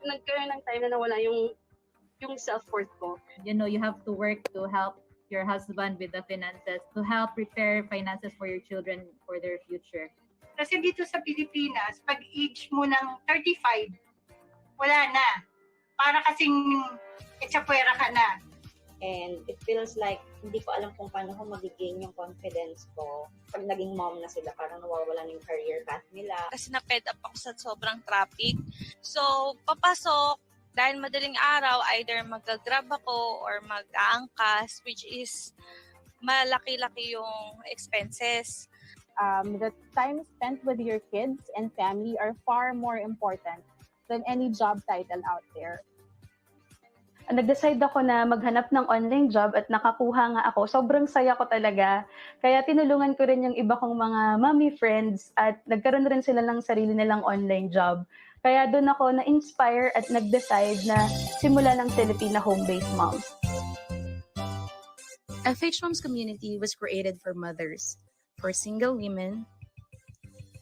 nagkaroon ng time na nawala yung self-worth ko. You know, you have to work to help your husband with the finances, to help prepare finances for your children for their future. Kasi dito sa Pilipinas, pag age mo ng 35, wala na. Para kasing etsapuera ka na. And it feels like hindi ko alam kung paano ko mag-gain yung confidence ko. Pag naging mom na sila, parang nawawala na yung career path nila. Kasi na-fed up ako sa sobrang traffic. So, papasok, dahil madaling araw, either mag-grab ako or mag-aangkas, which is malaki-laki yung expenses. The time spent with your kids and family are far more important than any job title out there. Nag-decide ako na maghanap ng online job at nakakuha nga ako. Sobrang saya ko talaga. Kaya tinulungan ko rin yung iba kong mga mommy friends at nagkaroon rin sila ng sarili nilang online job. Kaya doon ako na-inspire at nag-decide na simula ng Filipina home-based moms. Fhmoms community was created for mothers, for single women,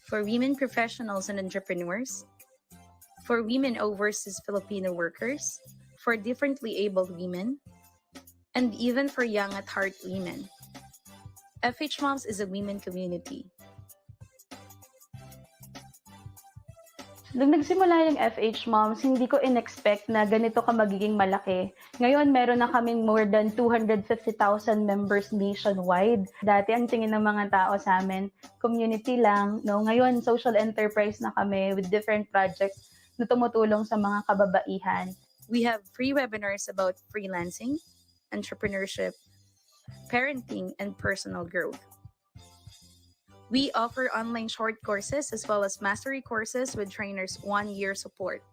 for women professionals and entrepreneurs, for women overseas Filipino workers, for differently abled women, and even for young at heart women. Fhmoms is a women community. Nung nagsimula yung Fhmoms, hindi ko in-expect na ganito ka magiging malaki. Ngayon, meron na kaming more than 250,000 members nationwide. Dati, ang tingin ng mga tao sa amin, community lang. No? Ngayon, social enterprise na kami with different projects na tumutulong sa mga kababaihan. We have free webinars about freelancing, entrepreneurship, parenting, and personal growth. We offer online short courses as well as mastery courses with trainers' 1-year support.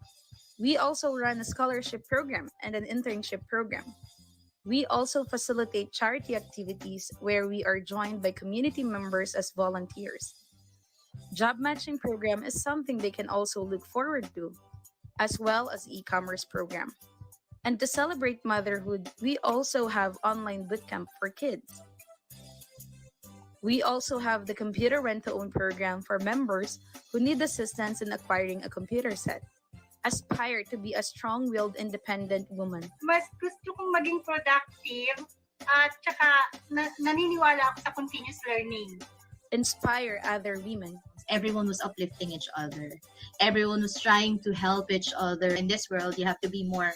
We also run a scholarship program and an internship program. We also facilitate charity activities where we are joined by community members as volunteers. Job matching program is something they can also look forward to, as well as e-commerce program. And to celebrate motherhood, we also have online bootcamp for kids. We also have the computer rent-to-own program for members who need assistance in acquiring a computer set. Aspire to be a strong-willed, independent woman. Mas gusto kong maging productive at saka naniniwala ako sa continuous learning. Inspire other women. Everyone was uplifting each other. Everyone was trying to help each other. In this world, you have to be more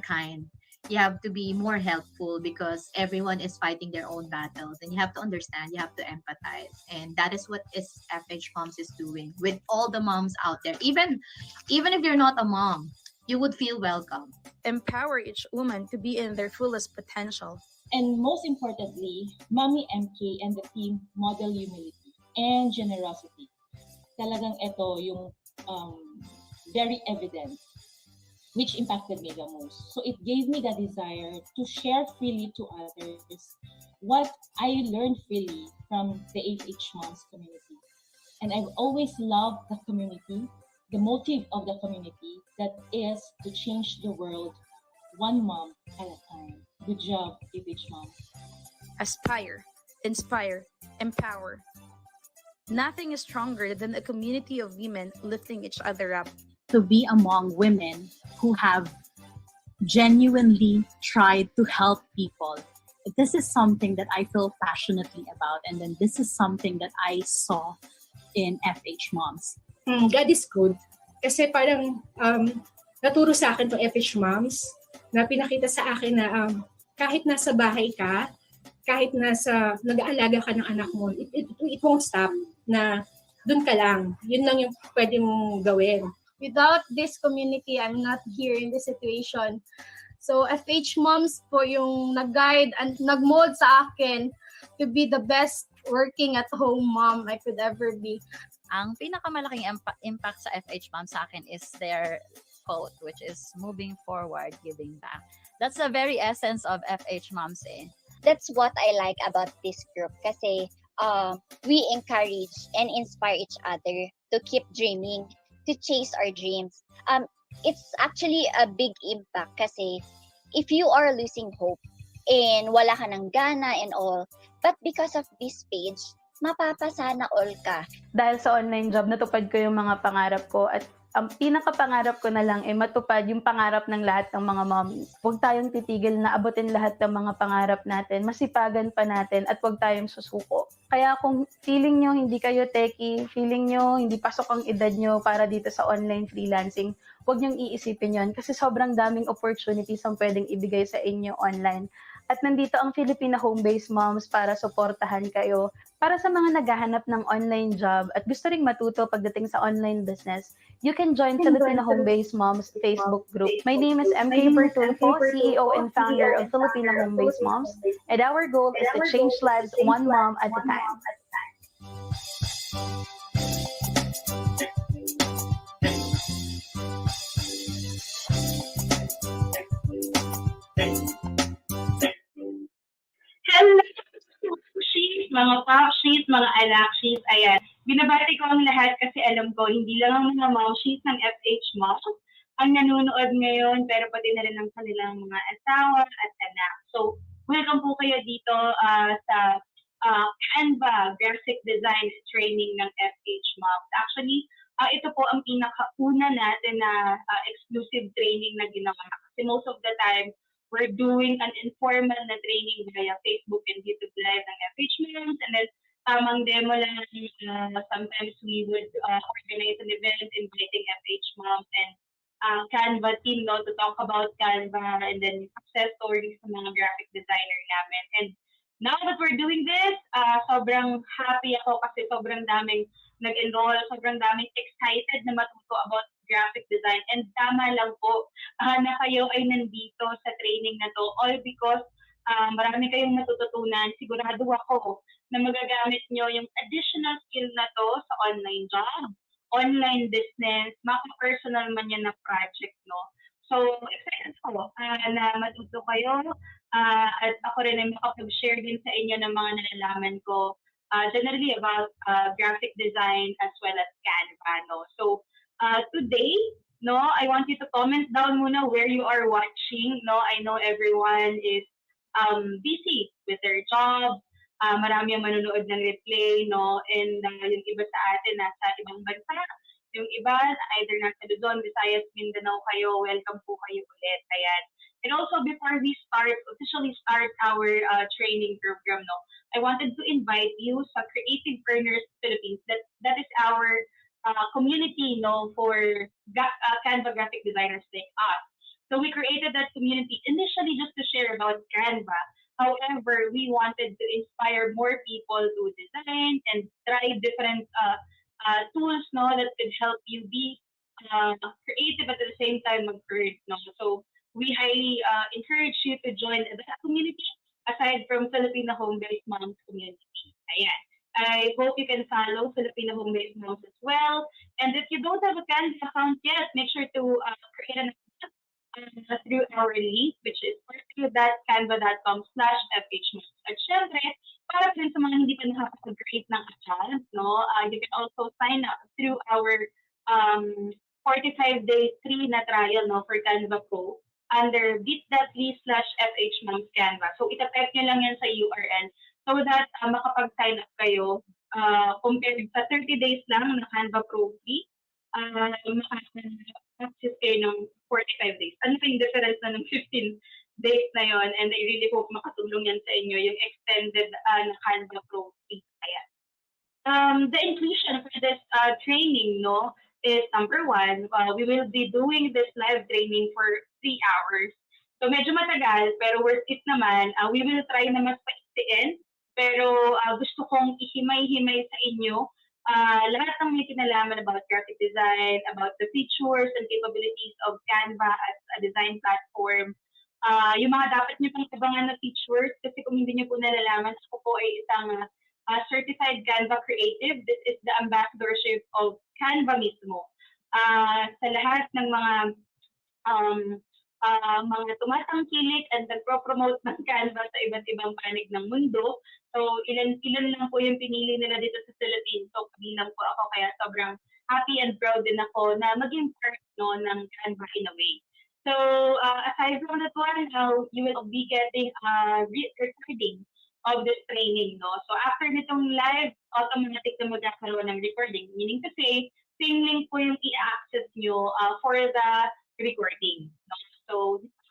kind. You have to be more helpful because everyone is fighting their own battles, and you have to understand, you have to empathize. And that is what Fhmoms is doing with all the moms out there. Even if you're not a mom, you would feel welcome. Empower each woman to be in their fullest potential. And most importantly, Mommy MK and the team model humility and generosity. Talagang ito yung very evident, which impacted me the most. So it gave me the desire to share freely to others what I learned freely from the Fhmoms community. And I've always loved the community, the motive of the community, that is to change the world one mom at a time. Good job, Fhmoms. Aspire, inspire, empower. Nothing is stronger than a community of women lifting each other up. To be among women who have genuinely tried to help people. This is something that I feel passionately about, and then this is something that I saw in Fhmoms. God is good. Kasi parang naturo sa akin itong Fhmoms na pinakita sa akin na kahit nasa bahay ka, kahit nag-aalaga ka ng anak mo, it won't stop na dun ka lang. Yun lang yung pwede mong gawin. Without this community, I'm not here in this situation. So Fhmoms po yung nag-guide and nag-mold sa akin to be the best working at home mom I could ever be. Ang pinakamalaking impact sa Fhmoms sa akin is their quote, which is moving forward, giving back. That's the very essence of Fhmoms. That's what I like about this group kasi we encourage and inspire each other to keep dreaming, to chase our dreams. It's actually a big impact kasi if you are losing hope and wala ka ng gana and all, but because of this page, mapapasana all ka. Dahil sa online job, natupad ko yung mga pangarap ko at ang pinakapangarap ko na lang ay matupad yung pangarap ng lahat ng mga mommies. Huwag tayong titigil na abutin lahat ng mga pangarap natin, masipagan pa natin at huwag tayong susuko. Kaya kung feeling nyo hindi kayo techie, feeling nyo hindi pasok ang edad nyo para dito sa online freelancing, huwag nyong iisipin yon kasi sobrang daming opportunities ang pwedeng ibigay sa inyo online. At nandito ang Filipina Home-Based Moms para suportahan kayo. Para sa mga naghahanap ng online job at gusto ring matuto pagdating sa online business, you can join Filipina Home-Based Moms Facebook group. My name is MK Pertulfo, CEO and founder of Filipina Home-Based Moms, and our goal is to change lives one mom at a time. Hello, sheets, mga pop sheets, mga alak sheets, ayan. Binabati ko ang lahat kasi alam ko, hindi lang ang mga mom sheets ng FH Moms ang nanonood ngayon, pero pati na rin ang kanilang mga asawa at anak. So, welcome po kayo dito sa Canva Graphic Design Training ng FH Moms. Actually, ito po ang pinakauna natin na exclusive training na ginawa. Kasi most of the time, we're doing an informal na training via Facebook and YouTube Live ng FH Moms, and then tamang demo lang. Sometimes we would organize an event inviting FH Moms and Canva team to talk about Canva and then success stories ng mga graphic designer namin. And now that we're doing this, sobrang happy ako kasi sobrang daming nag-enroll, sobrang daming excited na matuto about graphic design. And tama lang po na kayo ay nandito sa training na to, all because marami kayong natututunan. Sigurado ako na magagamit nyo yung additional skill na to sa online job, online business, maka-personal man yan na project, no? So, excited ako na matuto kayo at ako rin ay makapag-share din sa inyo ng mga nalalaman ko generally about graphic design as well as Canva, no? So, today, no, I want you to comment down muna where you are watching, no? I know everyone is busy with their job. Marami ang manonood ng replay, no? And yung iba sa atin nasa ibang bansa. Yung iba, either nasa Luzon, Visayas, Mindanao kayo, welcome po kayo ulit. Ayan. And also, before we officially start our training program, no, I wanted to invite you sa Creative Earners Philippines. That is our community, no, for Canva graphic designers like us. So we created that community initially just to share about Canva. However, we wanted to inspire more people to design and try different tools, no, that could help you be creative at the same time mag-earn, no. So we highly encourage you to join that community aside from Filipina Home-Based Moms community. Ayan. I hope you can follow Filipina Home-Based Moms as well. And if you don't have a Canva account yet, make sure to create an account through our link, which is www.canva.com/fhmoms. At syempre, para rin sa mga hindi pa nakapag-create ng account, no, you can also sign up through our 45-day free na trial, no, for Canva Pro under bit.ly/fhmomscanva. So, itapet nyo lang yan sa URL so that makapag-sign up kayo compared sa 30 days lang na Canva Pro free, makaka-access kayo ng 45 days. Ano pa yung difference na ng 15 days na yon? And I really hope makatulong yan sa inyo, yung extended na Canva Pro free. Ayan. The inclusion for this training, no, is number one, we will be doing this live training for 3 hours. So medyo matagal, pero worth it naman. We will try na mas paiktiin, pero gusto kong ihimay-himay sa inyo lahat ng may kinalaman about graphic design, about the features and capabilities of Canva as a design platform. Yung mga dapat nyo pang abangan na features, kasi kung hindi nyo po nalalaman, ako po ay isang certified Canva creative. This is the ambassadorship of Canva mismo. Sa lahat ng mga tumatangkilik at nagpro-promote ng Canva sa iba't ibang panig ng mundo. So, ilan lang po yung pinili nila dito sa Philippines. So, kabilang po ako, kaya sobrang happy and proud din ako na maging part, no, ng Canva in a way. So, aside from that one, you will be getting a recording of this training, no? So, after nitong live, automatic na magkakaroon ng recording. Meaning to say, same link po yung i-access nyo for the recording. No? So,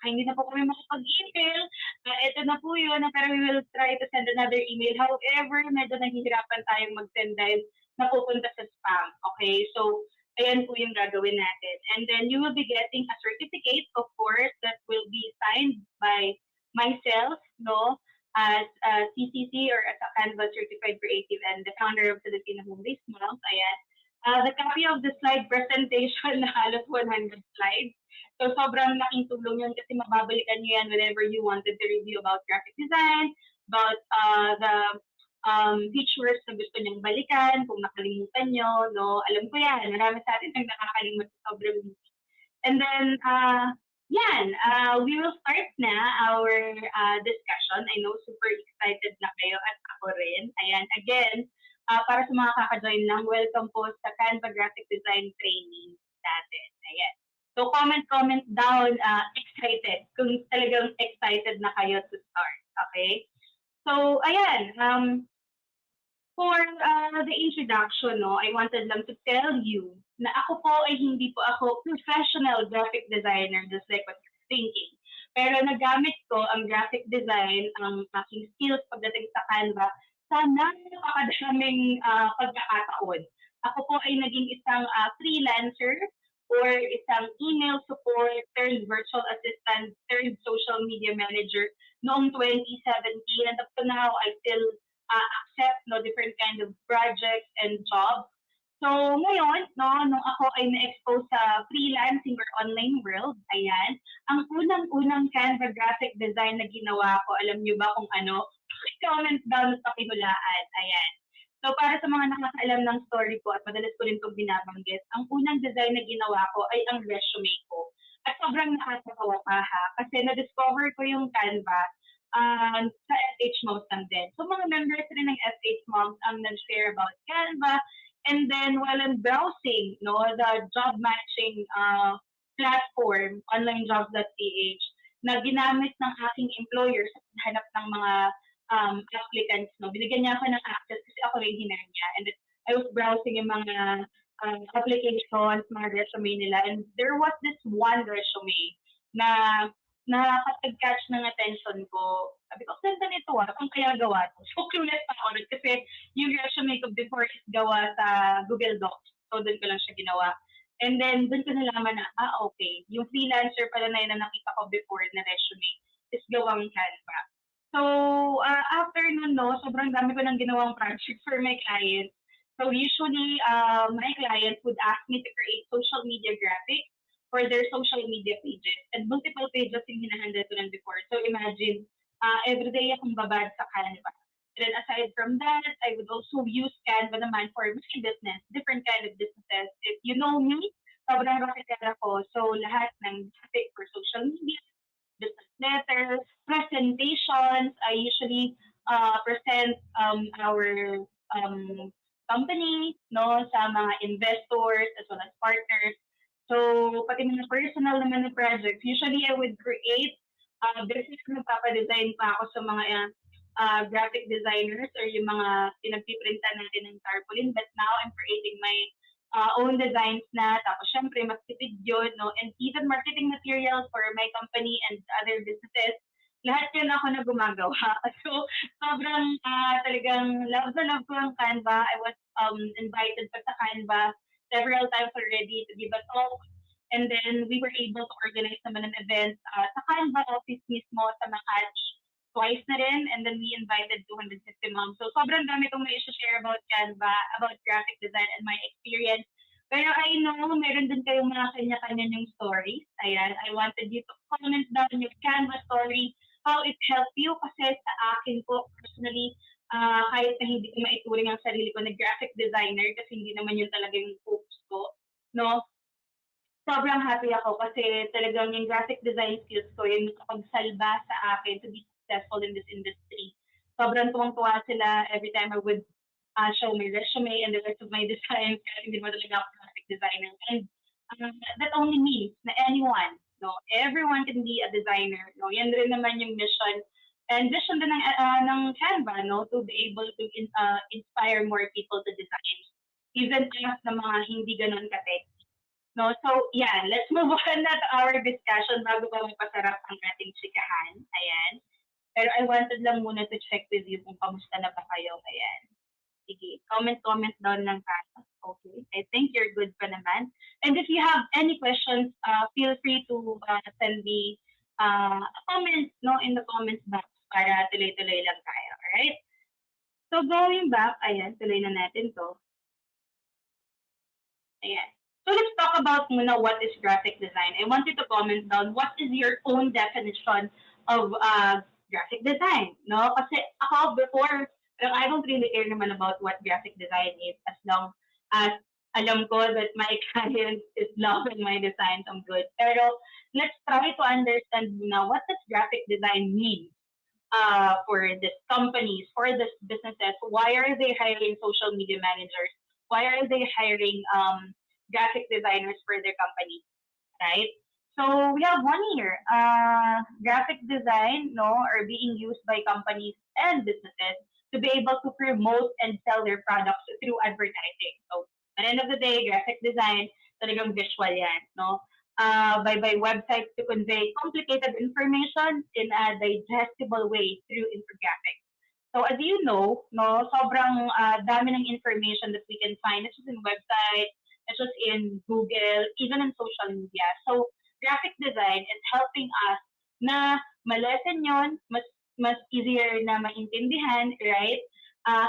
hindi na po kami makapag-email. Ito na po yun, pero we will try to send another email. However, medyo nahihirapan tayong mag-send dahil napupunta sa spam. Okay? So, ayan po yung gagawin natin. And then you will be getting a certificate, of course, that will be signed by myself, no, as a CCC or as a Canva Certified Creative and the founder of Filipino Home-Based Moms. Ayan. The copy of the slide presentation na halos 100 slides. So sobrang laking tulong yun kasi mababalikan nyo yan whenever you wanted to review about graphic design, about the features na gusto niyang balikan, kung nakalimutan nyo, no? Alam ko yan, marami sa atin ang nakakalimutan sobrang busy. And then, we will start na our discussion. I know super excited na kayo at ako rin. Ayan, again, para sa mga kaka-join lang, welcome po sa Canva Graphic Design Training natin. Ayan. So, comment down, excited, kung talagang excited na kayo to start. Okay? So, ayan, for the introduction, no, I wanted lang to tell you na ako po ay hindi po ako professional graphic designer, just like what you're thinking. Pero nagamit ko ang graphic design, ang aking skills pagdating sa Canva, sa napakadaming pagkakataon. Ako po ay naging isang freelancer or isang email support, turned virtual assistant, turned social media manager noong 2017. And up to now, I still accept different kind of projects and jobs. So ngayon, nung ako ay na-expose sa freelancing or online world, ayan, ang unang Canva graphic design na ginawa ko, alam niyo ba kung ano? Comment down sa pakihulaan, ayan. So para sa mga nakakaalam ng story ko at madalas ko rin itong binabanggit, ang unang design na ginawa ko ay ang resume ko. At sobrang nakakatawa pa ha, kasi na-discover ko yung Canva sa Fhmoms lang din. So mga members rin ng Fhmoms ang nag-share about Canva. And then while I'm browsing the job matching platform, onlinejobs.ph, na ginamit ng aking employer sa paghanap ng mga applicants, binigyan niya ako ng access kasi ako rin hinire niya. And then I was browsing yung mga applications, mga resume nila. And there was this one resume na nakapag-catch ng attention ko. Sabi ko, ganda nito kung kaya gawa to. So, curious ako rin kasi yung resume ko before is gawa sa Google Docs. So, doon ko lang siya ginawa. And then, doon ko nalaman na, okay, yung freelancer pala na yun na nakita ko before na resume is gawang Canva. So, after nun, sobrang dami ko nang ginawang project for my clients. So, usually, my clients would ask me to create social media graphics for their social media pages. And multiple pages yung hinahandle ko lang before. So imagine, everyday akong babad sa Canva. And then aside from that, I would also use Canva naman for my business, different kind of businesses. If you know me, sobrang raketera ko. So lahat ng graphic for social media, business letters, presentations, I usually present our company sa mga investors as well as partners. So, pati mga personal naman na projects, usually I would create business na magpapadesign pa ako sa mga graphic designers or yung mga pinagpiprintan natin ng tarpaulin. But now, I'm creating my own designs na. Tapos, syempre, mas tipid yun, and even marketing materials for my company and other businesses. Lahat yun ako na gumagawa. So, sobrang talagang love ko ang Canva. I was invited pa sa Canva several times already to give a talk. And then we were able to organize naman an event sa Canva office mismo sa Makach twice na rin. And then we invited 250 moms. So sobrang dami kong may share about Canva, about graphic design and my experience. Pero I know meron din kayong mga kanya-kanya yung stories. Ayan, I wanted you to comment down yung Canva story, how it helped you. Kasi sa akin po, personally, kahit na hindi ko maituring ang sarili ko na graphic designer kasi hindi naman yun talaga yung focus ko, sobrang happy ako kasi talagang yung graphic design skills ko yung nakapagsalba sa akin to be successful in this industry. Sobrang tuwang-tuwa sila every time I would show my resume and the rest of my designs kasi hindi mo talaga ako graphic designer. And that only means na anyone, everyone can be a designer. Yan rin naman yung mission. And vision din ng Canva, to be able to inspire more people to design. even if na mga hindi ganun ka-tech. No? So, yan. Let's move on na to our discussion bago pa mapasarap ang ating chikahan. Ayan. Pero I wanted lang muna to check with you kung kamusta na ba kayo. Ayan. Sige, comment down lang tayo. Okay, I think you're good pa naman. And if you have any questions, feel free to send me a comment in the comments box para tuloy-tuloy lang tayo. Alright? So going back, ayan, tuloy na natin to. Ayan. So let's talk about muna what is graphic design. I want you to comment down what is your own definition of graphic design. No? Kasi ako before, I don't really care naman about what graphic design is as long as alam ko that my client is loving my designs, I'm good. Pero let's try to understand now what does graphic design mean for these companies, for these businesses. Why are they hiring social media managers? Why are they hiring graphic designers for their company, right? So we have one here. Graphic design, are being used by companies and businesses to be able to promote and sell their products through advertising. So at the end of the day, graphic design, talagang visual yan, no? By websites to convey complicated information in a digestible way through infographics. So as you know, sobrang dami ng information that we can find, not just in websites, not just in Google, even in social media. So graphic design is helping us na malesen yon, mas easier na maintindihan, right?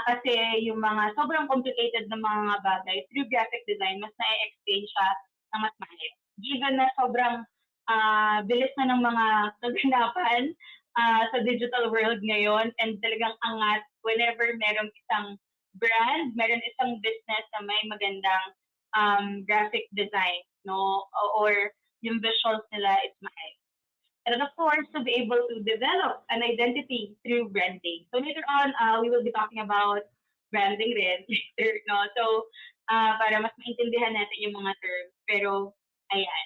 Kasi yung mga sobrang complicated na mga bagay, through graphic design, mas na-explain siya ng mas mahal. Given na sobrang bilis na ng mga kaganapan sa digital world ngayon, and talagang angat whenever merong isang brand, meron isang business na may magandang graphic design, or yung visuals nila is mahal. And of course, to be able to develop an identity through branding. So later on, we will be talking about branding rin later, no? So, para mas maintindihan natin yung mga terms. Pero, ayan.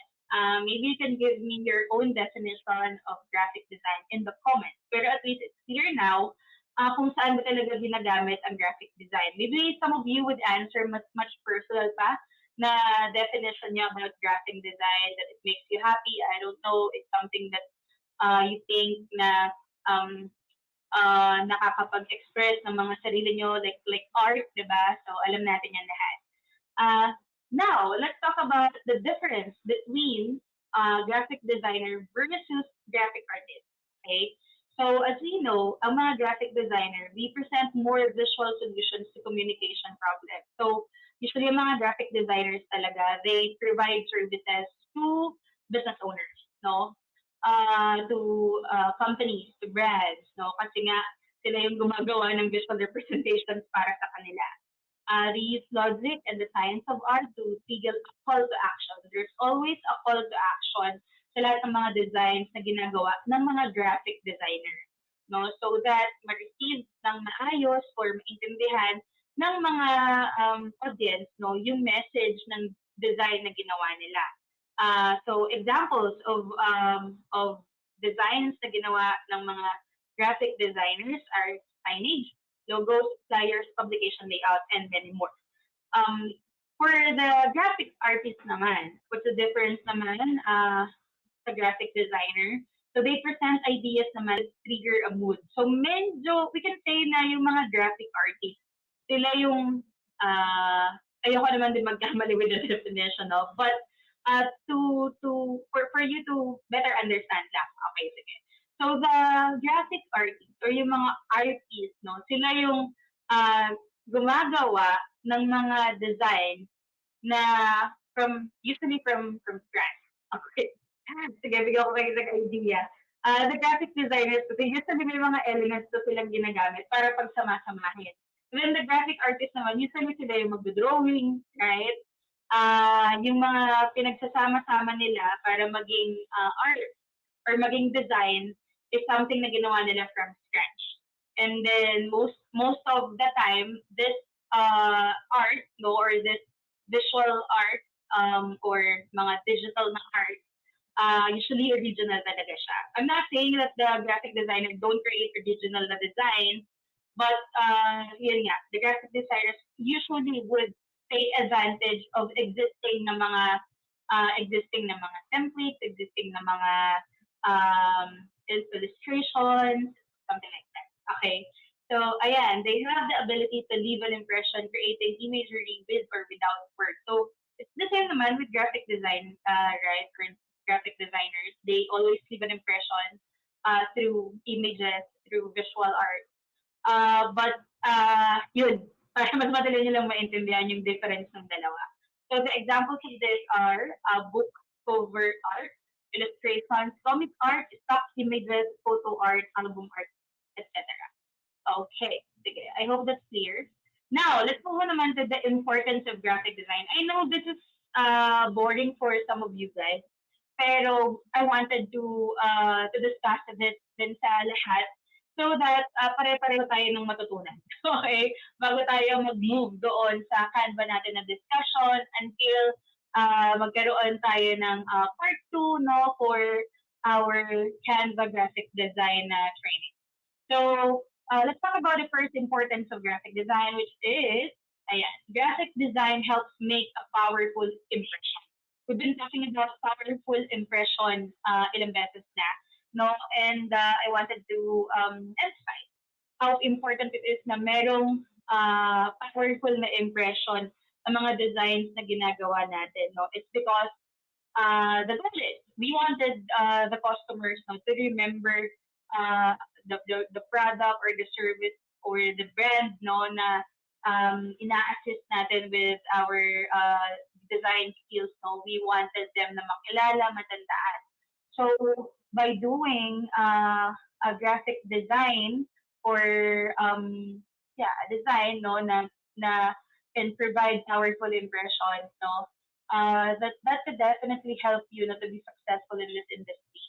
Maybe you can give me your own definition of graphic design in the comments. Pero at least it's clear now kung saan ba talaga ginagamit ang graphic design. Maybe some of you would answer much personal pa na definition niya about graphic design, that it makes you happy. I don't know, it's something that you think na nakakapag-express ng mga sarili nyo, like art, diba? So, alam natin yan lahat. Now, let's talk about the difference between graphic designer versus graphic artist. Okay? So, as we know, ang mga graphic designer, we present more visual solutions to communication problems. So, usually yung mga graphic designers talaga, they provide services to business owners, to companies, to brands, kasi nga sila yung gumagawa ng visual representations para sa kanila. They use logic and the science of art to trigger a call to action. There's always a call to action sa lahat ng mga designs na ginagawa ng mga graphic designer, so that ma-receive ng maayos or maintindihan ng mga audience, yung message ng design na ginawa nila. So examples of designs na ginawa ng mga graphic designers are signage, logos, flyers, publication layout, and many more. For the graphic artist naman, what's the difference naman sa graphic designer? So they present ideas naman that trigger a mood. So medyo, we can say na yung mga graphic artists, sila yung, ayoko naman din magkamali with the definition of, but for you to better understand lang. Okay, sige. So the graphic artists or yung mga artists, sila yung gumagawa ng mga design na usually from scratch. Okay. Sige, bigyan ko kayo ng idea. The graphic designers, usually may mga elements to silang ginagamit para pagsama-samahin. Then the graphic artist naman, usually sila yung mag-drawing, right? Yung mga pinagsasama-sama nila para maging art or maging design is something na ginawa nila from scratch. And then most of the time, this art, or this visual art, or mga digital na art, usually original talaga siya. I'm not saying that the graphic designers don't create original na design, but yun nga, the graphic designers usually would take advantage of existing na mga templates, existing na mga illustrations, something like that. Okay. So, ayan, they have the ability to leave an impression, creating imagery with or without words. So, it's the same naman with graphic design, right? For graphic designers, they always leave an impression through images, through visual art. But, yun, para mas madali nyo lang maintindihan yung difference ng dalawa. So, the examples of this are book cover art, illustrations, comic art, stock images, photo art, album art, etc. Okay, sige. I hope that's clear. Now, let's move on naman to the importance of graphic design. I know this is boring for some of you guys, pero I wanted to discuss this din sa lahat so that pare-pareho tayo ng matutunan. Okay? Bago tayo mag-move doon sa Canva natin na discussion until magkaroon tayo ng part 2 no, for our Canva graphic design training. So, let's talk about the first importance of graphic design, which is, ayan, graphic design helps make a powerful impression. We've been talking about powerful impression ilang beses na, no? And I wanted to emphasize how important it is na merong powerful na impression sa mga designs na ginagawa natin, no? It's because the budget. We wanted the customers to remember the product or the service or the brand na ina-assist natin with our design skills. We wanted them na makilala, matandaan. So by doing a graphic design or design na can provide powerful impressions, that could definitely help you to be successful in this industry.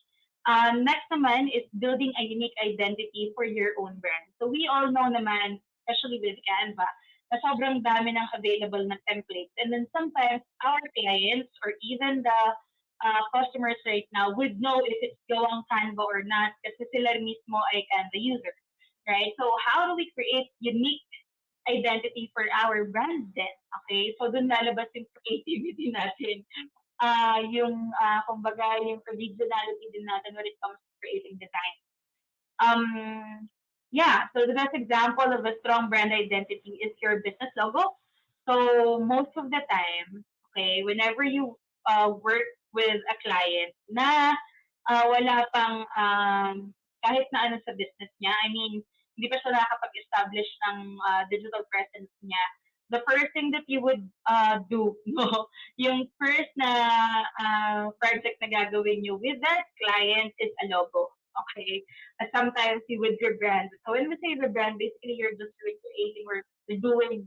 Next naman is building a unique identity for your own brand. So we all know naman, especially with Canva, na sobrang dami ng available na templates. And then sometimes our clients or even the customers right now would know if it's gawang Canva or not kasi sila mismo ay Canva user. Right? So how do we create unique identity for our brand then? Okay? So dun lalabas yung creativity natin. Kumbaga, yung originality din natin when it comes to creating design. So the best example of a strong brand identity is your business logo. So most of the time, okay, whenever you work with a client na wala pang kahit na ano sa business niya, I mean, hindi pa siya nakakapag-establish ng digital presence niya, the first thing that you would do, yung first na project na gagawin nyo with that client is a logo. Okay? Sometimes you would rebrand. So when we say rebrand, basically you're just recreating or doing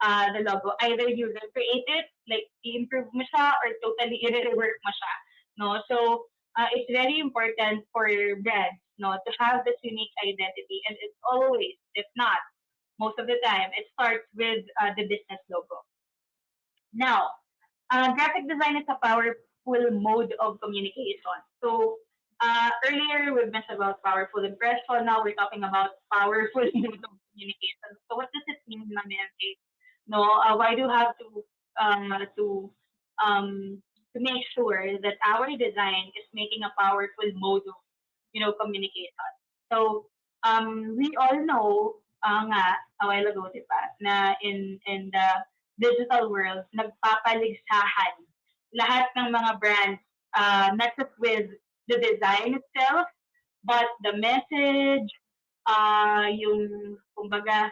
the logo. Either you recreate it, like i-improve mo siya, or totally i-rework mo siya. No? So it's very important for brands to have this unique identity. And it's always, if not, most of the time, it starts with the business logo. Now, graphic design is a powerful mode of communication. So, earlier we mentioned about powerful impression. Now we're talking about powerful mode of communication. So, what does it mean, Ma'am? Why do you have to make sure that our design is making a powerful mode of communication? So, we all know a while ago, diba, na in the digital world, nagpapaligsahan lahat ng mga brands, not just with the design itself, but the message, yung, kumbaga,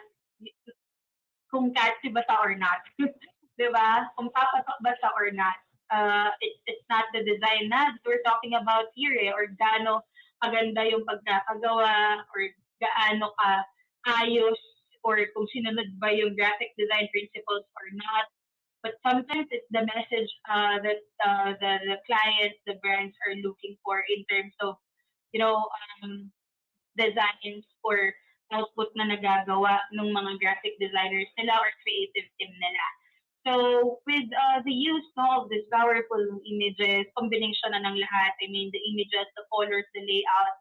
kung catchy ba siya or not. Diba? Kung papatok ba siya or not. It's not the design na we're talking about here, or gaano kaganda yung pagkakagawa, or gaano ka ayos, or kung sinunod ba yung graphic design principles or not. But sometimes it's the message that the clients, the brands are looking for in terms of, designs or output na nagagawa ng mga graphic designers nila or creative team nila. So with the use of these powerful images, combination na ng lahat, I mean the images, the colors, the layout,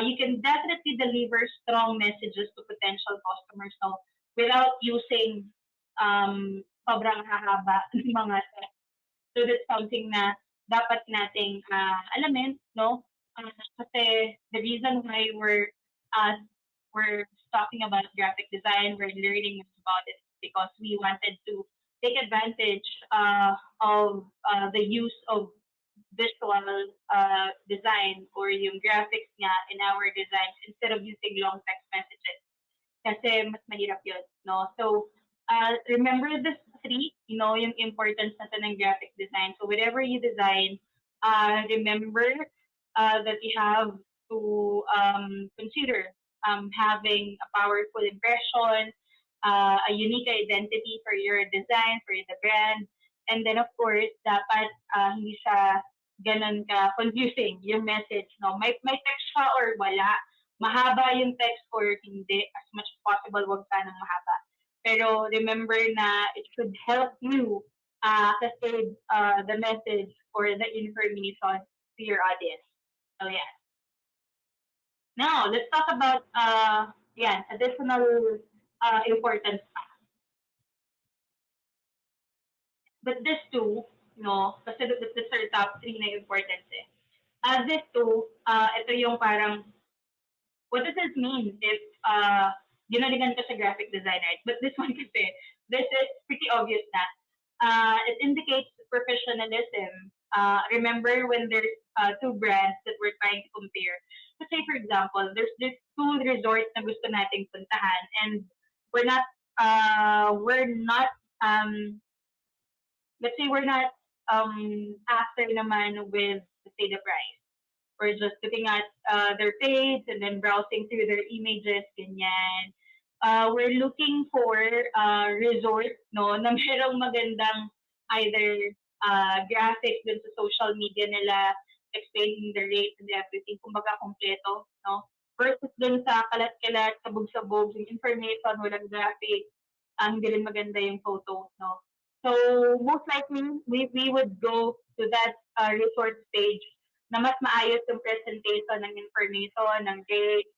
you can definitely deliver strong messages to potential customers without using sobrang hahaba ng mga text. So that's something na dapat nating alamin, no? Kasi the reason why we're talking about graphic design, we're learning about it because we wanted to take advantage of the use of visual design or yung graphics nga in our designs instead of using long text messages. Kasi mas mahirap yun, no? So, remember this three, yung importance natin ng graphic design. So, whatever you design, remember that you have to consider having a powerful impression, a unique identity for your design, for the brand, and then of course, dapat hindi siya ganun ka confusing yung message, no? May text siya or wala. Mahaba yung text or hindi. As much as possible, wag sanang mahaba. Pero remember na it should help you cascade the message or the information to your audience. So yeah. Now, let's talk about additional importance pa. But this too, kasi this are top 3 na importance eh. This too, ito yung parang, what does this mean if ginaligan ka sa graphic designer? But this one kasi, this is pretty obvious na. It indicates professionalism. Remember when there's two brands that we're trying to compare. So say for example, there's this two resorts na gusto nating puntahan and we're not let's say we're not after naman with, let's say, the price. We're just looking at their page and then browsing through their images, ganyan. We're looking for resort, no, na merong magandang either graphics dun sa social media nila, explaining the rates and everything, kumbaga kompleto, no? Versus dun sa kalat-kalat, sabog-sabog, yung information, walang graphics, hindi rin maganda yung photos, no? So, most likely, we would go to that resort stage na mas maayos yung presentation ng information, ng dates,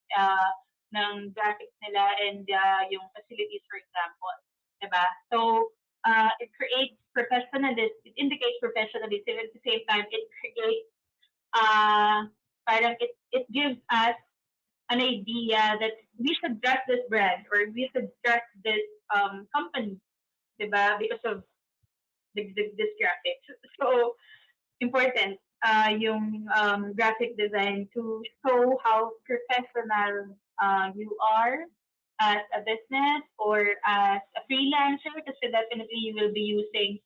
ng graphics nila, and yung facilities, for example. Diba? So, it creates professionalism, it indicates professionalism, at the same time, it creates, parang it gives us an idea that we should trust this brand or we should trust this company, diba? Because of this graphics. So, important yung graphic design to show how professional you are as a business or as a freelancer, kasi definitely you will be using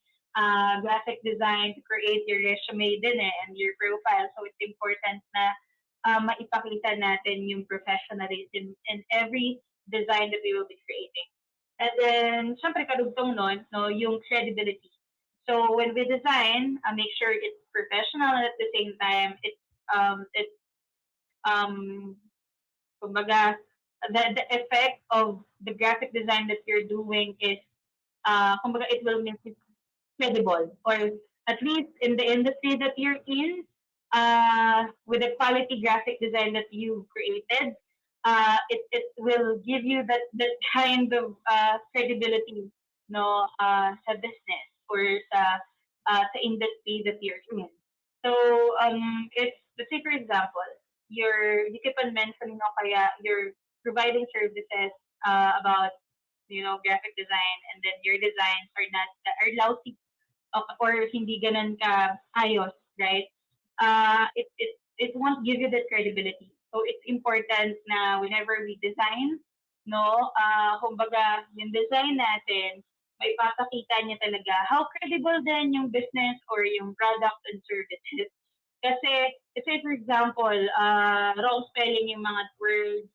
graphic design to create your resume din and your profile. So it's important na maipakita natin yung professionalism in every design that we will be creating. And then, syempre kadugtong nun, no, yung credibility. So when we design, make sure it's professional and at the same time kumbaga, the effect of the graphic design that you're doing is kumbaga it will make it credible, or at least in the industry that you're in, with the quality graphic design that you created, it will give you that kind of credibility, no, sa business or sa industry that you're in. So if, let's say for example, you keep on mentioning kaya you're providing services about graphic design, and then your designs are lousy or hindi ganun ka ayos, right? It won't give you that credibility. So it's important na whenever we design, no, kumbaga yung design natin, may papakita niya talaga how credible din yung business or yung product and services. Kasi, say for example, wrong spelling yung mga words,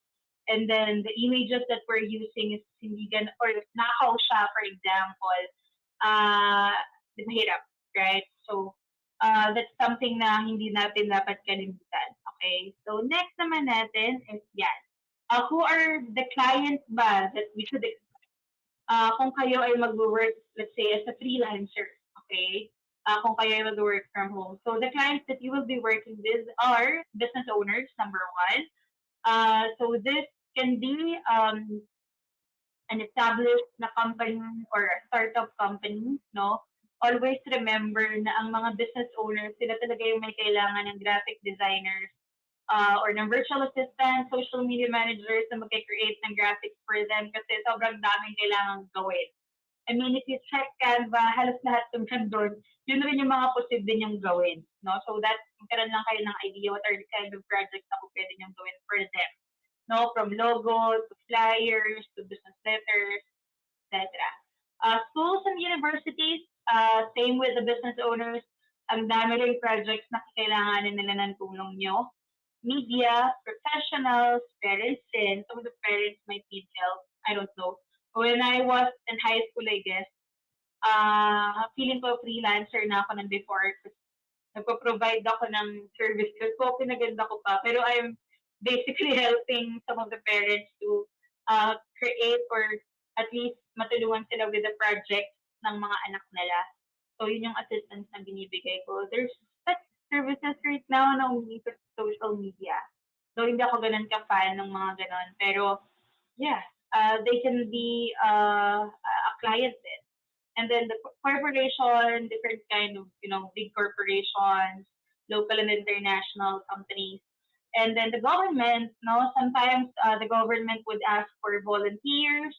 and then the images that we're using is hindi gan or nakaw siya, for example, mahirap, right? So, that's something na hindi natin dapat kalimutan. Okay? So, next naman natin is yan. Who are the clients ba that we should expect? Kung kayo ay mag-work, let's say, as a freelancer, okay? Kung kayo ay mag-work from home. So, the clients that you will be working with are business owners, number one. So, this can be an established na company or a startup company, no, always remember na ang mga business owners, sila talaga yung may kailangan ng graphic designers or ng virtual assistant, social media managers na mag-create ng graphics for them kasi sobrang daming kailangan gawin. I mean, if you check Canva, halos lahat ng doon, yun rin yung mga posible niyong gawin. No? So that, magkaroon lang kayo ng idea what are the kind of projects na pwede niyong gawin for them. No? From logo, to flyers, to business letters, etc. Schools and universities, same with the business owners, ang dami rin projects na kailanganin nila ng tulong nyo. Media, professionals, parents din. Some of the parents might need help. I don't know. When I was in high school, I guess, feeling ko freelancer na ako ng before. Nagpo-provide ako ng services ko, pinaganda ko pa. Pero I'm basically helping some of the parents to create or at least matulungan sila with the project ng mga anak nila. So, yun yung assistance na binibigay ko. There's such services right now na umilit sa social media. So, hindi ako ganun ka-fan ng mga ganun. Pero, yeah, they can be a client then. And then the corporation, different kind of, big corporations, local and international companies. And then the government, no, sometimes the government would ask for volunteers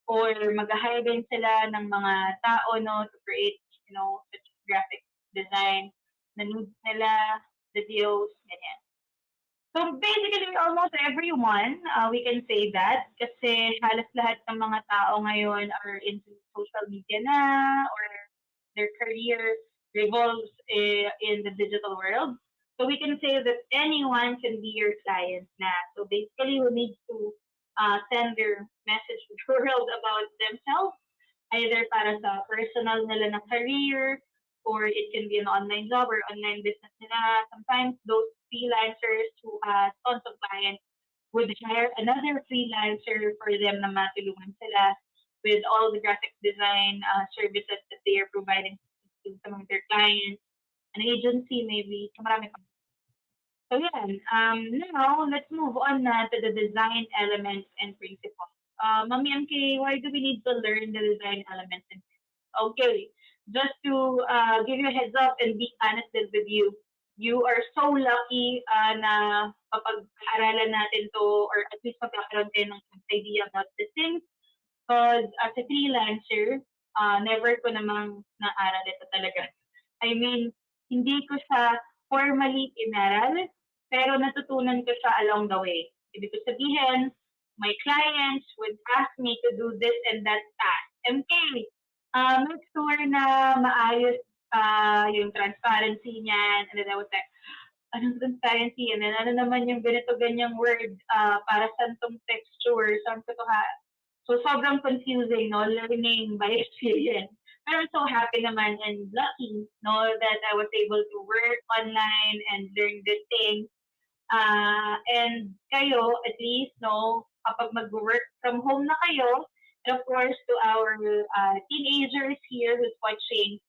or mag-hire din sila ng mga tao, no, to create, such graphic design na needs nila, videos, ganyan. So basically, almost everyone, we can say that kasi halos lahat ng mga tao ngayon are into social media na or their career revolves in the digital world. So we can say that anyone can be your client na. So basically, we need to send their message to the world about themselves, either para sa personal nila na career, or it can be an online job or online business nila. Sometimes those freelancers who have tons of clients would hire another freelancer for them na matulungan sila with all the graphic design services that they are providing to some of their clients, an agency maybe. So marami pa. So yeah, now let's move on na to the design elements and principles. Mami MK, why do we need to learn the design elements and principles? Okay, just to give you a heads up and be honest with you, you are so lucky na kapag-aralan natin to or at least magkakaroon kayo ng idea about the things. Because as a freelancer, never ko namang naaral ito talaga. I mean, hindi ko siya formally inaral, pero natutunan ko siya along the way. Ibig ko sabihin, my clients would ask me to do this and that task. MK, make sure na maayos yung transparency niyan. And then I was like, anong transparency? And then ano naman yung ganito-ganyang word para saan tong texture, saan ko to So sobrang confusing, no? Learning by experience. But I'm so happy naman and lucky, no, that I was able to work online and learn this thing. And kayo, at least, no, kapag mag-work from home na kayo, and of course, to our teenagers here who's watching,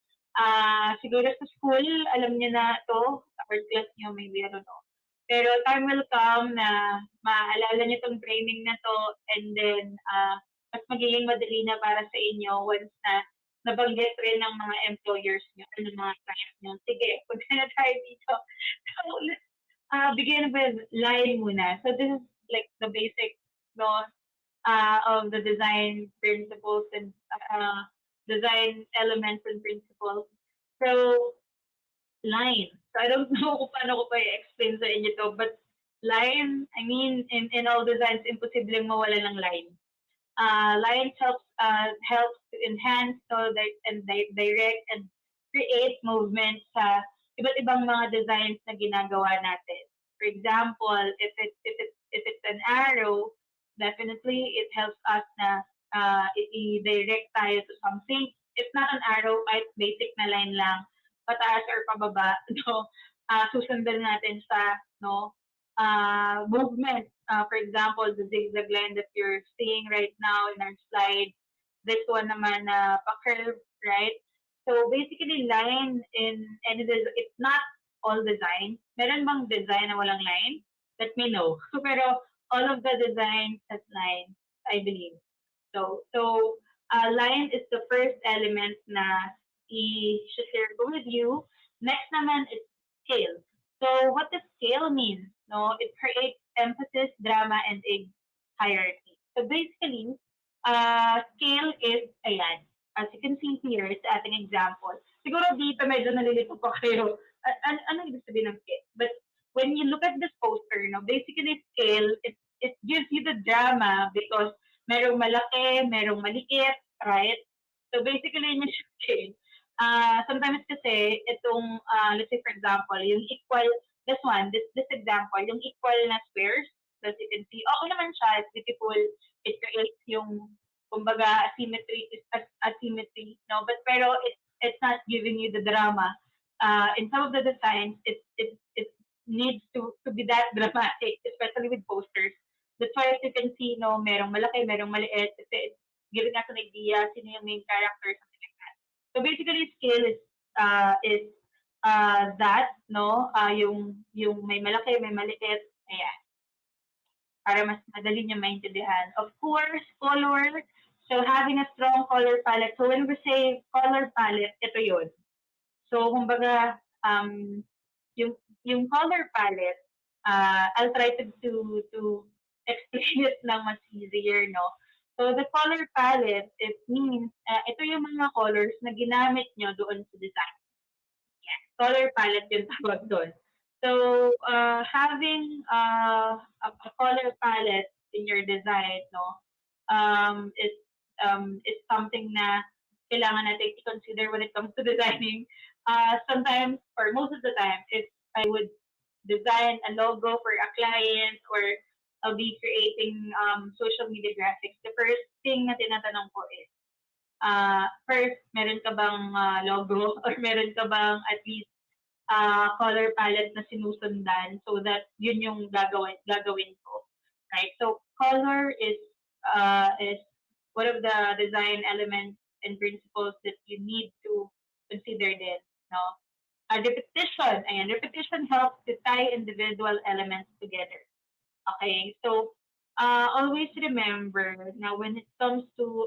siguro sa school, alam niyo na to, or class niyo, maybe, I don't know. Pero time will come na maaalala niyo tong training na to, and then, mas magiging madali na para sa inyo once na nabanggit rin ng mga employers niyo or ng mga clients niyo. Sige, punta na tayo dito. So, let's begin with line muna. So this is like the basic, no, of the design principles and design elements and principles. So, line. So I don't know kung paano ko pa i-explain sa inyo to, but line, I mean, in all designs, imposibleng mawala ng line. Lines helps to enhance and direct and create movement sa iba't ibang mga designs na ginagawa natin. For example, if it's an arrow, definitely it helps us na i-direct tayo to something. If not an arrow, kahit basic na line lang, pataas or pababa, no, susundan natin sa movement. For example, the zigzag line that you're seeing right now in our slide, this one naman pa-curve, right? So basically, line in any design, it's not all design. Meron bang design na walang line? Let me know. Pero all of the designs has lines, I believe. So line is the first element na i-share ko with you. Next naman is scale. So what does scale mean? No, it creates emphasis, drama, and a hierarchy. So basically, scale is, ayan, as you can see here, sa ating example. Siguro dito medyo nalilito pa kayo. Ano ibig sabihin ng scale? But when you look at this poster, no, basically scale, it gives you the drama because merong malaki, merong maliit, right? So basically, yun yung scale. Sometimes kasi itong, let's say for example, yung equal, this example, yung equal na squares, as you can see, okay naman siya, it's beautiful, it creates yung, kumbaga, asymmetry, no? But pero it's not giving you the drama. In some of the designs, it needs to be that dramatic, especially with posters. That's why as you can see, no, merong malaki, merong maliit, kasi it's giving us an idea sino yung main character, something like that. So basically, scale is that, no, yung may malaki, may maliit, ayan, para mas madali niyo maintindihan. Of course, color. So having a strong color palette. So when we say color palette, ito yun. So kumbaga, yung color palette, I'll try to explain it lang mas easier, no? So the color palette, it means, ito yung mga colors na ginamit nyo doon sa design. Yeah, color palette yung tawag doon. So having a color palette in your design, no, is something na kailangan natin i-consider when it comes to designing. Sometimes, or most of the time, if I would design a logo for a client or I'll be creating social media graphics, the first thing na tinatanong ko is, first, meron ka bang logo or meron ka bang at least color palette na sinusundan so that yun yung gagawin ko, right? So color is one of the design elements and principles that you need to consider din, no? Repetition, ayan, repetition helps to tie individual elements together. Okay, so always remember now when it comes to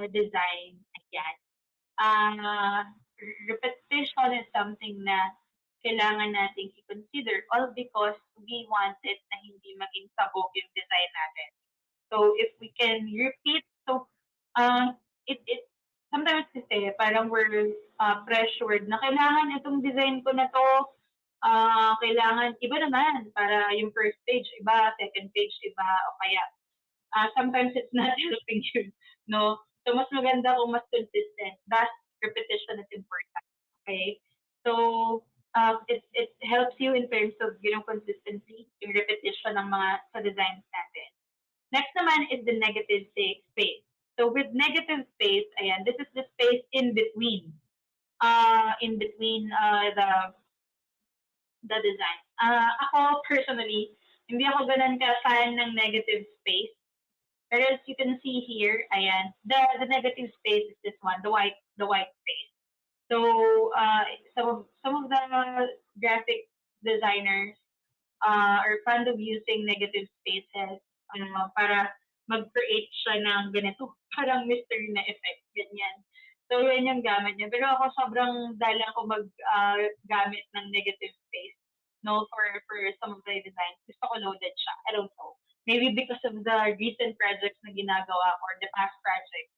design, ayan, repetition is something na kailangan nating i-consider all because we want it na hindi maging sabog yung design natin. So if we can repeat, so it sometimes kasi parang we're pressured na kailangan itong design ko na to, kailangan iba naman para yung first page iba, second page iba, o kaya sometimes it's not helping you, no? So mas maganda kung mas consistent. Thus, repetition is important. Okay? So it helps you in terms of consistency, yung repetition ng mga sa designs natin. Next naman is the negative space. So with negative space, ayan, this is the space in between the design. Ako personally, hindi ako ganun ka-fan ng negative space. But as you can see here, ayan, the negative space is this one, the white space. So some of the graphic designers are fond of using negative spaces para mag-create siya ng ganito, parang mystery na effect, ganyan. So yun yung gamit niya. Pero ako sobrang dali ako gamit ng negative space, no, for some of the designs. Gusto ko loaded siya. I don't know. Maybe because of the recent projects na ginagawa ko or the past projects.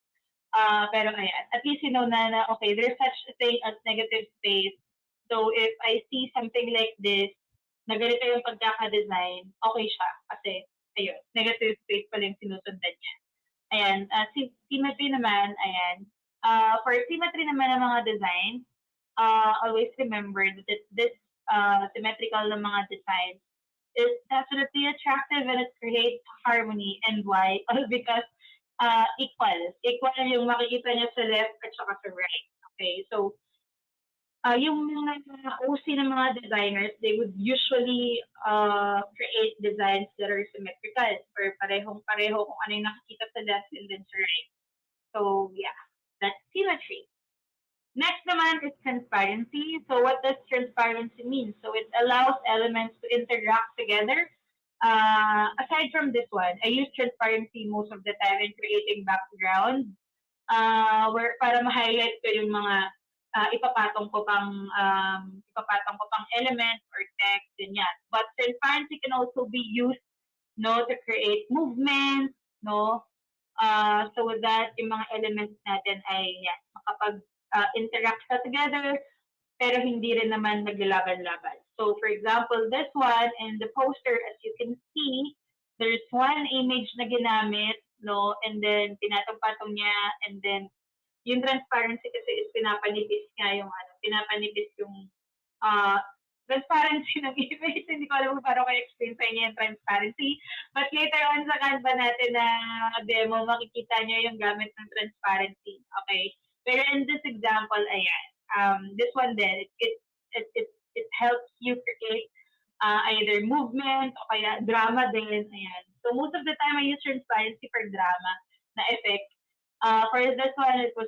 Pero ayan, at least you know na okay, there's such a thing as negative space. So if I see something like this, na ganito yung pagkaka-design, okay siya. Kasi, ayun, negative space pala yung sinusundan niya. Ayan, symmetry naman, ayan. For symmetry naman ng mga designs, always remember that this symmetrical na mga designs is definitely attractive and it creates harmony. And why? All because equal. Equal yung makikita niya sa left at saka sa right. Okay, so yung mga OC ng mga designers, they would usually create designs that are symmetrical or parehong-pareho kung ano yung nakikita sa left and then sa right. So yeah, that's symmetry. Next naman is transparency. So what does transparency mean? So it allows elements to interact together aside from this one, I use transparency most of the time in creating background where para ma-highlight ko yung mga ipapatong ko pang element or text ganyan. But transparency can also be used to create movements, so that yung mga elements natin ay makapag-interact together pero hindi rin naman naglalaban-laban. So for example, this one in the poster, as you can see, there's one image na ginamit, and then pinatong-patong niya, and then yung transparency kasi is pinapanipis yung transparency ng image. Hindi ko alam kung paano ko explain sa inyo yung transparency. But later on sa Canva natin na demo, makikita nyo yung gamit ng transparency. Okay? Pero in this example, ayan. This one then, it helps you create either movement o kaya drama din. Ayan. So most of the time, I use transparency for drama na effect. For this one, it was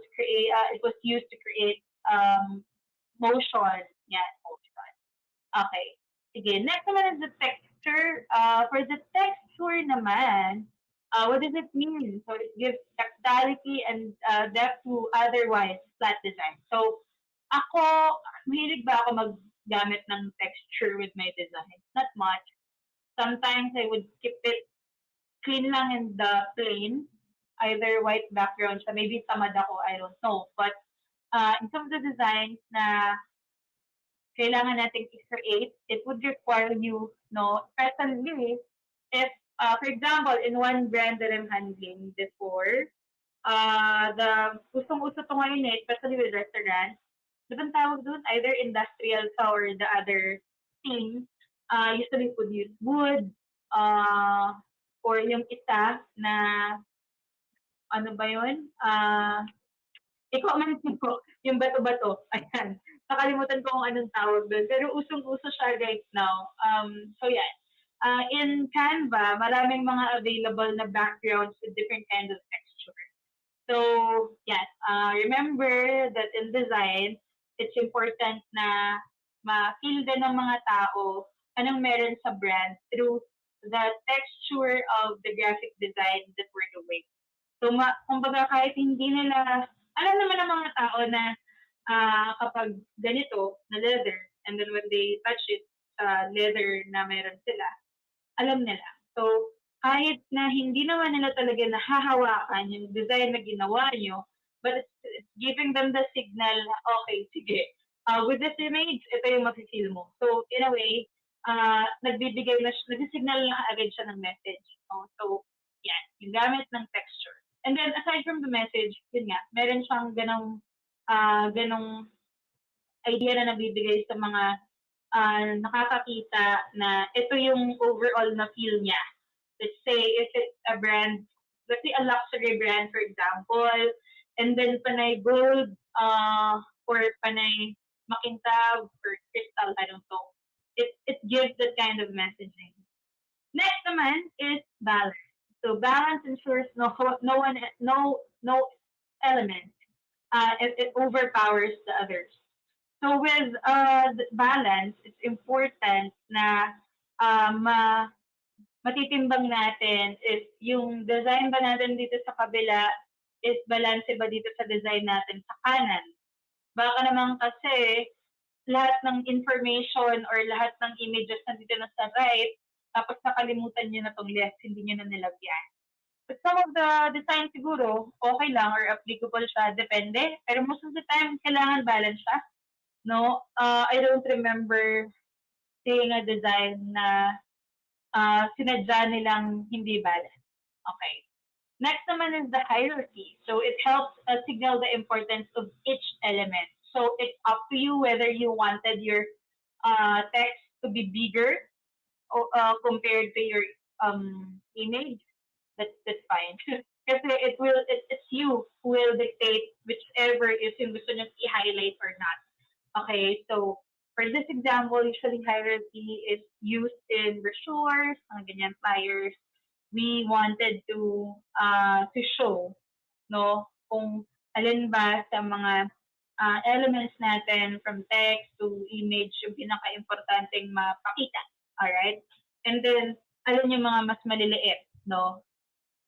used to create motion. Yeah, motion. Okay. Sige, next naman is the texture. For the texture naman, what does it mean? So it gives tactility and depth to otherwise flat design. So ako, mahilig ba ako maggamit ng texture with my design? Not much. Sometimes I would keep it clean lang in the plain, either white background, so maybe tamad ako, I don't know. But in some of the designs na kailangan natin i-create, it would require you, presently, if, for example, in one brand that I'm handling before, the usong-uso to ngayon especially with restaurants, diba tawag doon, either industrial or the other thing, usually would use wood, or yung isa na, ano ba yun? I-comment ko, yung bato-bato. Ayan. Nakalimutan ko kung anong tawag doon. Pero usong-uso siya right now. So yeah. In Canva, maraming mga available na backgrounds with different kinds of texture. So, yes, remember that in design, it's important na ma-feel din ng mga tao anong meron sa brand through the texture of the graphic design that we're doing. So, kumbaga kahit hindi nila, alam naman ng mga tao na kapag ganito na leather, and then when they touch it sa leather na meron sila, alam nila. So, kahit na hindi naman nila talaga nahahawakan yung design na ginawa nyo, but it's giving them the signal na, okay, sige, with this image, ito yung mafe-feel mo. So, in a way, nag-signal na agad siya ng message. So, yan, yung gamit ng texture. And then, aside from the message, yun nga, meron siyang ganong idea na nabibigay sa mga nakakakita na ito yung overall na feel niya. Let's say, if it's a brand, let's say a luxury brand, for example, and then panay gold, or panay makintab, or crystal, I don't know. It gives that kind of messaging. Next naman is balance. So balance ensures no element it overpowers the others. So with balance, it's important na matitimbang natin if yung design ba natin dito sa kabila is balance ba dito sa design natin sa kanan. Baka naman kasi lahat ng information or lahat ng images nandito na sa right, tapos nakalimutan nyo na tong left, hindi nyo na nilagyan. But some of the design siguro, okay lang or applicable siya, depende. Pero most of the time, kailangan balance siya. I don't remember seeing a design na sinadya nilang hindi balance. Okay. Next naman is the hierarchy. So it helps signal the importance of each element. So it's up to you whether you wanted your text to be bigger compared to your image. That's fine. Kasi it's you who will dictate whichever is yung gusto nyo i-highlight or not. Okay, so for this example, usually hierarchy is used in brochures, mga ganyan flyers. We wanted to show, kung alin ba sa mga elements natin from text to image yung pinaka-importanting mapakita. Alright? And then, alin yung mga mas maliliit, no?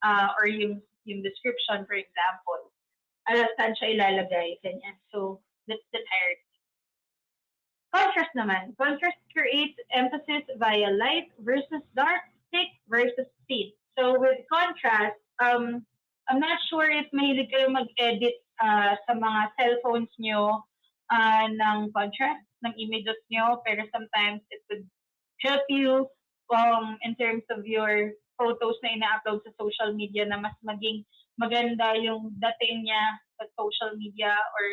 Or yung description, for example. Saan siya ilalagay, ganyan. So, that's the hierarchy. Contrast naman. Contrast creates emphasis via light versus dark, thick versus thin. So with contrast, I'm not sure if mahilig kayo mag-edit sa mga cellphones nyo ng contrast, ng images nyo, pero sometimes it would help you in terms of your photos na ina-upload sa social media na mas maging maganda yung dating niya sa social media or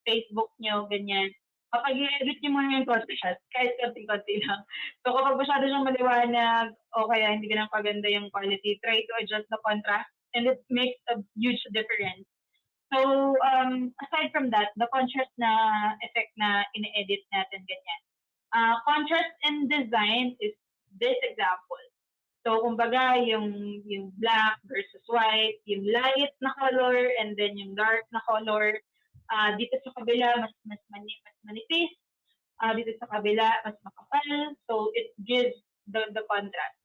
Facebook nyo, ganyan. Kapag i-edit nyo muna yung contrast, kahit konti-konti lang. So kapag masyado siyang maliwanag o kaya hindi ganang paganda yung quality, try to adjust the contrast and it makes a huge difference. So aside from that, the contrast na effect na ine-edit natin, ganyan. Contrast in design is this example. So kumbaga yung black versus white, yung light na color and then yung dark na color. Dito sa kabila mas manipis, dito sa kabila mas makapal, so it gives the contrast.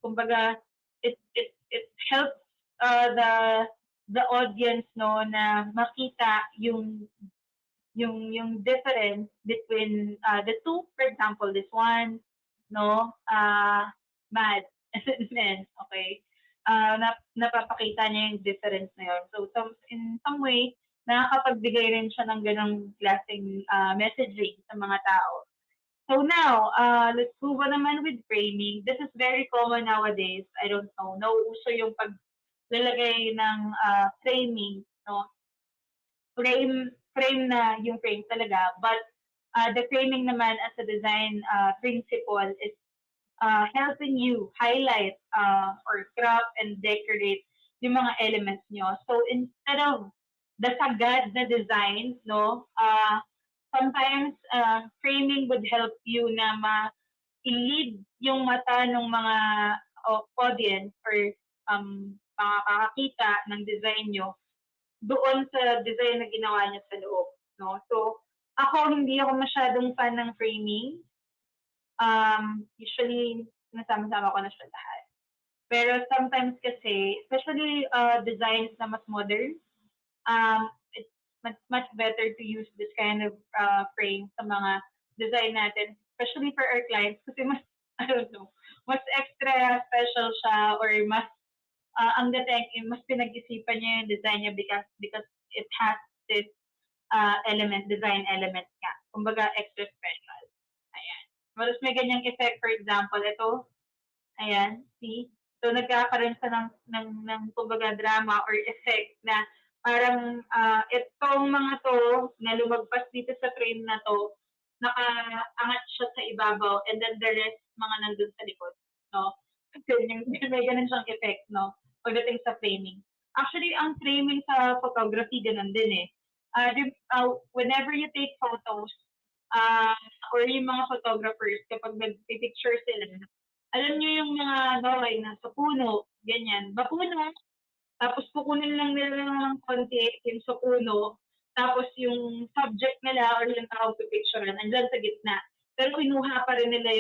Kumbaga it helps the audience no na makita yung difference between the two. For example, this one, no, mad and men, okay. Napapakita niya yung difference na yun. So, in some way, nakakapagbigay rin siya ng ganong klaseng messaging sa mga tao. So now, let's move on naman with framing. This is very common nowadays. I don't know. Nauuso yung paglalagay ng framing, no? Frame na yung frame talaga. But the framing naman as a design principle is helping you highlight or crop and decorate yung mga elements nyo. So instead of the sagad na designs, no, sometimes framing would help you na ma-lead yung mata ng mga audience or makakakita ng design nyo doon sa design na ginawa niya sa loob. No? So ako, hindi ako masyadong fan ng framing. Usually, nasama-sama ko na siya lahat. Pero sometimes kasi, especially designs na mas modern, it's much better to use this kind of frame sa mga design natin, especially for our clients, kasi mas, I don't know, mas extra special siya or mas, ang dating, mas pinag-isipan niya yung design niya because it has this design element nga. Kumbaga, extra special. Ayan. Mas may ganyang effect, for example, ito. Ayan, see? So, nagkakaroon sa ng kumbaga, drama or effect na parang itong mga to na lumagpas dito sa frame na to, nakaangat siya sa ibabaw and then the rest, mga nandun sa likod. No? May ganun siyang effect, no? Pagdating sa framing. Actually, ang framing sa photography, ganun din eh. Whenever you take photos, or yung mga photographers, kapag nag-picture sila, alam nyo yung mga naway nasa puno, ganyan. Bapuno, tapos kukunin lang nila ng konti yung sa puno, tapos yung subject nila or yung tao pipicturean, andyan sa gitna. Pero kinuha pa rin nila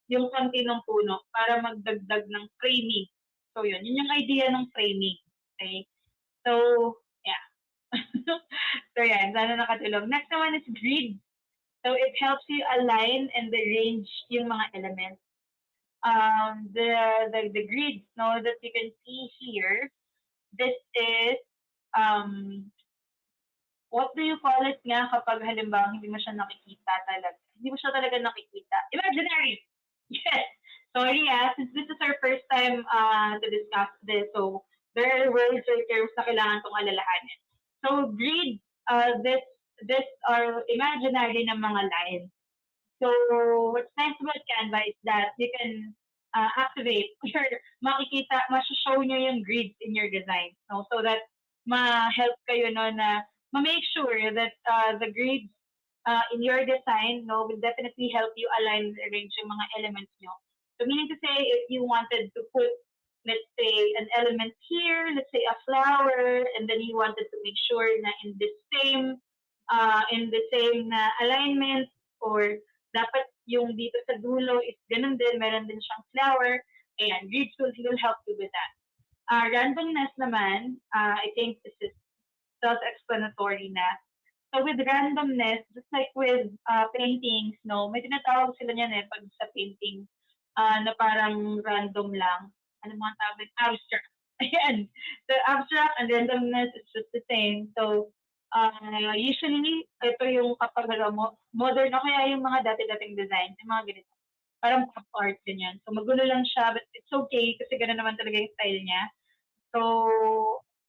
yung konti ng puno para magdagdag ng framing. So yun yung idea ng framing. Okay? So, yeah. So yan, sana nakatulong. Next naman is grid. So it helps you align and arrange yung mga elements. The grids, no, that you can see here, this is, what do you call it nga kapag halimbawa hindi mo siya nakikita talaga? Hindi mo siya talaga nakikita. Imaginary! Yes! Sorry since this is our first time to discuss this, so there are words or terms na kailangan itong alalahanin. So grid, this are imaginary na mga lines. So what's nice about Canva is that you can activate or makikita, ma-show nyo yung grids in your design. No? So that ma-help kayo no, na ma-make sure that the grids in your design no, will definitely help you align and arrange yung mga elements nyo. So meaning to say, if you wanted to put, let's say, an element here, let's say a flower, and then you wanted to make sure na in the same alignment or dapat Yung dito sa dulo is ganun din, meron din siyang flower. Ayan, grid tools will help you with that. Randomness naman, I think this is self-explanatory na. So with randomness, just like with paintings, no, may tinatawag sila niyan pag sa painting na parang random lang. Ano mga tawag? Abstract. Ayan. So abstract and randomness is just the same. So usually, ito yung kapag modern o kaya yung mga dati-dating design, yung mga ganito. Parang pop art, ganyan. So magulo lang siya, but it's okay kasi gano'n naman talaga yung style niya. So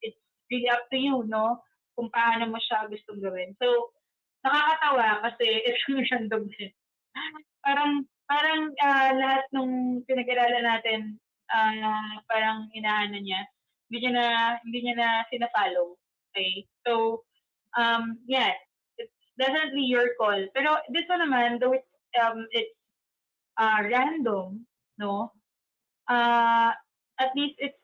it's really up to you, no? Kung paano mo siya gustong gawin. So, nakakatawa kasi it's randomness. Parang lahat nung pinag-aralan natin, parang inaano niya, hindi niya na sina-follow. Okay? So, yeah, it's definitely your call. Pero this one naman, though it's random, no? At least it's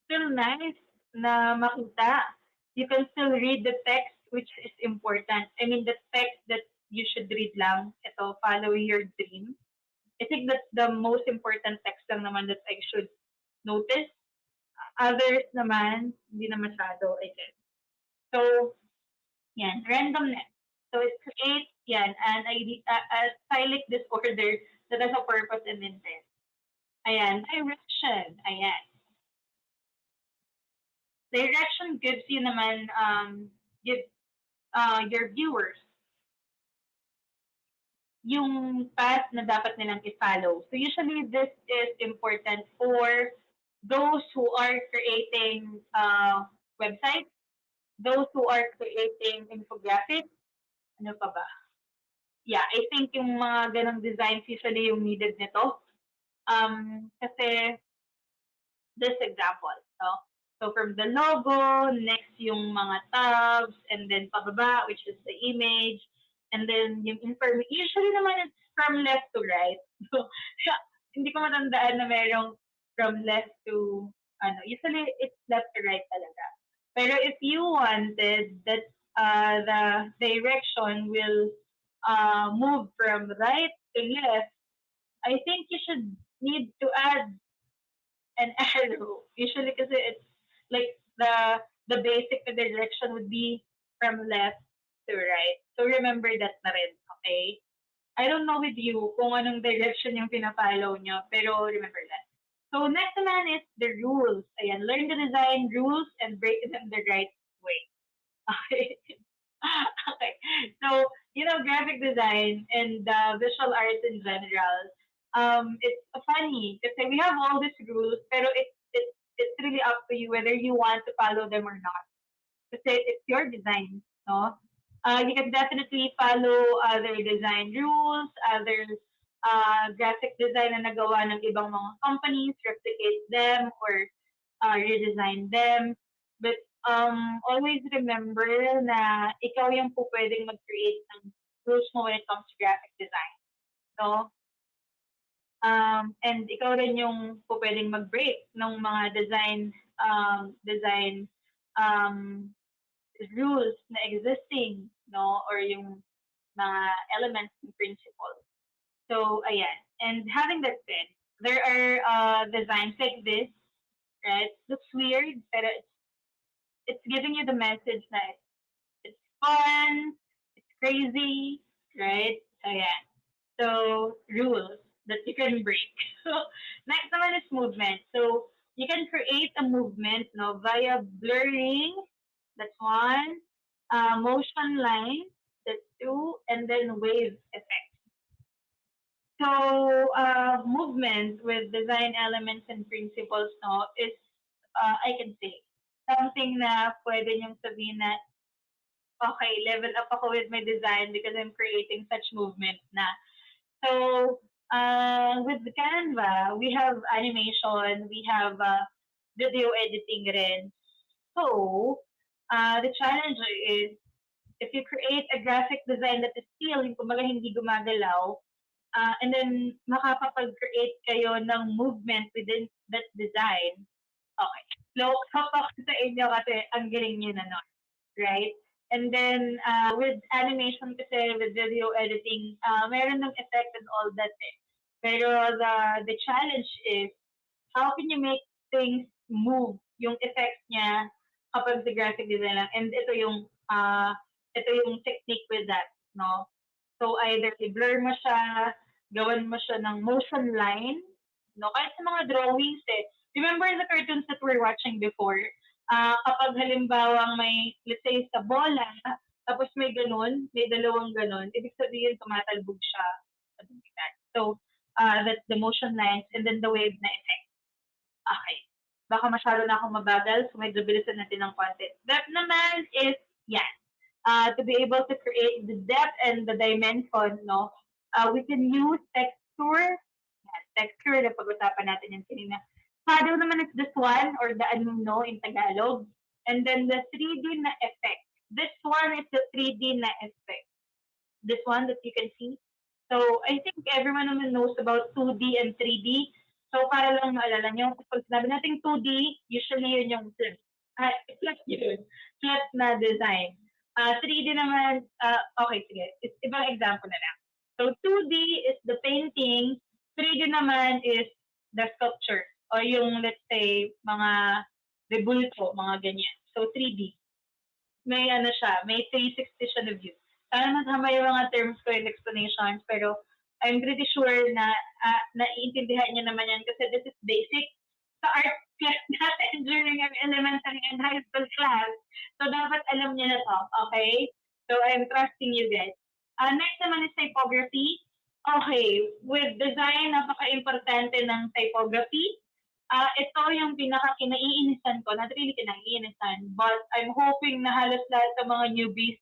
still nice na makita. You can still read the text, which is important. I mean, the text that you should read lang, ito, follow your dream. I think that's the most important text lang naman that I should notice. Others naman, hindi na masyado, I guess. So, yan, randomness. So, it creates, yan, a stylic disorder that has a purpose and intent. Ayan, direction. Ayan. Direction gives you naman, your viewers yung path na dapat nilang i-follow. So usually this is important for those who are creating websites, those who are creating infographics, ano pa ba? Yeah, I think yung mga ganong designs usually yung needed nito. Kasi this example, no? So from the logo, next yung mga tabs, and then pababa, which is the image, and then yung information. Usually naman it's from left to right. So, hindi ko matandaan na merong from left to, usually it's left to right talaga. Pero if you wanted that the direction will move from right to left, I think you should need to add an arrow. Usually kasi it's like the basic direction would be from left to right. So remember that na rin, okay? I don't know with you kung anong direction yung pina-follow nyo, pero remember that. So next naman is the rules. Ayan, learn the design rules and break them the right way. Okay. Okay. So, graphic design and visual arts in general, it's funny kasi we have all these rules, pero it's really up to you whether you want to follow them or not. Kasi it's your design, no? You can definitely follow other design rules, other graphic design na nagawa ng ibang mga companies, replicate them or redesign them. But always remember na ikaw yung po pwedeng mag-create ng rules mo when it comes to graphic design. No? And ikaw rin yung po pwedeng mag-break ng mga design rules na existing, no? Or yung mga elements and principles. So, ayan. And having that said, there are designs like this, right? Looks weird, pero it's giving you the message that it's fun, it's crazy, right? So, ayan. So, rules that you can break. Next naman is movement. So, you can create a movement, no, via blurring, that's one, motion line, that's two, and then wave effect. So, movement with design elements and principles, no, is, I can say, something na pwede niyong sabihin na, okay, level up ako with my design because I'm creating such movement na. So, with the Canva, we have animation, we have video editing rin. So, the challenge is, if you create a graphic design that is still, yung kumbaga hindi gumagalaw, and then makapag-create kayo ng movement within that design, okay. Low talk sa inyo kasi ang galing nyo na nun, right? And then, with animation kasi, with video editing, meron ng effect and all that eh. Pero the challenge is, how can you make things move, yung effects niya kapag sa graphic design lang. And ito yung technique with that, no? So either i-blur mo siya, gawan mo siya ng motion line, no? Kahit sa mga drawings eh. Remember the cartoons that we're watching before? Kapag halimbawa may, let's say, sa bola, tapos may ganun, may dalawang ganun, ibig sabihin tumatalbog siya. Something like that. So, that's the motion lines and then the wave na effect. Okay. Baka masyado na akong mabagal, so medyo bilisan natin ng konti. Depth naman is, yan. To be able to create the depth and the dimension, no? We can use texture. Yan, texture na pag-usapan natin yung kanina. Shadow naman is this one, or the no in Tagalog. And then the 3D na effect. This one is the 3D na effect. This one that you can see. So, I think everyone naman knows about 2D and 3D. So, para lang maalala nyo, pag sinabi natin 2D, usually yun yung flat. Flat yun. Flat na design. 3D naman, okay, sige. Ibang example na lang. So, 2D is the painting. 3D naman is the sculpture. O yung, let's say, mga rebulto, mga ganyan. So, 3D. May ano siya, may 360 siya na view. Sana naghama yung mga terms ko in explanations, pero I'm pretty sure na naiintindihan niyo naman yan kasi this is basic sa art class natin during our elementary and high school class. So, dapat alam niyo na to, okay? So, I'm trusting you guys. Next naman is typography. Okay, with design, napaka-importante ng typography. Ito yung pinaka-kinaiinisan ko, not really kinaiinisan, but I'm hoping na halos lahat ng mga newbies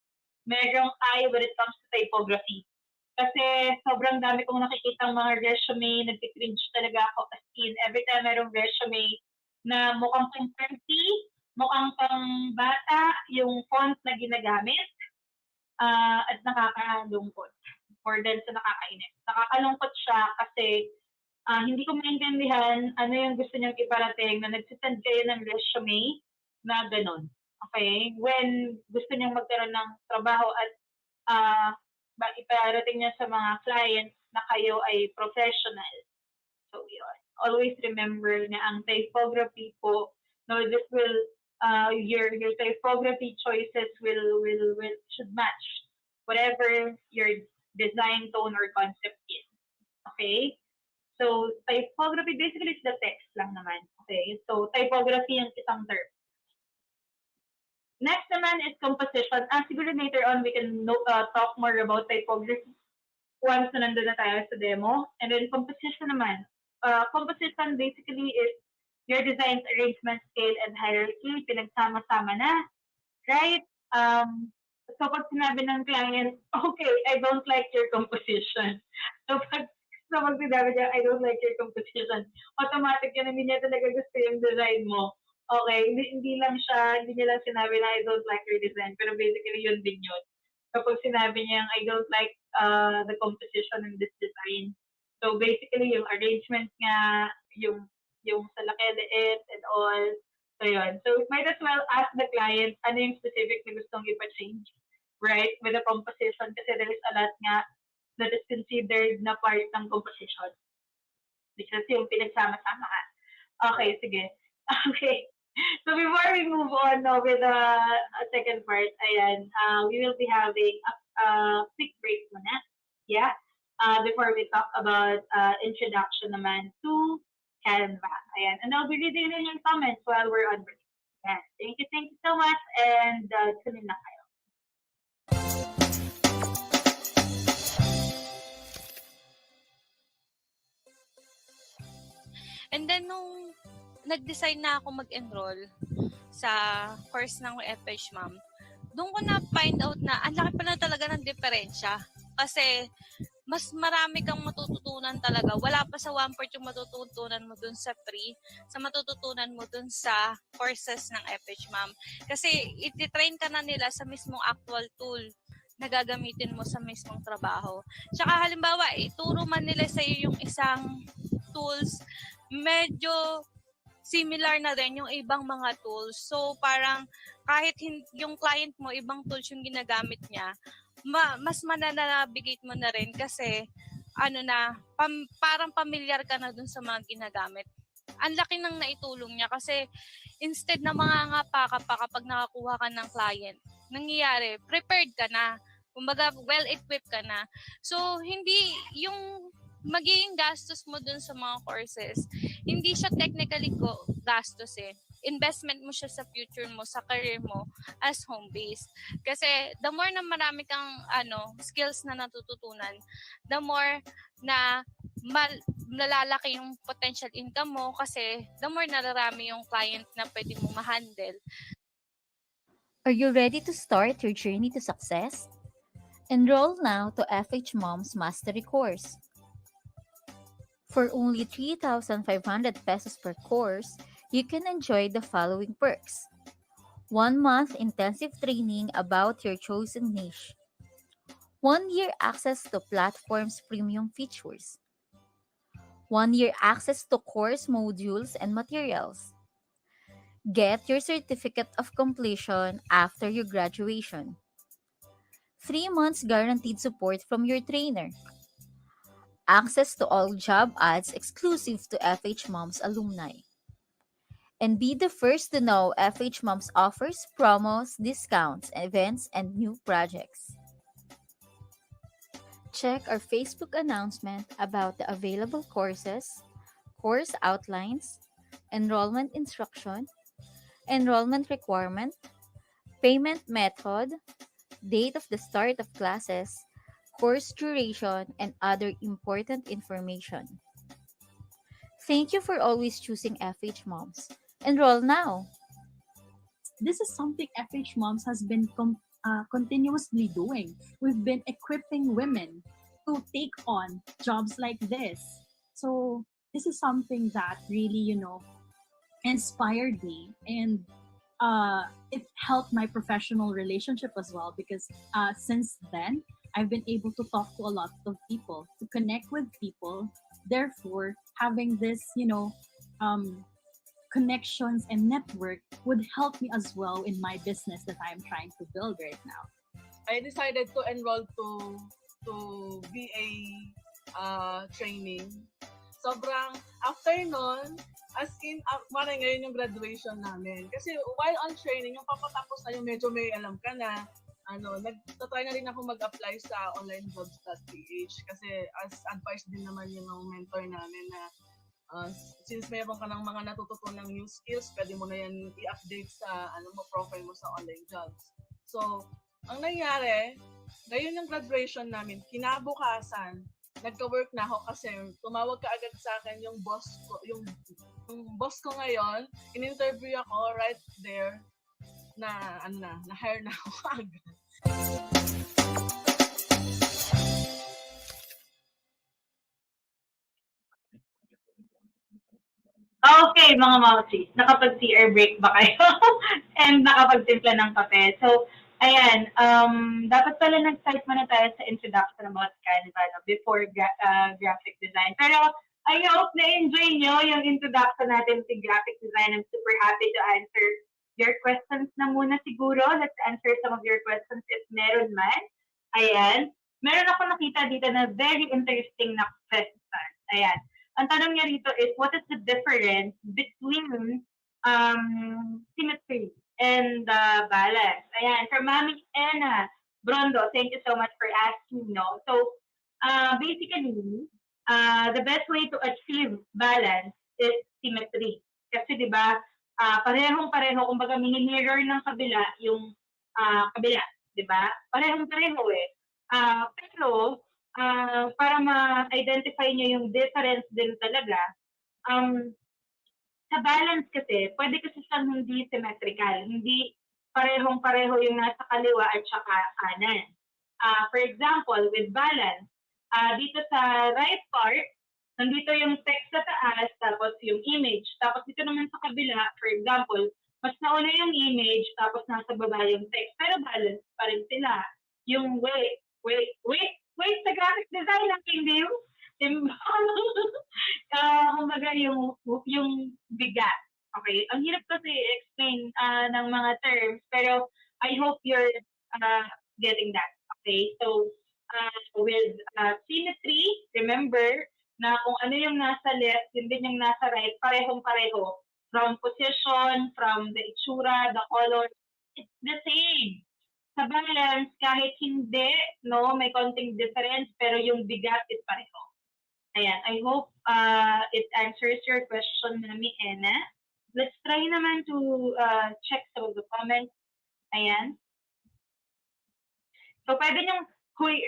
merong eye when it comes to typography. Kasi sobrang dami kong nakikitang mga resume, nagti-cringe talaga ako as in. Every time merong resume na mukhang pang 30, mukhang pang bata, yung font na ginagamit, at nakakalungkot. Or then sa nakakainis. Nakakalungkot siya kasi hindi ko maintindihan ano yung gusto niyang iparating na nagsisend kayo ng resume na ganun. Okay? When gusto niyang magkaroon ng trabaho at iparating niya sa mga clients na kayo ay professional. So, yun. Always remember na ang typography po, no, this will, your typography choices should match whatever your design tone or concept is. Okay? So, typography basically is the text lang naman. Okay? So, typography yung isang term. Next naman is composition. Siguro later on, we can talk more about typography once na nandun na tayo sa demo. And then composition naman. Composition basically is your design's arrangement, scale, and hierarchy. Pinagsama-sama na. Right? So pag sinabi ng client, okay, I don't like your composition. So pag sinabi niya, I don't like your composition, automatic yun, hindi niya talaga gusto yung design mo. Okay, hindi niya lang sinabi na I don't like your design, pero basically yun din yun. Kapag sinabi niya I don't like the composition in this design. So basically yung arrangement nga, yung sa laki-liit and all. So yun. So might as well ask the client ano yung specific na gustong ipa-change, right? With the composition kasi there is a lot nga that is considered na part ng composition. Because yung pinagsama-sama ka. Okay, sige. Okay. So before we move on with the second part, ayan, we will be having a quick break muna. Yeah. Before we talk about introduction naman to Canva. Ayan. And I'll be reading in your comments while we're on break. Ayan. Thank you so much and tunin na kayo. And then, nung nag-decide na ako mag-enroll sa course ng Fhmoms, doon ko na-find out na ang laki pala talaga ng diferensya. Kasi, mas marami kang matututunan talaga. Wala pa sa 1/4 yung matututunan mo dun sa free, sa matututunan mo dun sa courses ng Fhmoms. Kasi, iti-train ka na nila sa mismong actual tool na gagamitin mo sa mismong trabaho. Tsaka halimbawa, ituro man nila sa iyo yung isang tools, medyo similar na rin yung ibang mga tools. So parang kahit yung client mo, ibang tools yung ginagamit niya, mas mananabigate mo na rin kasi parang pamilyar ka na dun sa mga ginagamit. Ang laki ng naitulong niya kasi instead na mangangapa ka pa kapag nakakuha ka ng client, nangyayari, prepared ka na. Kumbaga, well-equipped ka na. So, hindi yung magiging gastos mo dun sa mga courses, hindi siya technically gastos eh. Investment mo siya sa future mo, sa career mo as home-based. Kasi the more na marami kang skills na natututunan, the more na nalalaki yung potential income mo kasi the more nararami yung client na pwede mo ma-handle. Are you ready to start your journey to success? Enroll now to Fhmoms Mastery course. For only 3,500 pesos per course, you can enjoy the following perks. 1 month intensive training about your chosen niche. 1 year access to platform's premium features. 1 year access to course modules and materials. Get your certificate of completion after your graduation. 3 months guaranteed support from your trainer. Access to all job ads exclusive to Fhmoms alumni. And be the first to know Fhmoms offers promos, discounts, events, and new projects. Check our Facebook announcement about the available courses, course outlines, enrollment instruction, enrollment requirement, payment method, date of the start of classes, course duration, and other important information. Thank you for always choosing Fhmoms. Enroll now! This is something Fhmoms has been continuously doing. We've been equipping women to take on jobs like this. So this is something that really, inspired me, and it helped my professional relationship as well, because since then I've been able to talk to a lot of people, to connect with people. Therefore, having this, connections and network would help me as well in my business that I'm trying to build right now. I decided to enroll to VA training. Sobrang after nun, as in, parang ngayon yung graduation namin. Kasi while on training, yung papatapos na yung medyo may alam ka na, nagtatry na rin ako mag-apply sa onlinejobs.ph kasi as advice din naman yun ng mentor namin na since mayroon ka ng mga natututunang new skills, pwede mo na yan i-update sa profile mo sa online jobs. So, ang nangyari, ngayon yung graduation namin, kinabukasan, nagka-work na ako kasi tumawag ka agad sa akin yung boss ko ngayon, in-interview ako right there na-hire na ako agad. Okay, mga mausis, nakapag-CR break ba kayo? And nakapagtimpla ng kape. So, ayan, dapat pala nag-start muna tayo sa introduction about Canva before graphic design. Pero I hope na-enjoy nyo yung introduction natin to graphic design. I'm super happy to answer your questions na muna siguro. Let's answer some of your questions if meron man. Ayan. Meron ako nakita dito na very interesting na question. Ayan. Ang tanong niya rito is, what is the difference between symmetry and balance? Ayan. For Mami Anna Brondo, thank you so much for asking. So, basically, the best way to achieve balance is symmetry. Kasi, di ba, parehong-pareho, kumbaga mini-mirror ng kabila yung kabila, di ba? Parehong-pareho eh. Pero, para ma-identify nyo yung difference din talaga, sa balance kasi, pwede kasi siyang hindi symmetrical, hindi parehong-pareho yung nasa kaliwa at saka kanan. For example, with balance, dito sa right part, nandito yung text sa taas, tapos yung image. Tapos dito naman sa kabila, for example, mas nauna yung image, tapos nasa baba yung text. Pero balance pa rin sila. Yung wait, sa graphic design lang, hindi yung kumbaga yung bigat. Okay? Ang hirap kasi explain ng mga terms, pero I hope you're getting that. Okay? So, with symmetry, remember na kung ano yung nasa left, yun din yung nasa right, parehong-pareho. From position, from the itsura, the color, it's the same. Sa balance, kahit hindi, no, may konting difference, pero yung bigat is pareho. Ayan, I hope it answers your question, Mami Ena. Let's try naman to check some of the comments. Ayan. So, pwede niyong,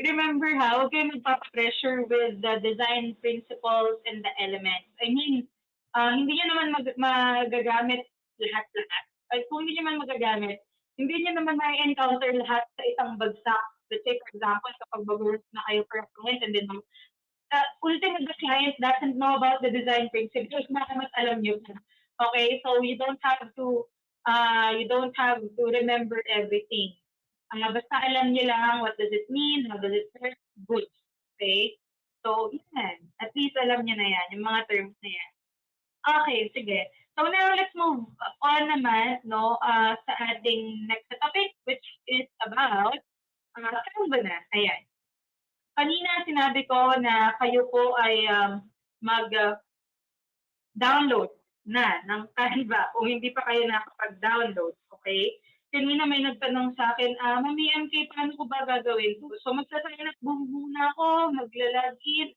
remember ha, huwag kayo magpapapressure with the design principles and the elements. I mean, hindi niyo naman magagamit lahat-lahat. Kung hindi niyo naman magagamit, hindi niyo naman ma-encounter lahat sa isang bagsak. Let's say, for example, kapag mag-work na kayo for a client and then ultimately the client doesn't know about the design principles, baka mas alam niyo. Okay, so you don't have to remember everything. Basta alam niyo lang what does it mean, how does it work, good. Okay? So, yan. At least alam niyo na yan, yung mga terms na yan. Okay, sige. So now let's move on naman no, sa ating next topic, which is about Canva na. Ayan. Kanina sinabi ko na kayo po ay mag-download na ng Canva kung hindi pa kayo nakapag-download. Okay? Kanina may nagtanong sa akin, Mami MK, paano ko ba gagawin to? So magsasign up muna ako, magla-login.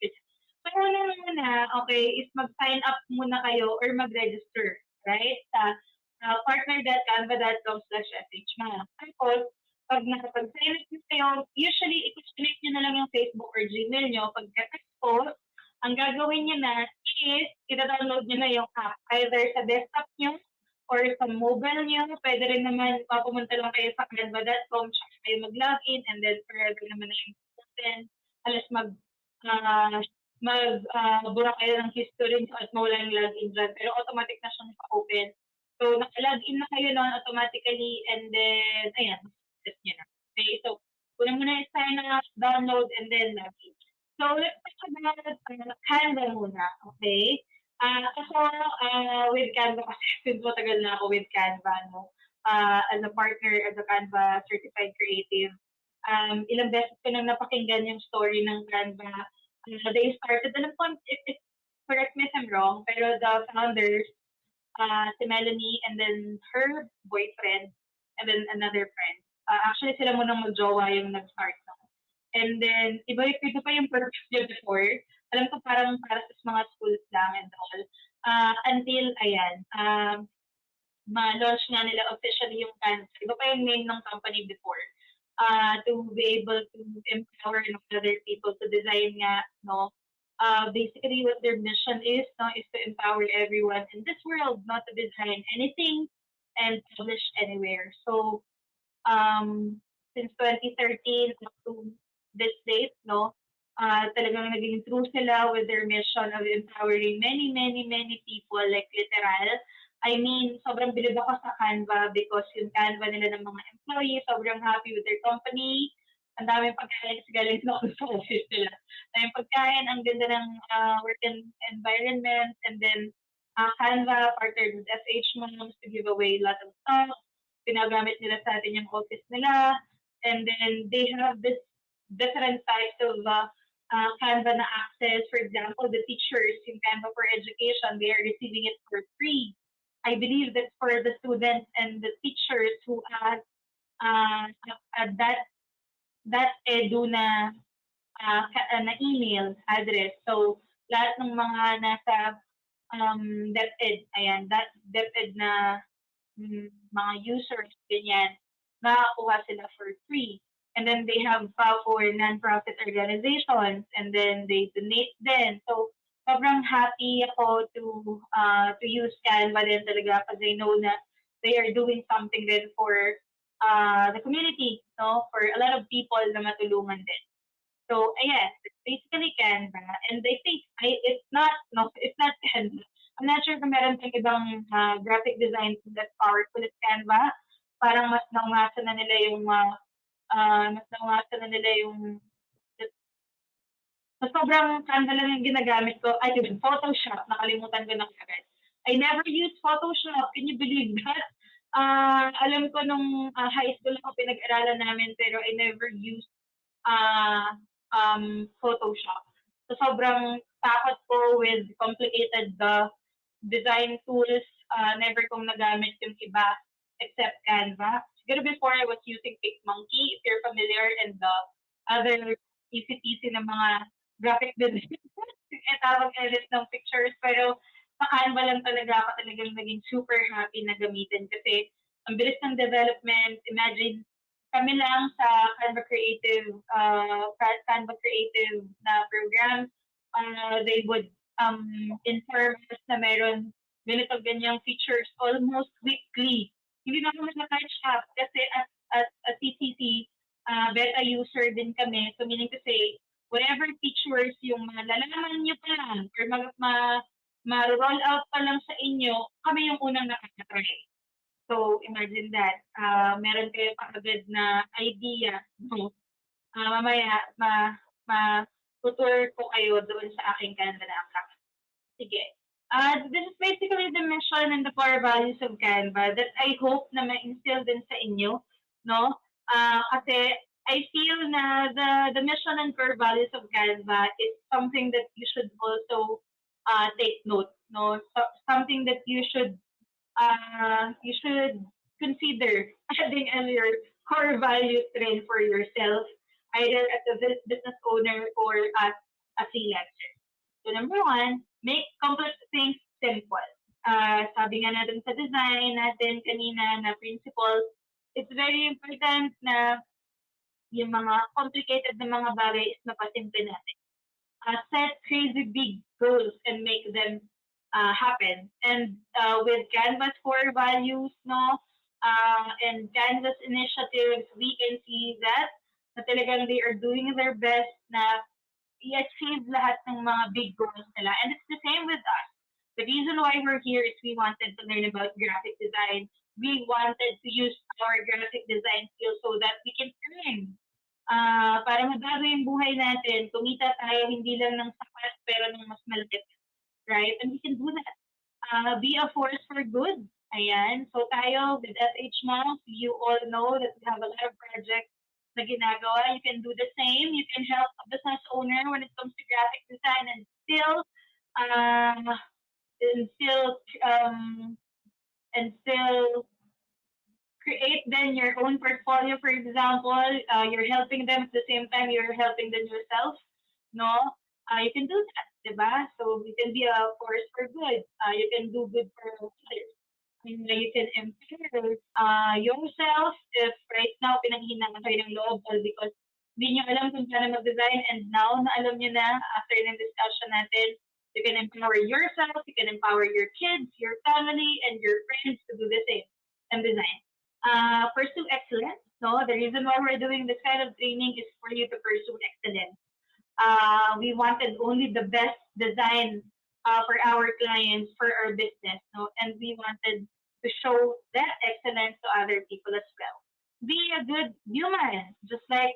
So muna, okay, is mag-sign up muna kayo or mag-register, right? Sa partner.canva.com/fhmom. Tapos, pag nakapag-sign up kayo, usually, i-connect nyo na lang yung Facebook or Gmail nyo. Pagka-expose, ang gagawin nyo na is, ita-download nyo na yung app. Either sa desktop nyo or sa mobile nyo. Pwede rin naman, papumunta lang kayo sa canva.com, tsaka kayo mag-login, and then forever naman na yung open. Alas magbura kayo ng history nyo at mawala yung login dyan. Pero automatic na siyang naka-open. So, naka-login na kayo nun automatically, and then, ayan, test nyo na. Okay, so, una muna yung sign up, download, and then login. So, let's talk about Canva muna, okay? Ako, with Canva, kasi since matagal na ako with Canva, no? As a partner, as a Canva certified creative, ilang beses ko nang napakinggan yung story ng Canva. They started, alam ko, correct me if I'm wrong, pero the founders, si Melanie, and then her boyfriend, and then another friend. Actually, sila munang mag-jowa yung nag-start na. And then, iba pa yung purpose niya before. Alam ko parang para sa mga schools lang and all. Until, ayan, ma-launch nga nila officially yung Canva. Iba pa yung name ng company before. To be able to empower other people to design nga, no? Basically, what their mission is, no, is to empower everyone in this world, not to design anything and publish anywhere. So, since 2013 up to this date, no, talagang naging true sila with their mission of empowering many, many, many people, like literal. I mean, sobrang bilib ako sa Canva because yung Canva nila ng mga employees, sobrang happy with their company. Ang daming pagkain, galing na ako sa office nila. Daming pagkain, ang ganda ng work environment, and then Canva partnered with Fhmoms to give away a lot of stuff. Pinagamit nila sa atin yung office nila. And then they have this different types of Canva na access. For example, the teachers in Canva for Education, they are receiving it for free. I believe that for the students and the teachers who have that edu na email address. So, lahat ng mga nasa DepEd, ayan, DepEd na mga users, ganyan, makakuha sila for free. And then they have for non-profit organizations, and then they donate then. So, sobrang happy ako to use Canva din talaga because I know na they are doing something then for the community, no? For a lot of people na matulungan din. So, ayan, it's basically Canva. And I think it's not Canva. I'm not sure kung meron pang ibang graphic design that's powerful as Canva. Parang mas naungasan na nila yung sobrang Canva lang yung ginagamit ko. Ay, Photoshop, nakalimutan ko na agad. I never used Photoshop. Can you believe that? Alam ko nung high school ako pinag-aralan namin pero I never used Photoshop. So sobrang takot ko with complicated design tools. Never kong nagamit yung iba except Canva. Siguro before I was using PicMonkey, if you're familiar, and the other easy-peasy na mga graphic design. Tawag edit ng pictures. Pero sa Canva lang talaga ako talagang naging super happy na gamitin kasi ang bilis ng development. Imagine, kami lang sa Canva Creative na program, they would inform us na meron ganito ganyang features almost weekly. Hindi na kami na-catch up kasi as a CCC, beta user din kami. So meaning to say, whatever features yung malalaman nyo pa lang or ma-roll out pa lang sa inyo, kami yung unang nakakatry. So imagine that. Meron kayo pa agad na idea. No? Mamaya, tutur ko kayo doon sa aking Canva na account. Sige. This is basically the mission and the core values of Canva that I hope na ma-instill din sa inyo, no? Kasi I feel na the mission and core values of Canva is something that you should also take note, no? Something that you should consider adding as your core values rin for yourself, either as a business owner or as a freelancer. So number one, make complex things simple. Sabi nga natin sa design natin kanina na principles, it's very important na yung mga complicated na mga bagay is napasimple natin. Set crazy big goals and make them happen. And with Canva's core values, no, and Canva's initiatives, we can see that na talagang they are doing their best na i-achieve lahat ng mga big goals nila. And it's the same with us. The reason why we're here is we wanted to learn about graphic design. We wanted to use our graphic design skills so that we can earn. Para mabago yung buhay natin, kumita tayo hindi lang ng sapat pero ng mas malapit. Right? And we can do that. Be a force for good. Ayan. So tayo with Fhmoms, you all know that we have a lot of projects na ginagawa. You can do the same. You can help a business owner when it comes to graphic design and still create then your own portfolio. For example, you're helping them at the same time you're helping them yourself. No, you can do that, diba? So you can be a force for good. You can do good for others. You can empower yourself if right now pinanghihinaan kayo ng loob all because hindi nyo alam kung paano mag-design and now na alam nyo na after ng discussion natin, you can empower yourself, you can empower your kids, your family, and your friends to do the same and design. Pursue excellence. No, the reason why we're doing this kind of training is for you to pursue excellence. We wanted only the best design for our clients, for our business, no? And we wanted to show that excellence to other people as well. Be a good human, just like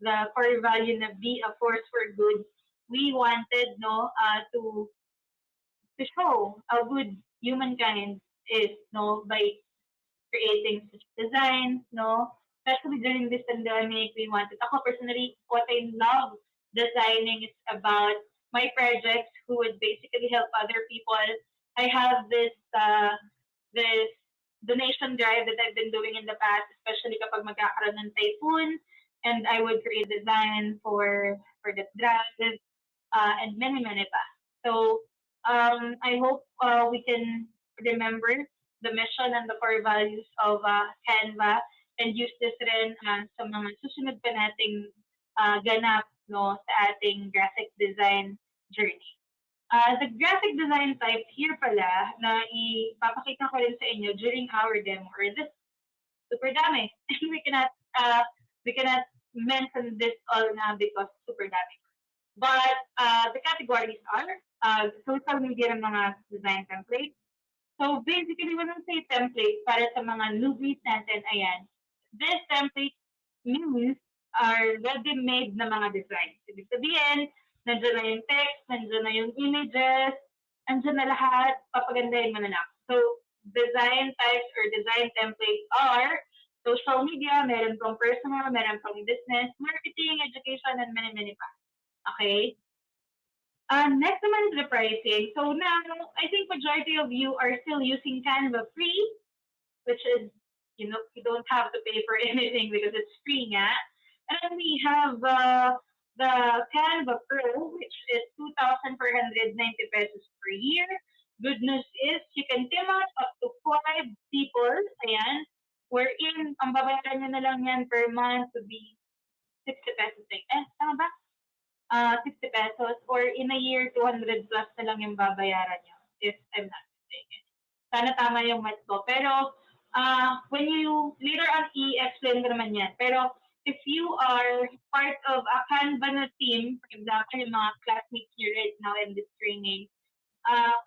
the core value na be a force for good. We wanted to show how good humankind is by creating such designs, especially during this pandemic. We wanted, ako personally, what I love designing is about my projects who would basically help other people. I have this donation drive that I've been doing in the past, especially kapag magkakaroon ng typhoon, and I would create design for the drive and many pa. So I hope we can remember the mission and the core values of Canva and use this rin sa mga susunod pa nating ganap sa ating graphic design journey. The graphic design type here pala na ipapakita ko rin sa inyo during our demo or this super dami. we cannot mention this all now because super dami. But the categories are social media ng mga design templates. So basically, when I say template para sa mga newbies natin, ayan, this template means are ready-made na mga designs. Ibig sabihin, nandiyan na yung text, nandiyan na yung images, andyan na lahat, papagandahin mo na lang. So, design types or design templates are social media, meron pang personal, meron pang business, marketing, education, and many, many pa. Okay? Next naman is the pricing. So now, I think majority of you are still using Canva free, which is, you don't have to pay for anything because it's free nga. And then we have the Canva Pro, which is 2,490 pesos per year. Good news is you can team up to 5 people. Ayan. Wherein, ang babayaran nyo na lang yan per month to be 60 pesos. Tama ba? 60 pesos. Or in a year, 200 plus na lang yung babayaran nyo, if I'm not mistaken. Sana tama yung math ko. Pero, when you, later on, i-explain ko naman yan. Pero, if you are part of a Canva na team, for example, yung mga classmates nyo right now in this training,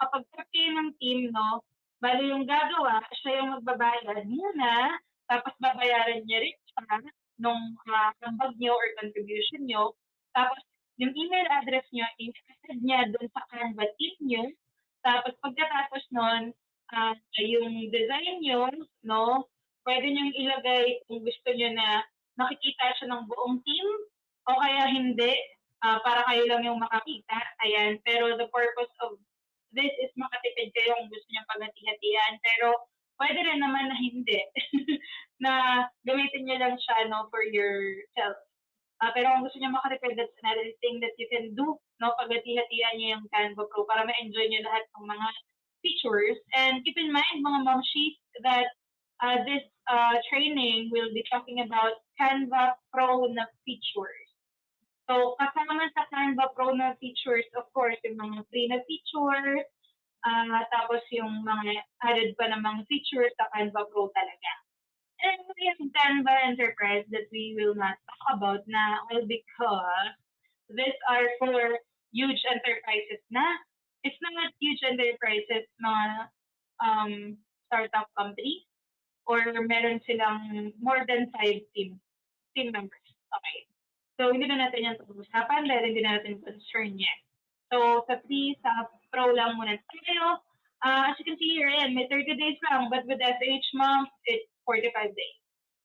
kapag part kayo ng team, no, bali yung gagawa, siya yung magbabayad muna, tapos babayaran niya rin siya nung ambag nyo or contribution nyo, tapos yung email address nyo, i-send niya dun sa Canva team nyo, tapos pagkatapos nun, yung design nyo, no, pwede nyo ilagay kung gusto nyo na nakikita siya ng buong team, o kaya hindi, para kayo lang yung makakita. Ayan, pero the purpose of this is makatipid kayo kung gusto nyo paghati-hatian, pero pwede rin naman na hindi, na gamitin nyo lang siya, no, for yourself. Pero kung gusto nyo makatipid, that's another thing that you can do, no, paghati-hatian nyo yung Canva Pro para ma-enjoy nyo lahat ng mga features. And keep in mind, mga momshies, that this training will be talking about Canva Pro na features. So, kasama sa Canva Pro na features, of course, yung mga free na features, tapos yung mga added pa na mga features sa Canva Pro talaga. And we have Canva Enterprise that we will not talk about now because these are for huge enterprises na. It's not huge enterprises, mga startup companies, or meron silang more than 5 team members. Okay. So, hindi na natin yan pag-usapan dahil hindi na natin concern yan. So, sa free, sa pro lang muna tayo. As you can see here, may 30 days lang, but with Fhmoms, it's 45 days.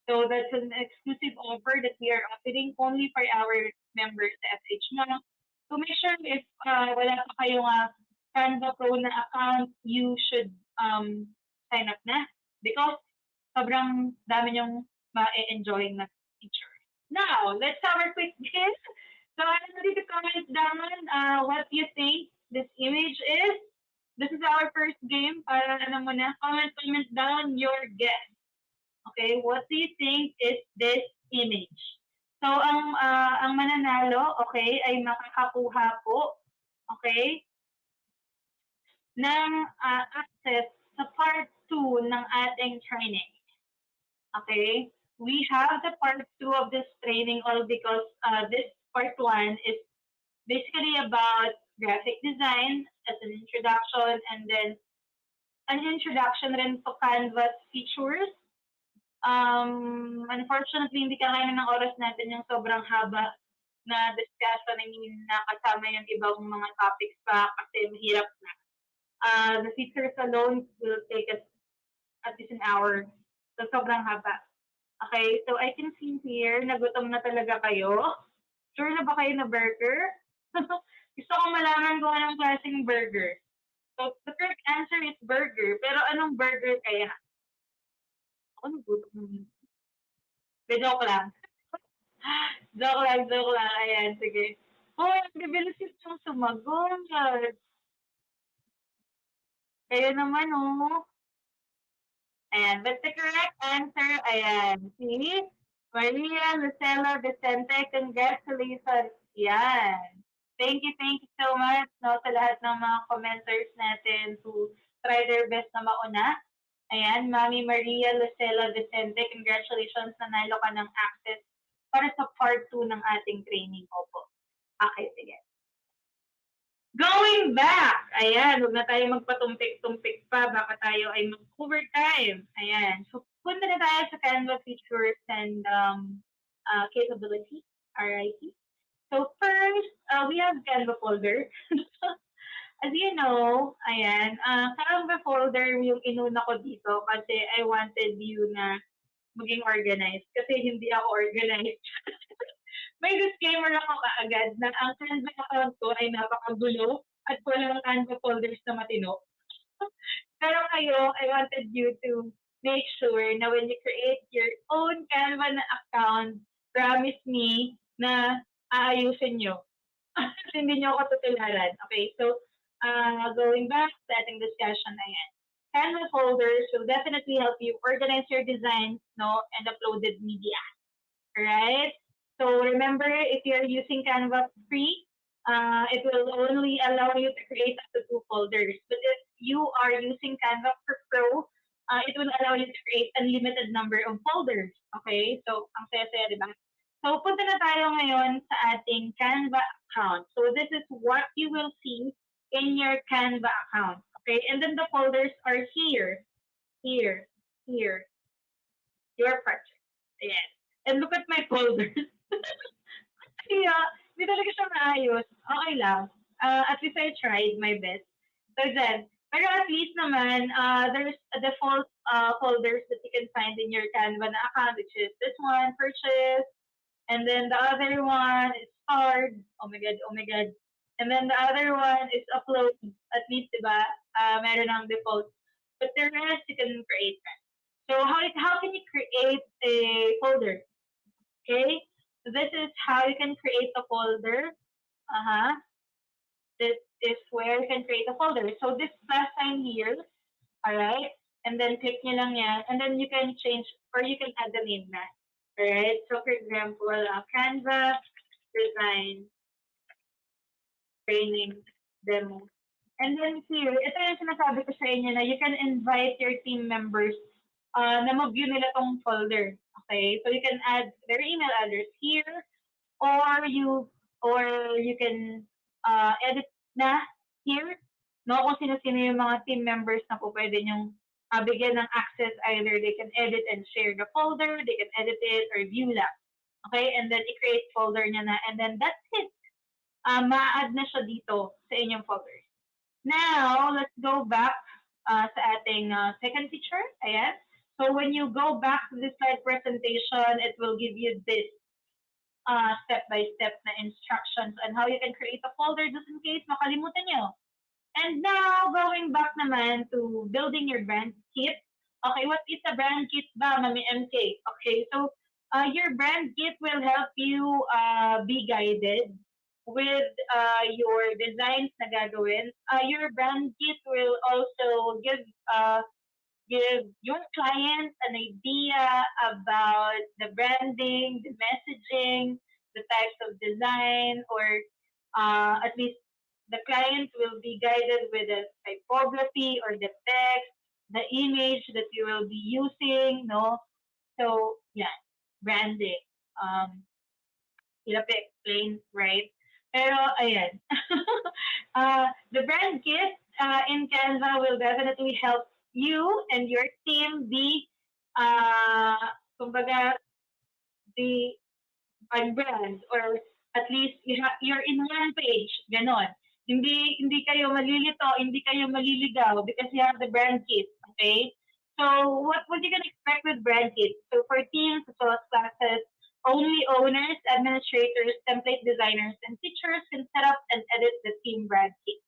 So, that's an exclusive offer that we are offering only for our members sa Fhmoms. So, make sure if wala pa kayong Canva Pro na account, you should sign up na because sobrang dami nyong ma-enjoy na feature. Now, let's have our quick game. So, I'm ready to comment down what you think this image is. This is our first game. Para muna, comment down your guess. Okay, what do you think is this image? So, ang mananalo, okay, ay makakakuha po, okay, ng access sa part 2 ng ating training. Okay? We have the part 2 of this training all because this part 1 is basically about graphic design as an introduction, and then an introduction rin to Canva's features. Unfortunately, hindi kakayanin ng oras natin yung sobrang haba na discussion. I mean, nakasama yung ibang mga topics pa kasi mahirap na. The features alone will take us at least an hour. So, sobrang haba. Okay, so I can see here, nagutom na talaga kayo. Sure na ba kayo na burger? Gusto ko malaman kung anong klaseng burger. So, the correct answer is burger. Pero anong burger kaya? Ako nagutom. Joke lang. Joke lang. Ayan, sige. Oh, bibilis yung sumagot. Kayo naman, oh. Ayan, but the correct answer, ayan, si Maria Lucela Vicente. Congratulations. Yan. Thank you so much, no, sa lahat ng mga commenters natin who try their best na mauna. Ayan, Mami Maria Lucela Vicente, congratulations, nanalo ka ng access para sa part 2 ng ating training. Opo. Okay, sige. Going back, ayan, huwag na tayo magpatumpik-tumpik pa, baka tayo ay mag-overtime. Ayan, so punta na tayo sa Canva features and capability, RIT. So first, we have Canva Folder. As you know, ayan, Canva folder yung inuna ko dito kasi I wanted you na maging organized kasi hindi ako organized. May disclaimer ako kaagad na ang Canva account ko ay napakagulo at walang Canva folders na matino. Pero kayo, I wanted you to make sure na when you create your own Canva na account, promise me na aayusin nyo. Hindi nyo ako tutularan. Okay, so going back to ating discussion na yan. Canva folders will definitely help you organize your designs, no, and uploaded media. Alright? So remember, if you're using Canva free, it will only allow you to create up to 2 folders. But if you are using Canva for Pro, it will allow you to create unlimited number of folders. Okay? So, ang saya-saya, di ba? So, punta na tayo ngayon sa ating Canva account. So, this is what you will see in your Canva account. Okay? And then the folders are here, here, here. Your project. Ayan. And look at my folders. Kaya, hindi talaga siya maayos. Okay lang. At least I tried my best. So then, pero at least naman, there's a default folders that you can find in your Canva na account, which is this one, purchase, and then the other one is card. Oh my God, oh my God. And then the other one is upload. At least, diba, meron ng default. But the rest, you can create that. So how can you create a folder? Okay, so this is how you can create a folder. This is where you can create a folder. So this plus sign here, all right, and then click nyo lang yan, and then you can change or you can add the name na. All right, so for example, Canva design training demo. And then here, ito yung sinasabi ko sa inyo na you can invite your team members na mag-view nila tong folder. Okay, so you can add their email address here, or you can edit na here, no, kung sino-sino yung mga team members na po pwede nyong bigyan ng access. Either they can edit and share the folder, they can edit it or view lang. Okay, and then i-create folder niya na, and then that's it. Ma-add na siya dito sa inyong folders. Now, let's go back sa ating second feature. Ayan. So when you go back to this slide presentation, it will give you this step-by-step na instructions on how you can create a folder just in case makalimutan nyo. And now, going back naman to building your brand kit. Okay, what is a brand kit ba, Mami MK? Okay, so your brand kit will help you be guided with your designs na gagawin. Your brand kit will also give your client an idea about the branding, the messaging, the types of design, or at least the client will be guided with the typography or the text, the image that you will be using, no? So, yeah, branding. Hirap explain, right? Pero, ayan. The brand kit in Canva will definitely help you and your team be, kumbaga, be on brand, or at least you're in one page, ganon. Hindi kayo malilito, hindi kayo maliligaw because you have the brand kit, okay? So, what you can expect with brand kit? So, for teams as well as classes, only owners, administrators, template designers, and teachers can set up and edit the team brand kit.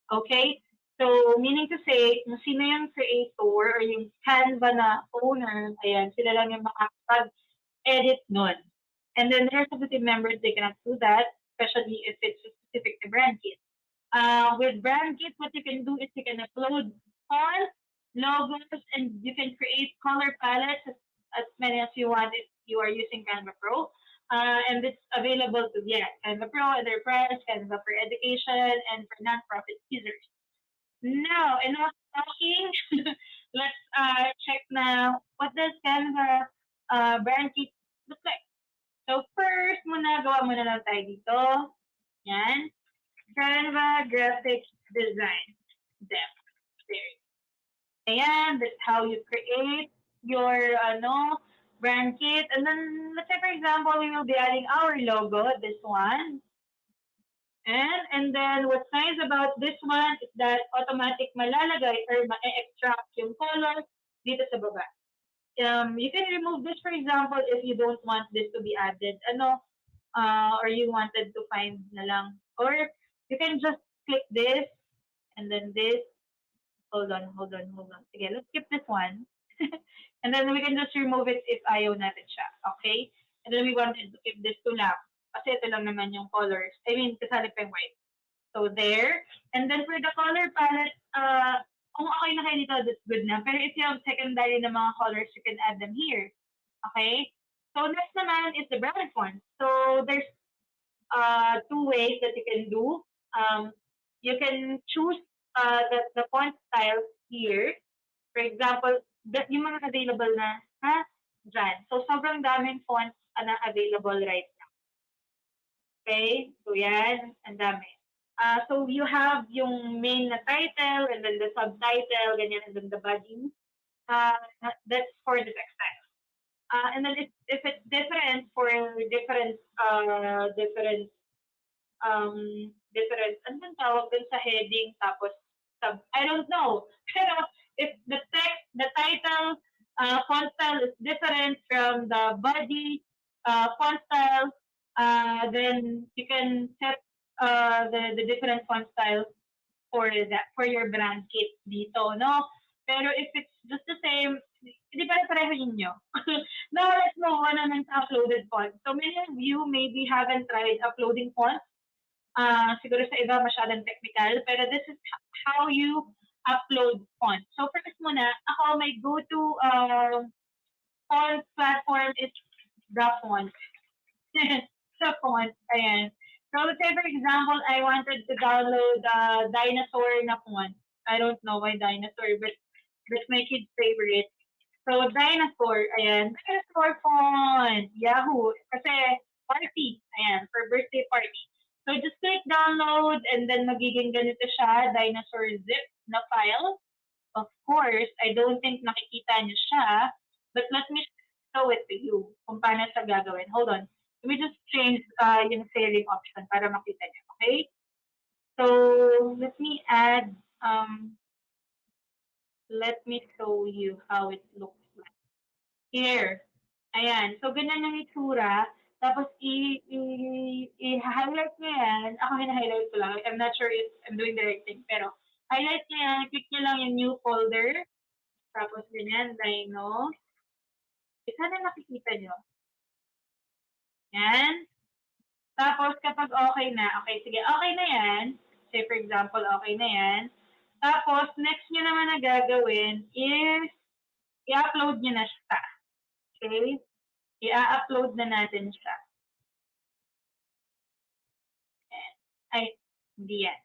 Okay? So, meaning to say, kung sino yung creator or yung Canva na owner, ayan, sila lang yung makakapag-edit nun. And then the rest of the team members, they cannot do that, especially if it's specific to brand kit. With brand kit, what you can do is you can upload all logos and you can create color palettes as many as you want if you are using Canva Pro. And it's available to Canva Pro, Enterprise, Canva for Education, and for nonprofit users. Now, enough talking. Let's check now what does Canva brand kit look like. So first, gawa muna lang tayo dito. Yan. Canva graphics design. There. Ayan, that's how you create your brand kit. And then, let's say for example, we will be adding our logo, this one. And then what's nice about this one is that automatic malalagay or ma-extract yung color dito sa baba. You can remove this, for example, if you don't want this to be added, or you wanted to find na lang. Or you can just click this, and then this. Hold on. Sige, let's skip this one. And then we can just remove it if ayaw natin siya. Okay? And then we wanted to keep this to black. Kasi ito lang naman yung colors. I mean, kasali pa yung white. So there. And then for the color palette, kung okay na kayo dito, that's good na. Pero if you have secondary na mga colors, you can add them here. Okay? So next naman is the brand font. So there's two ways that you can do. You can choose the font styles here. For example, yung mga available na dyan. So sobrang daming fonts na available right now. Okay? So yan, ang dami. So you have yung main na title, and then the subtitle, ganyan, and then the body. That's for the textile. And then if it's different for different, anong tawag dun sa heading, tapos I don't know. Pero if the text, the title, font style is different from the body, font style, then you can set the different font styles for your brand kit dito, no? Pero if it's just the same, hindi pa pareho inyo. Now, let's move on naman sa uploaded fonts. So many of you maybe haven't tried uploading fonts. Siguro sa iba masyadong technical, pero this is how you upload fonts. So first muna, ako my go-to font platform is the font. The font, ayan. So let's say for example, I wanted to download dinosaur na font. I don't know why dinosaur, but that's my kid's favorite. So dinosaur, ayan. Dinosaur font, Yahoo. Kasi party, ayan, for birthday party. So just click download, and then magiging ganito siya, dinosaur zip na file. Of course, I don't think nakikita niyo siya, but let me show it to you kung paano siya gagawin. Hold on. Let me just change yung sharing option para makita niyo, okay? So let me add, let me show you how it looks like. Here. Ayan. So ganyan yung itsura. Tapos, i-highlight niya yan. Ako hina-highlight ko lang. I'm not sure if I'm doing the right thing. Pero, highlight niya yan. Click niya lang yung new folder. Tapos, ganyan. Dino. Sana nakikita nyo. Yan. Tapos, kapag okay na. Okay, sige. Okay na yan. Say, for example, okay na yan. Tapos, next nyo naman na gagawin is, i-upload nyo na siya. Okay? I-upload na natin siya. Ay, hindi yan.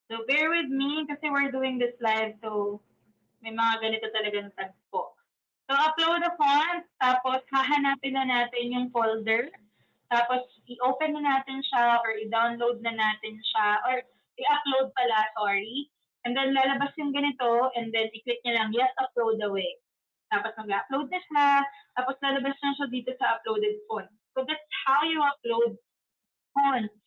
So, bear with me kasi we're doing this live. So, may mga ganito talagang tagpo. So, upload a font. Tapos, hahanapin na natin yung folder. Tapos, i-open na natin siya or i-download na natin siya. Or, i-upload pala, sorry. And then, lalabas yung ganito. And then, i-click nyo lang, yes, upload away. Tapos mag-upload na siya, tapos lalabas na siya dito sa uploaded font. So that's how you upload fonts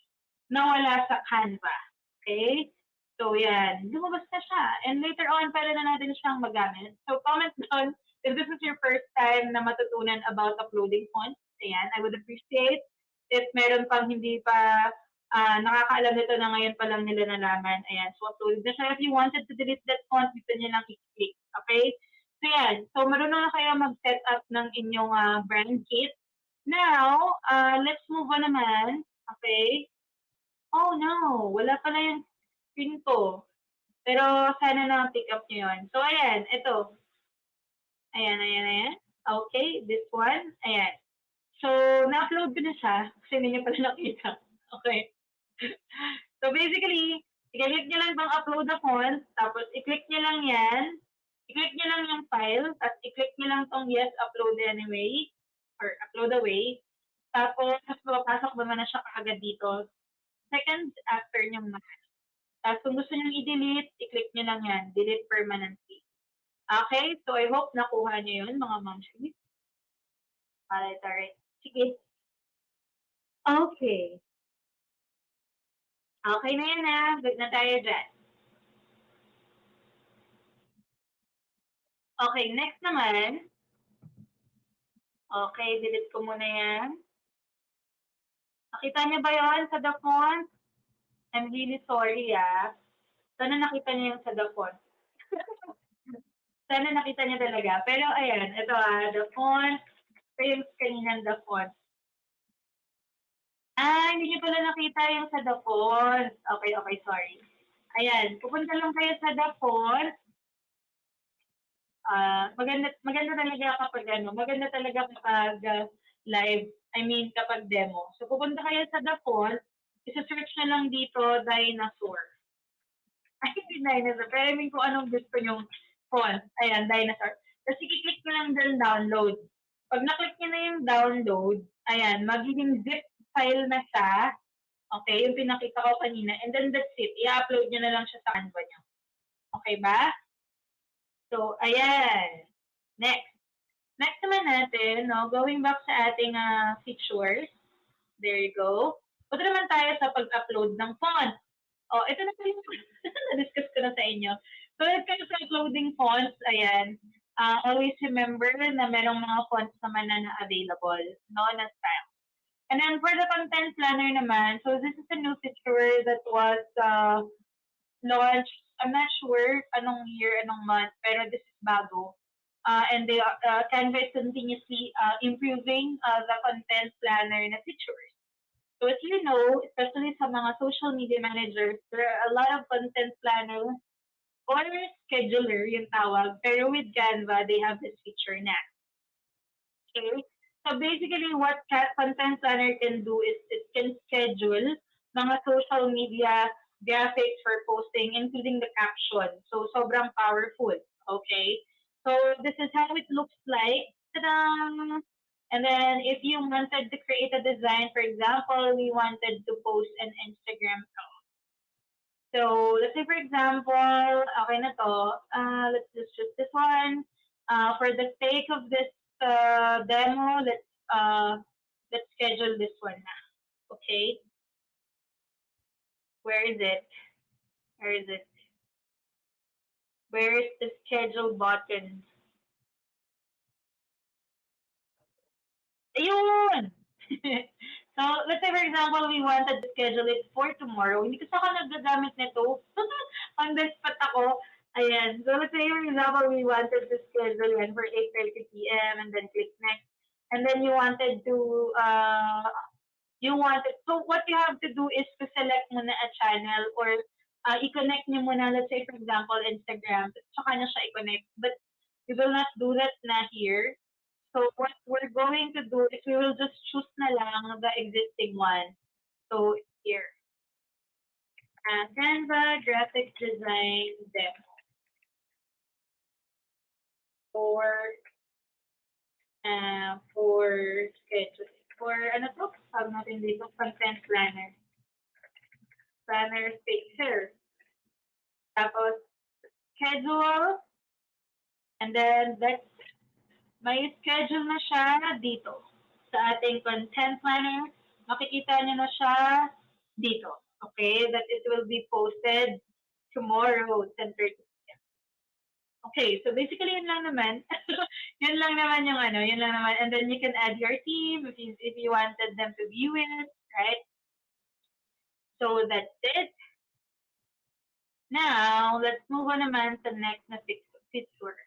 na wala sa Canva. Okay? So yan, lumabas na siya. And later on, pwede na natin siyang magamit. So comment down if this is your first time na matutunan about uploading fonts. Ayan, I would appreciate if meron pang hindi pa nakakaalam nito na ngayon pa lang nila nalaman. Ayan, so uploaded na siya. If you wanted to delete that font, dito nyo lang i-click. Okay? So yan, so marunong na kayo mag-set up ng inyong brand kit. Now, let's move on naman. Okay? Oh no, wala pala yung screen ko. Pero sana na-pick up nyo yun. So ayan, ito. Ayan. Okay, this one. Ayan. So, na-upload ko na siya kasi hindi nyo pala nakita. Okay. So basically, i-click nyo lang bang upload na font, tapos i-click nyo lang yan. I-click nyo lang yung file, at i-click nyo lang tong yes, upload anyway, or upload away. Tapos, papasok naman na siya kaagad dito. Seconds after nyo naman. Tapos, kung gusto nyo i-delete, i-click nyo lang yan, delete permanently. Okay? So, I hope nakuha nyo yun, mga momshies. Alright. Sige. Okay. Okay na yan ha. Good na tayo dyan. Okay, next naman. Okay, delete ko muna yan. Nakita niyo ba yon sa the font? I'm really sorry Sana nakita niyo yung sa the font. Sana nakita niyo talaga. Pero ayan, ito the font. Ito yung kaninang the font. Hindi niyo pala nakita yung sa the font. Okay, sorry. Ayan, pupunta lang kayo sa the font. Maganda talaga kapag maganda talaga kapag live, I mean kapag demo. So pupunta kayo sa the font, isa-search na lang dito dinosaur. Ay, hindi dinosaur, pero I mean kung anong gusto nyong font. Ayan, dinosaur. Tapos i-click nyo lang dyan download. Pag na-click nyo na yung download, ayan, magiging zip file na siya. Okay, yung pinakita ko kanina. And then that's it. I-upload nyo na lang siya sa Canva nyo. Okay ba? So, ayan. Next. Next naman natin, going back sa ating features. There you go. Punta naman tayo sa pag-upload ng font. Ito na po yung na-discuss ko na sa inyo. So, let's go sa uploading fonts. Ayan. Always remember na merong mga fonts naman na available. Na style. And then for the content planner naman, so this is a new feature that was launched. I'm not sure anong year, anong month, pero this is bago. And they Canva is continuously improving the content planner na features. So as you know, especially sa mga social media managers, there are a lot of content planners or scheduler yung tawag. Pero with Canva, they have this feature na. Okay? So basically, what content planner can do is it can schedule mga social media graphics for posting, including the caption. So sobrang powerful. Okay? So this is how it looks like. Ta-da! And then if you wanted to create a design, for example, we wanted to post an Instagram account. So let's say, for example, okay na to. Let's just choose this one. For the sake of this demo, let's schedule this one na. Okay? Where is it? Where is it? Where is the schedule button? Ayun! So, let's say for example, we wanted to schedule it for tomorrow. Hindi kasi ako nagagamit nito. On the spot ako. Ayan. So, let's say for example, we wanted to schedule it for 8:30 p.m. and then click next. And then you wanted to, so what you have to do is to select muna a channel or i-connect nyo muna, let's say for example, Instagram. Tsaka nyo siya i-connect. But we will not do that na here. So what we're going to do is we will just choose na lang the existing one. So here, Canva graphic design demo for scheduling. For ano to? Tawag natin dito, content planner. Planner space here. Tapos schedule, and then that's may schedule na siya dito. Sa ating content planner, makikita niyo na siya dito. Okay? That it will be posted tomorrow, 10:30 p.m. Okay, so basically yun lang naman. Yun lang naman yung yun lang naman. And then you can add your team if you wanted them to view it, right? So that's it. Now, let's move on naman to next na feature.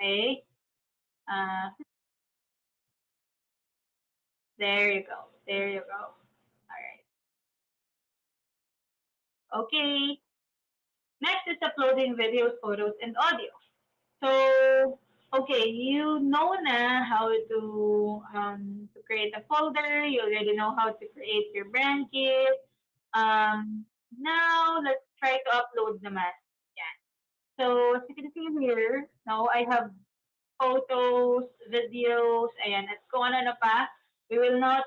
Okay? There you go. There you go. All right. Okay. Next is uploading videos, photos, and audio. So, okay, you know na how to create a folder. You already know how to create your brand kit. Now, let's try to upload naman. Yeah. So, as you can see here, now I have photos, videos, ayan, at kung ano na pa. We will not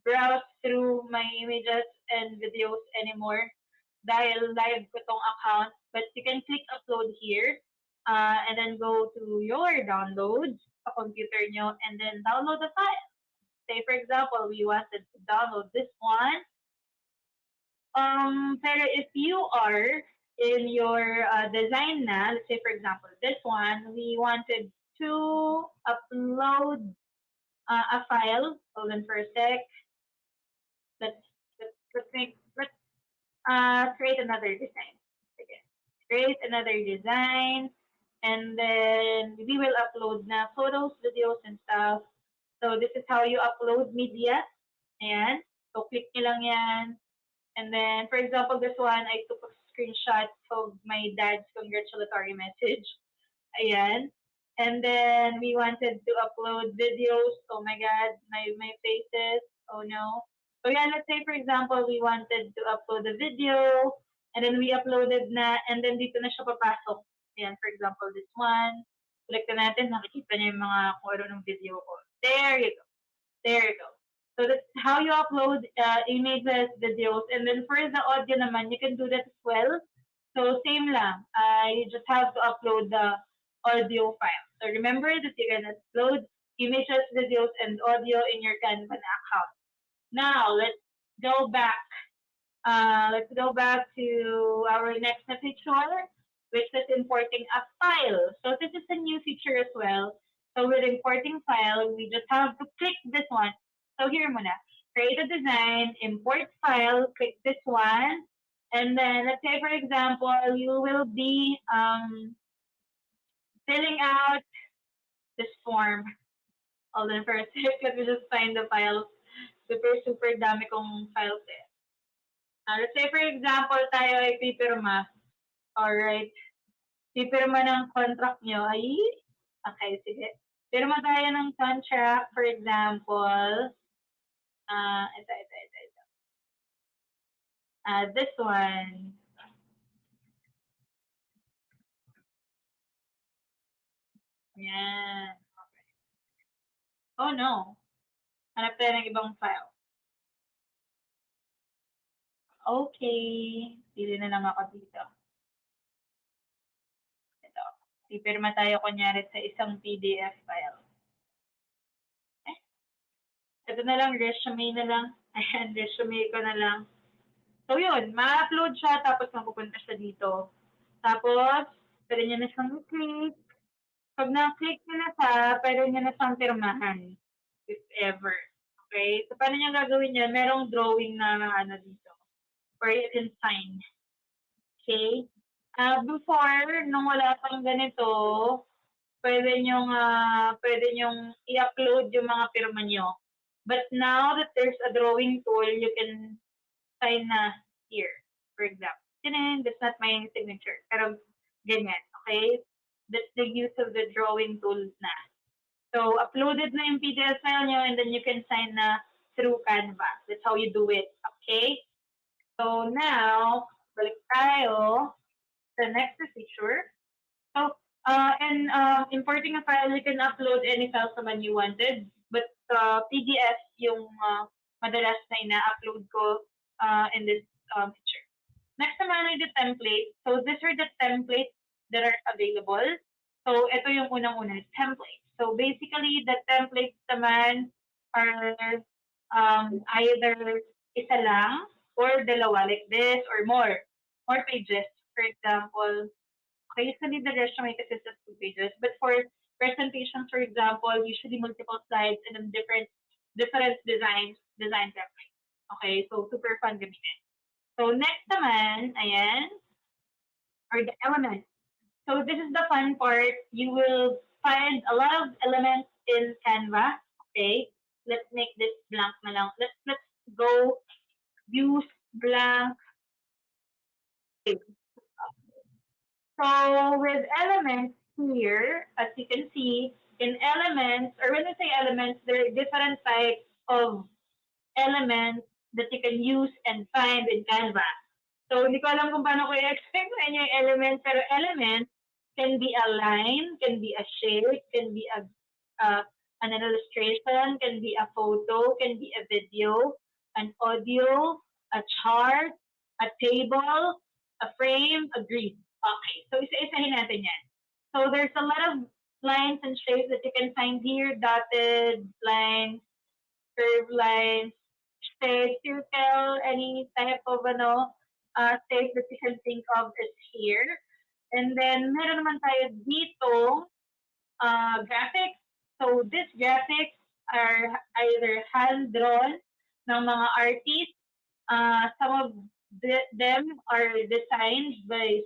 browse through my images and videos anymore dahil live ko tong account. But you can click upload here and then go to your downloads sa computer nyo and then download the file. Say, for example, we wanted to download this one. Pero if you are in your design na, let's say for example, this one, we wanted to upload a file. Hold on for a sec. Let's create another design. Again, create another design, and then we will upload na photos, videos, and stuff. So this is how you upload media. Ayan. So click nyo lang yan. And then, for example, this one, I took a screenshot of my dad's congratulatory message. Ayan. And then we wanted to upload videos. Oh my God, my faces. Oh no. So yeah, let's say for example, we wanted to upload a video, and then we uploaded na, and then dito na siya papasok. Ayan, for example, this one. Click na natin, nakikita niya yung mga kung ano ng video ko. There you go. There you go. So that's how you upload images, videos, and then for the audio naman, you can do that as well. So same lang. You just have to upload the audio file. So remember that you can upload images, videos, and audio in your Canva account. Now let's go back. Let's go back to our next feature, which is importing a file. So this is a new feature as well. So with importing file, we just have to click this one. So here muna, create a design, import file, click this one, and then let's say for example, you will be filling out this form. Hold on for a sec, let me just find the files. Super dami kong files eh. Let's say for example, tayo ay pipirma. Alright. Pipirma ng contract nyo. Ay, okay, sige. Pirma tayo ng contract, for example. Ito. This one. Yan. Okay. Oh no. Hanap tayo ng ibang file. Okay. Pili na lang ako dito. Ito. Pipirma tayo kunyari sa isang PDF file. Ito na lang, resume na lang. Ayan, resume ko na lang. So yun, ma-upload siya, tapos mapupunta siya dito. Tapos, pwede nyo na siyang click. Pag na-click nyo na siya, pwede nyo na siyang pirmahan. If ever. Okay? So, paano nyo gagawin yan? Merong drawing na ano dito. Or you can sign. Okay? Before, nung wala pang ganito, pwede nyong i-upload yung mga pirma nyo. But now that there's a drawing tool, you can sign na here, for example. That's not my signature. Pero ganyan, okay? That's the use of the drawing tool na. So, uploaded na yung PDF file nyo, and then you can sign na through Canva. That's how you do it, okay? So, now, balik tayo sa next feature. So, importing a file, you can upload any files naman you wanted. But PDF yung madalas na ina-upload ko in this feature. Next naman ay the template. So these are the templates that are available. So ito yung unang-una, template. So basically, the templates naman are either isa lang or dalawa, like this, or more pages. For example, okay, usually the resume consists of 2 pages, but for presentations, for example, usually multiple slides and then different design templates. Okay, so super fun gamitin. So next naman, ayan, are the elements. So this is the fun part. You will find a lot of elements in Canva. Okay, let's make this blank na lang. Let's go use blank. So with elements here, as you can see, in elements, or when I say elements, there are different types of elements that you can use and find in Canva. So hindi ko alam kung paano ko i-explain sa inyo yung elements, pero elements can be a line, can be a shape, can be an illustration, can be a photo, can be a video, an audio, a chart, a table, a frame, a grid. Okay, so isa-isahin natin yan. So there's a lot of lines and shapes that you can find here, dotted lines, curved lines, shade, circle, any type of shape that you can think of is here. And then meron naman tayo dito graphics. So these graphics are either hand-drawn ng mga artists. Some of them are designed by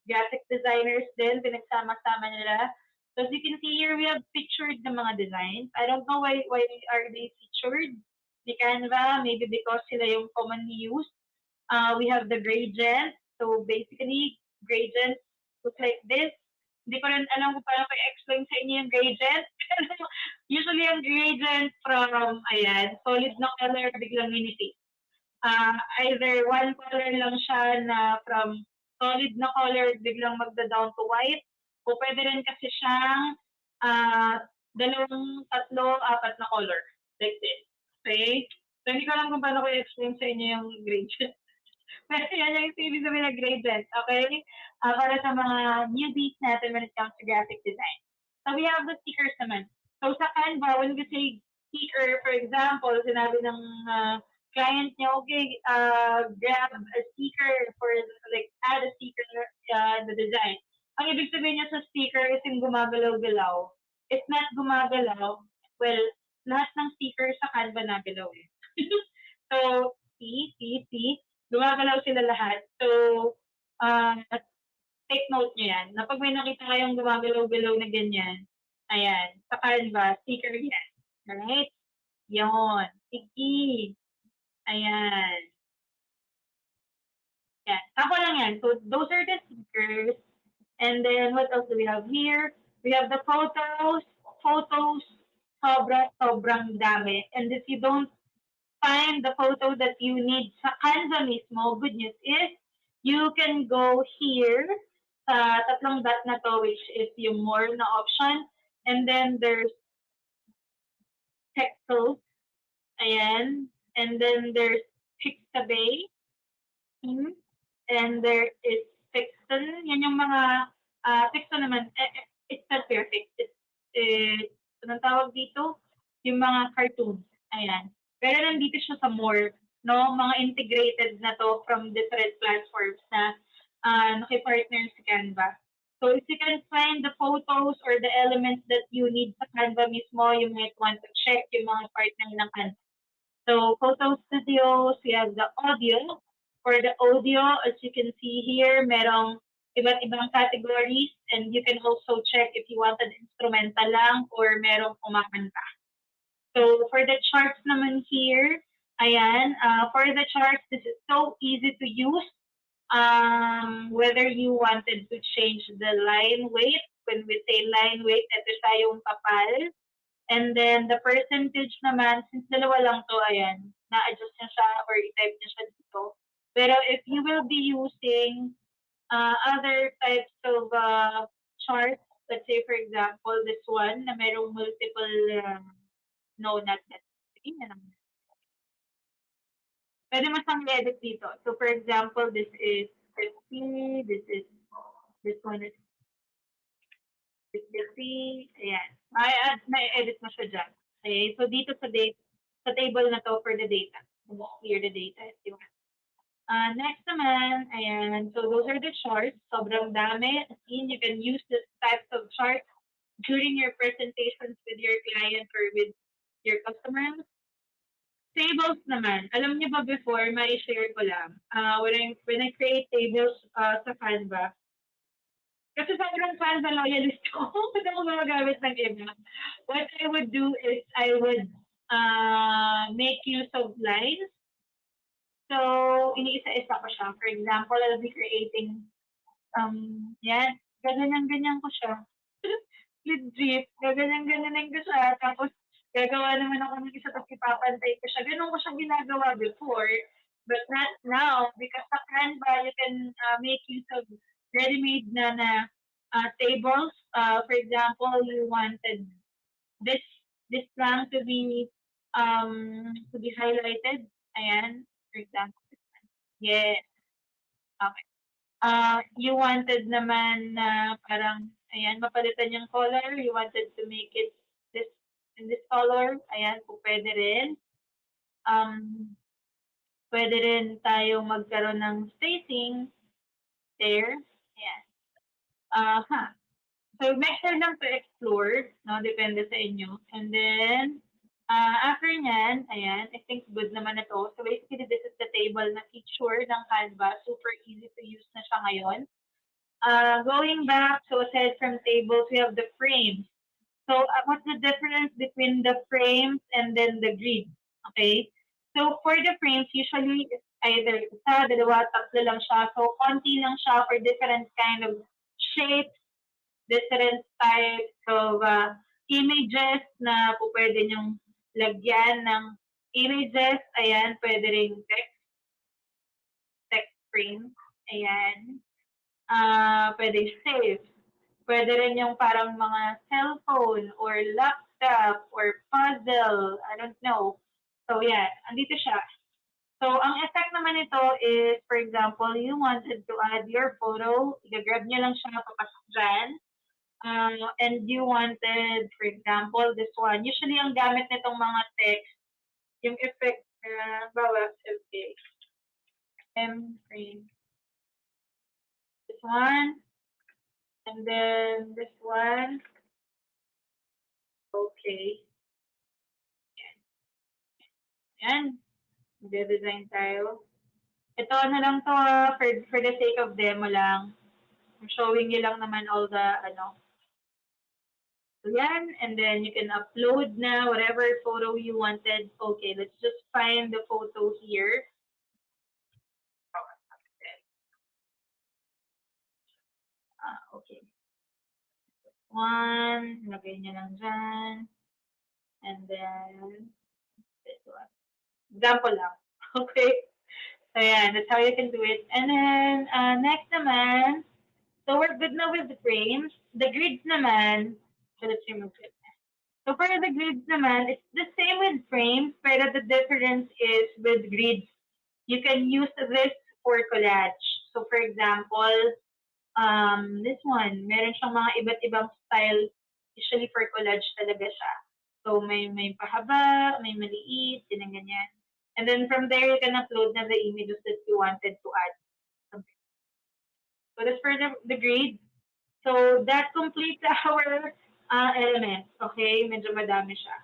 graphic designers din, pinagsama-sama nila. So as you can see here, we have pictured the mga designs. I don't know why are they featured. The Canva, maybe because sila yung commonly used. We have the gradient. So basically, gradient looks like this. Hindi ko rin alam kung paano ko i-explain sa inyo yung gradient. Usually, yung gradient from, solid na color, biglang minipis. Either one color lang siya na from solid na color, biglang magda-down to white. O pwede rin kasi siyang dalawang, tatlo, apat na color. Like this. Okay? So, hindi ko alam kung paano ko i-explain sa inyo yung gradient. Pero yan yung ibig sabihin na gradient, okay? Para sa mga newbies natin when it comes to graphic design. So we have the stickers naman. So sa Canva, when we say sticker, for example, sinabi ng client niya, okay, grab a sticker for, like, add a sticker in the design. Ang ibig sabihin niya sa sticker is yung gumagalaw-galaw. It's not gumagalaw. Well, lahat ng sticker sa Canva nagalaw eh. So, see. Gumagalaw sila lahat. So, take note nyo yan. Na pag may nakita kayong gumagalaw-galaw na ganyan, ayan, sa Canva, sticker yan. Alright? Yon. Sige. Ayan. Yan. Ako lang yan. So, those are the stickers. And then, what else do we have here? We have the photos. Photos, sobrang dami. And if you don't find the photo that you need sa Canva mismo, good news is you can go here sa tatlong dot na to, which is yung more na option. And then there's Pexels. Ayan. And then there's Pixabay. And there is Pixel. Yan yung mga Pixel naman. It's not perfect. Anong tawag dito? Yung mga cartoons. Ayan. Pero nandito siya sa more, no? Mga integrated na to from different platforms na nakipartner sa Canva. So if you can find the photos or the elements that you need sa Canva mismo, you might want to check yung mga partner ng Canva. So Photo Studios, we have the audio. For the audio, as you can see here, merong iba't ibang categories, and you can also check if you wanted instrumental lang or merong kumakanta. So for the charts naman here, ayan, for the charts, this is so easy to use. Whether you wanted to change the line weight, when we say line weight, ito siya yung kapal. And then the percentage naman, since dalawa lang to, ayan, na-adjust niya siya or i-type niya siya dito. Pero if you will be using other types of charts, let's say for example, this one, na merong multiple no, not necessary. Pwede mo siyang edit dito. So, for example, this is 50, this one is 50, ayan. May edit mo siya dyan. Okay, so dito sa table na to for the data. Clear the data if you want. Next naman, ayan. So, those are the charts. Sobrang dami. As in, you can use this types of charts during your presentations with your client or with your customers. Tables naman. Alam niyo ba before, may share ko lang. When I create tables sa Canva, kasi sobrang Canva loyalist ko, hindi ako magagamit ng iba. What I would do is I would make use of lines. So, iniisa-isa ko siya. For example, I'll be creating, yan, ganyan ko siya. Legit, gaganyan ko siya. Tapos, gagawa naman ako ng isa, tapos ipapantay ko siya. Ganun ko siya ginagawa before, but not now, because sa Canva, you can make use of ready-made na tables. For example, you wanted this lang to be highlighted. Ayan, for example. Yes. Okay. You wanted naman na parang, ayan, mapalitan yung color. You wanted to make it in this color. Ayan, po pwede rin. Pwede rin tayo magkaroon ng spacing there. Ayan. So, make sure lang to explore, no? Depende sa inyo. And then, after nyan, ayan, I think good naman na to. So, basically, this is the table na feature ng Canva. Super easy to use na siya ngayon. Going back, so aside from tables, we have the frames. So, what's the difference between the frames and then the grid? Okay? So, for the frames, usually, it's either isa, dalawa, tatlo lang siya. So, konti lang siya for different kind of shapes, different types of images na po pwede nyong lagyan ng images. Ayan, pwede ring text frame. Ayan. Pwede save. Pwede rin yung parang mga cellphone or laptop or puzzle. I don't know. So, yeah. Andito siya. So, ang effect naman ito is, for example, you wanted to add your photo. I-grab niya lang siya, papasok dyan. And you wanted, for example, this one. Usually, ang gamit nitong mga text, yung effect, bawa, okay. M-frame. This one. And then this one. Okay. Yan. Mag-design tayo. Ito ano lang to for the sake of demo lang. I'm showing you lang naman all the So yan. And then you can upload na whatever photo you wanted. Okay, let's just find the photo here. Okay. One. Lagay niya lang dyan. And then this one. Example lang. Okay. So yeah, that's how you can do it. And then next naman, so we're good now with the frames. The grids naman, so let's remove it. So for the grids naman, it's the same with frames, pero the difference is with grids. You can use this for collage. So for example, this one, meron siyang mga iba't ibang style, usually for collage talaga siya. So may pahaba, may maliit, ganyan. And then from there, you can upload na the images that you wanted to add. So that's for the grade. So that completes our elements. Okay, medyo madami siya.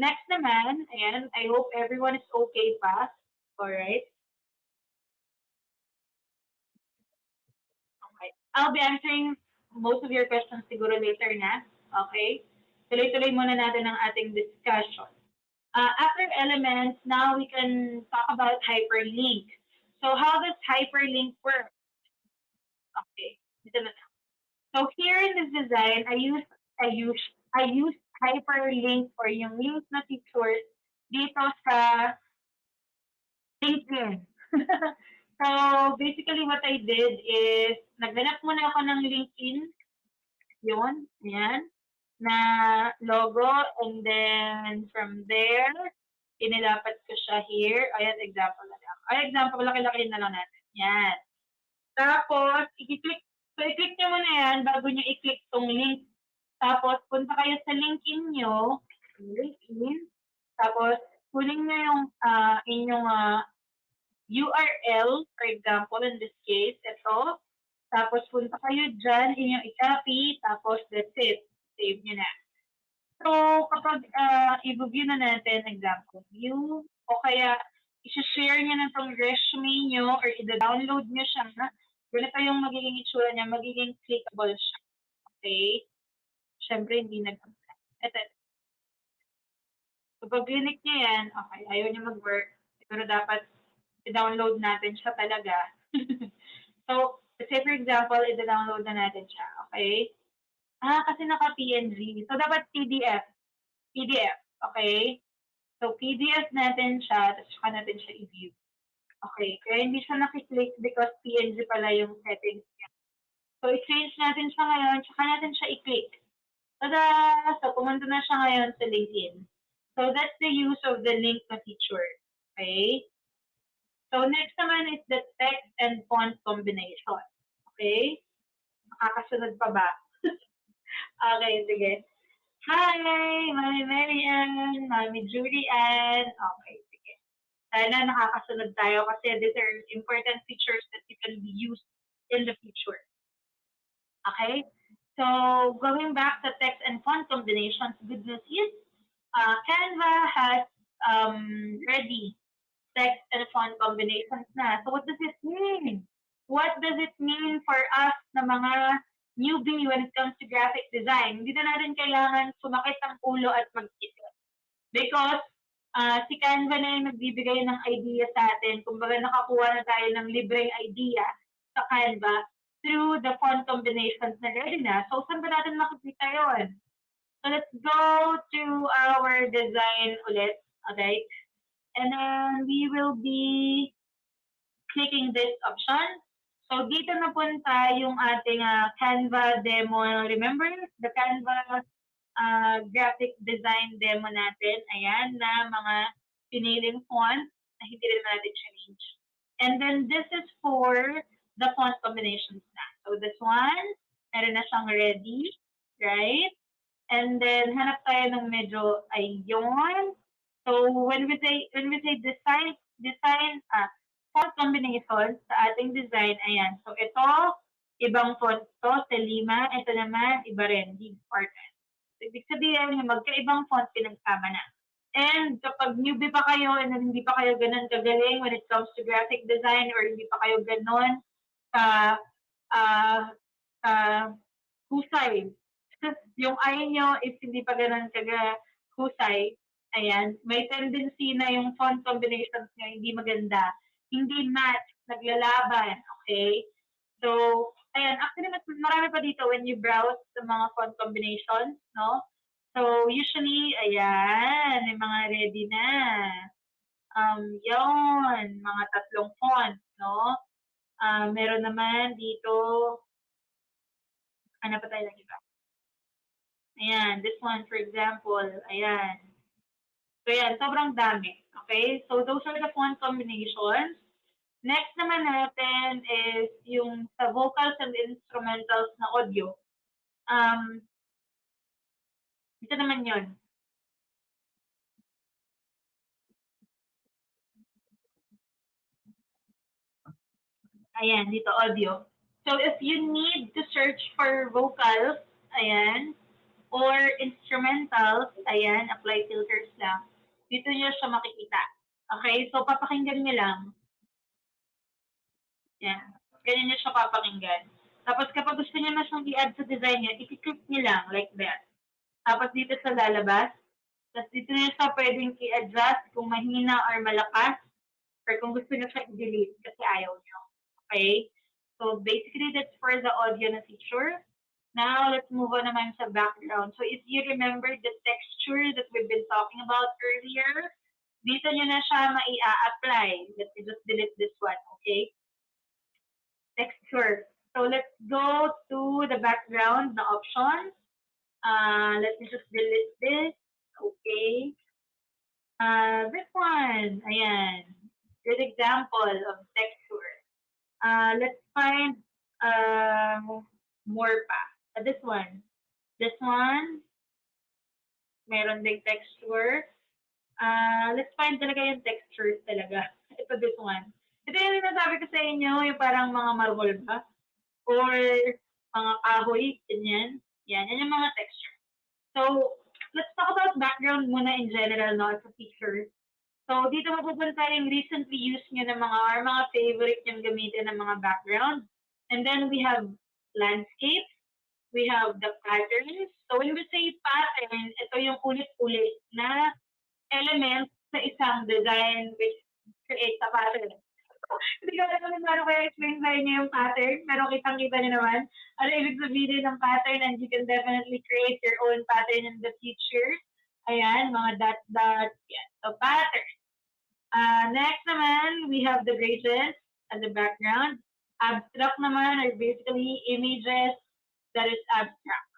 Next naman, ayan, I hope everyone is okay pa. Alright. Okay. I'll be answering most of your questions siguro later na. Okay? Tuloy-tuloy muna natin ang ating discussion. After elements, now we can talk about hyperlink. So how does hyperlink work? Okay, dito na. So here in this design, I use hyperlink or yung link na features dito sa LinkedIn. So basically what I did is naghanap muna ako ng LinkedIn. Yun, ayan. Na logo, and then from there, inilapat ko siya here. Ayan, example na lang. Ay, example, laki-laki na lang natin. Yan. Tapos, i-click nyo muna yan bago nyo i-click tong link. Tapos, punta kayo sa LinkedIn nyo. LinkedIn. Tapos, kunin nyo yung inyong URL, for example, in this case, ito. Tapos, punta kayo dyan, inyong i-copy. Tapos, that's it. Save nyo na. So, kapag i-view na natin, example, view, o kaya i-share nyo na itong resume nyo or i-download nyo siya, ganito yung magiging itsura niya, magiging clickable siya. Okay? Siyempre, hindi nag-apply. Ito. So, pag click nyo yan, okay, ayaw nyo mag-work, pero dapat i-download natin siya talaga. So, let's say for example, i-download na natin siya. Okay? Kasi naka-PNG. So, dapat PDF. Okay? So, PDF natin siya, tapos saka natin siya i-view. Okay? Kaya hindi siya nakiklik because PNG pala yung settings niya. So, i-change natin siya ngayon, saka natin siya i-click. Tada! So, pumunta na siya ngayon sa LinkedIn. So, that's the use of the link na feature. Okay? So, next naman is the text and font combination. Okay? Makakasunod pa ba? Okay, sige. Hi, Mami Marian, Mami Judy Ann. Okay, sige. Sana nakakasunod tayo kasi these are important features that you can be used in the future. Okay? So going back to text and font combinations, good news is Canva has ready text and font combinations na. So what does this mean? What does it mean for us na mga newbie when it comes to graphic design? Hindi na natin kailangan sumakit ang ulo at mag-isip. Because si Canva na yung nagbibigay ng idea sa atin. Kumbaga nakakuha na tayo ng libreng idea sa Canva through the font combinations na ready na. So saan ba natin makikita yun? So let's go to our design ulit. Okay? And then we will be clicking this option. So dito na punta yung ating Canva demo. Remember the Canva graphic design demo natin? Ayan, na mga piniling font na hindi rin natin change. And then this is for the font combinations na. So this one, meron na siyang ready, right? And then hanap tayo ng medyo ayun. So when we say design font combinations sa ating design, ayan. So ito, ibang font to, Selima. Ito naman, iba rin, big partner. So, ibig sabihin, yung magkaibang font pinagsama na. And kapag newbie pa kayo and hindi pa kayo ganun kagaling when it comes to graphic design or hindi pa kayo ganun husay, yung eye nyo is hindi pa ganun husay, ayan, may tendency na yung font combinations nyo hindi maganda, hindi match, naglalaban, okay? So, ayan, actually, marami pa dito when you browse the mga font combinations, no? So, usually, ayan, may mga ready na. Yon, mga 3 font, no? Meron naman dito, ano pa tayo lang iba? Ayan, this one, for example, ayan. So, ayan, sobrang dami, okay? So, those are the font combinations. Next naman natin is yung sa vocals and instrumentals na audio. Ito naman yun. Ayan, dito audio. So if you need to search for vocals, ayan, or instrumentals, ayan, apply filters lang. Dito nyo siya makikita. Okay, so papakinggan nyo lang. Yan. Ganyan nyo siya papakinggan. Tapos kapag gusto nyo na siyang i-add sa design nyo, i-click nyo lang like that. Tapos dito sa lalabas. Tapos dito nyo siya pwedeng i-adjust kung mahina or malakas. Or kung gusto nyo siya i-delete kasi ayaw nyo. Okay? So basically, that's for the audio na feature. Now, let's move on naman sa background. So if you remember the texture that we've been talking about earlier, dito nyo na siya mai-apply. Let me just delete this one, okay? Texture. So let's go to the background, the options. Let me just delete this. Okay. This one. Ayan. Good example of texture. Let's find more pa. This one. This one. Meron ding texture. Let's find talaga yung textures talaga. Ito, this one. Ito yung nasabi ko sa inyo, yung parang mga marble ba? Or mga kahoy, ganyan. Yan yung mga texture. So, let's talk about background muna in general, no, as a feature. So, dito mapupunta yung recently used nyo ng mga favorite yung gamitin ng mga background. And then we have landscape. We have the patterns. So, when we say pattern, ito yung ulit-ulit na element sa isang design which creates a pattern. Hindi ko alam kung paano kaya explain sa inyo yung pattern, pero kitang-kita nyo naman ano ibig sabihin ng pattern, and you can definitely create your own pattern in the future. Ayan, mga dot. Yan. So, pattern. Next naman, we have the gradients as the background. Abstract naman are basically images that is abstract.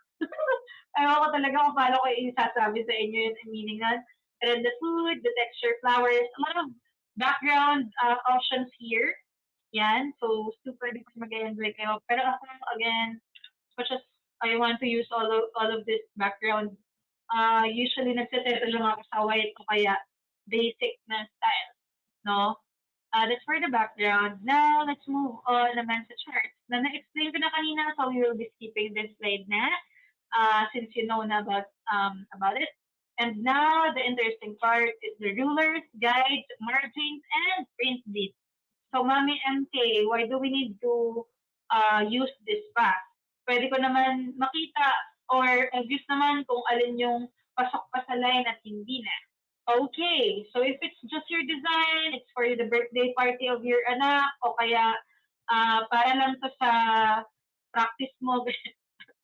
Ayaw ko talaga kung paano ko isasabi sa inyo yung meaning nun. And then the food, the texture, flowers, a lot of background options here. Yan. So, super di ko mag-enjoy kayo. Pero ako, again, much as I want to use all of this background, usually nagsisettle lang ako sa white o kaya basic na style. no? That's for the background. Now, let's move on naman sa charts. Na na-explain ko na kanina, so we will be skipping this slide na, since you know na about it. And now, the interesting part is the rulers, guides, margins, and print bits. So, Mami MK, why do we need to use this pa? Pwede ko naman makita or obvious naman kung alin yung pasok pa sa line at hindi na. Okay, so if it's just your design, it's for the birthday party of your anak, o kaya para lang to sa practice mo,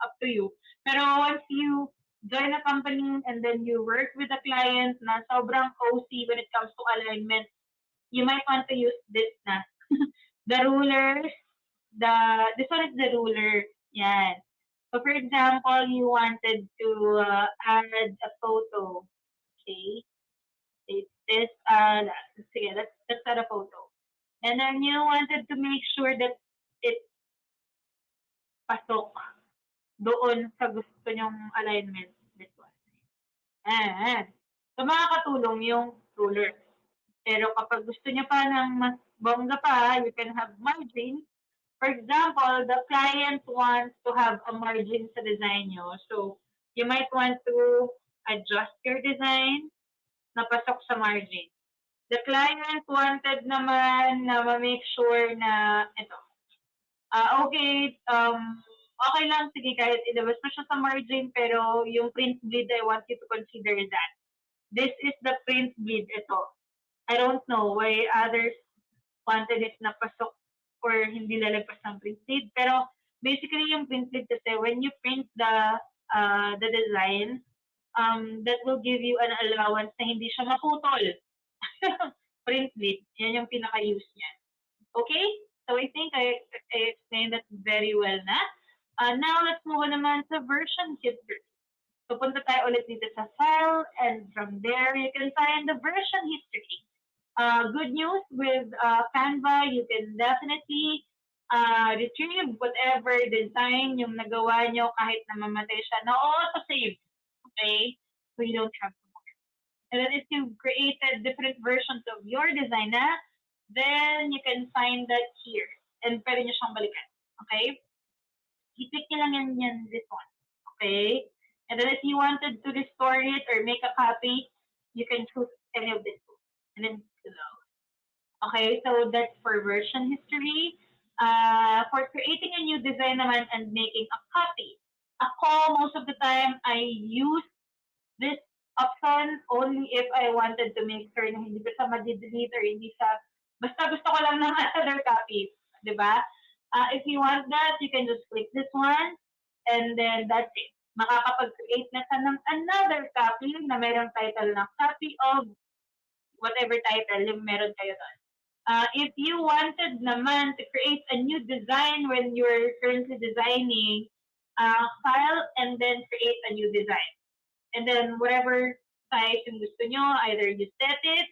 up to you. Pero once you join a company and then you work with a client na sobrang OC when it comes to alignment, you might want to use this na. The rulers, this one is the ruler. Yan. So for example, you wanted to add a photo. Okay. This, sige, let's add a photo. And then you wanted to make sure that it pasok doon sa gusto nyong alignment. This one. And, so makakatulong yung ruler. Pero kapag gusto niya pa ng mas bongga pa, you can have margin. For example, the client wants to have a margin sa design nyo. So, you might want to adjust your design na pasok sa margin. The client wanted naman na ma-make sure na ito. Okay, okay lang, sige, kahit ilabas mo siya sa margin, pero yung print bleed, I want you to consider that. This is the print bleed, ito. I don't know why others wanted it na pasok or hindi lalagpas ng print bleed, pero basically yung print bleed kasi when you print the design, that will give you an allowance na hindi siya maputol. Print bleed, yan yung pinaka-use niya. Okay? So I think I explained that very well na. Now, let's move on naman sa version history. So punta tayo ulit dito sa file, and from there, you can find the version history. Good news with Canva, you can definitely retrieve whatever design yung nagawa nyo kahit na mamatay siya na auto-save. Okay? So you don't have to worry. And then if you've created different versions of your design na, then you can find that here. And pwede nyo siyang balikan. Okay? I-click nyo lang yan, this one. Okay? And then if you wanted to restore it or make a copy, you can choose any of these two. And then close. Okay, so that's for version history. For creating a new design naman and making a copy. Ako, most of the time, I use this option only if I wanted to make sure na hindi ko sa ma-delete or hindi sa, basta gusto ko lang ng another copy. Diba? If you want that, you can just click this one, and then that's it. Makakapag-create na sa ng another copy na mayroong title na copy of whatever title yung meron kayo doon. If you wanted naman to create a new design when you're currently designing, file and then create a new design. And then whatever size yung gusto nyo, either you set it